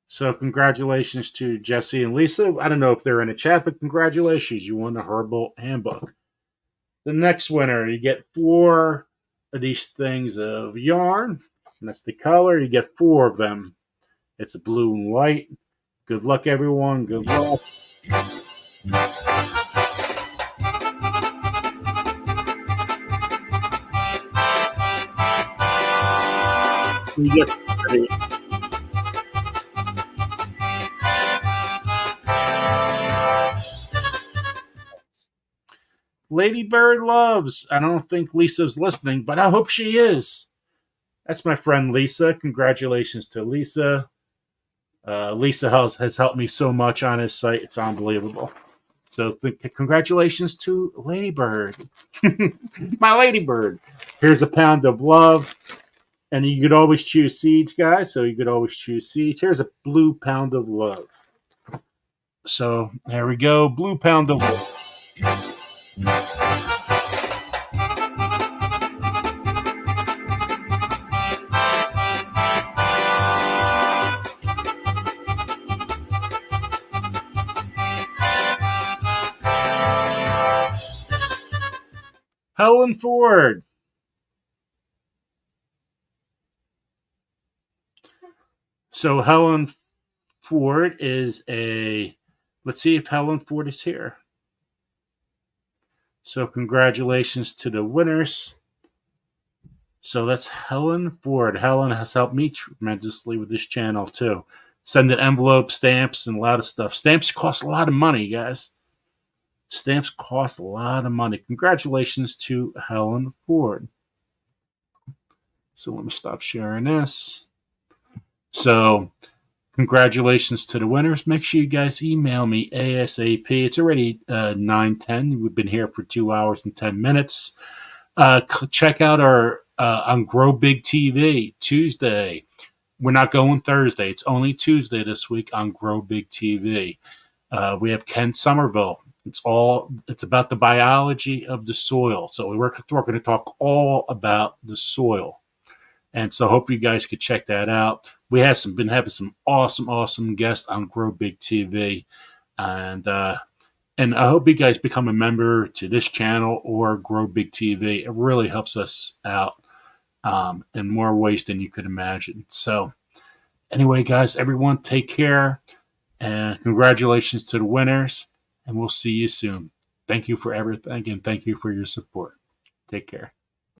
So congratulations to Jesse and Lisa. I don't know if they're in the chat, but congratulations. You won the Herbal Handbook. The next winner, you get 4 of these things of yarn. And that's the color. You get 4 of them. It's blue and white. Good luck, everyone. Good luck. You get Lady Bird Loves. I don't think Lisa's listening, but I hope she is. That's my friend Lisa. Congratulations to Lisa. Lisa has helped me so much on his site. It's unbelievable. So congratulations to Lady Bird. My Lady Bird. Here's a pound of love. And you could always choose seeds, guys. So you could always choose seeds. Here's a blue pound of love. So there we go. Blue pound of love. Helen Ford. So Helen Ford is let's see if Helen Ford is here. So congratulations to the winners. So that's Helen Ford. Helen has helped me tremendously with this channel too. Sending envelopes, stamps, and a lot of stuff. Stamps cost a lot of money, guys. Stamps cost a lot of money. Congratulations to Helen Ford. So let me stop sharing this. So congratulations to the winners. Make sure you guys email me ASAP. It's already 9:10. We've been here for 2 hours and 10 minutes. Check out our on Grow Big TV Tuesday. We're not going Thursday. It's only Tuesday this week on Grow Big TV. We have Ken Somerville. It's about the biology of the soil. So we're going to talk all about the soil. And so hope you guys could check that out. we have been having some awesome guests on Grow Big TV, and I hope you guys become a member to this channel or Grow Big TV. It really helps us out in more ways than you could imagine. So anyway, guys, everyone take care, and congratulations to the winners, and we'll see you soon. Thank you for everything, and thank you for your support. Take care.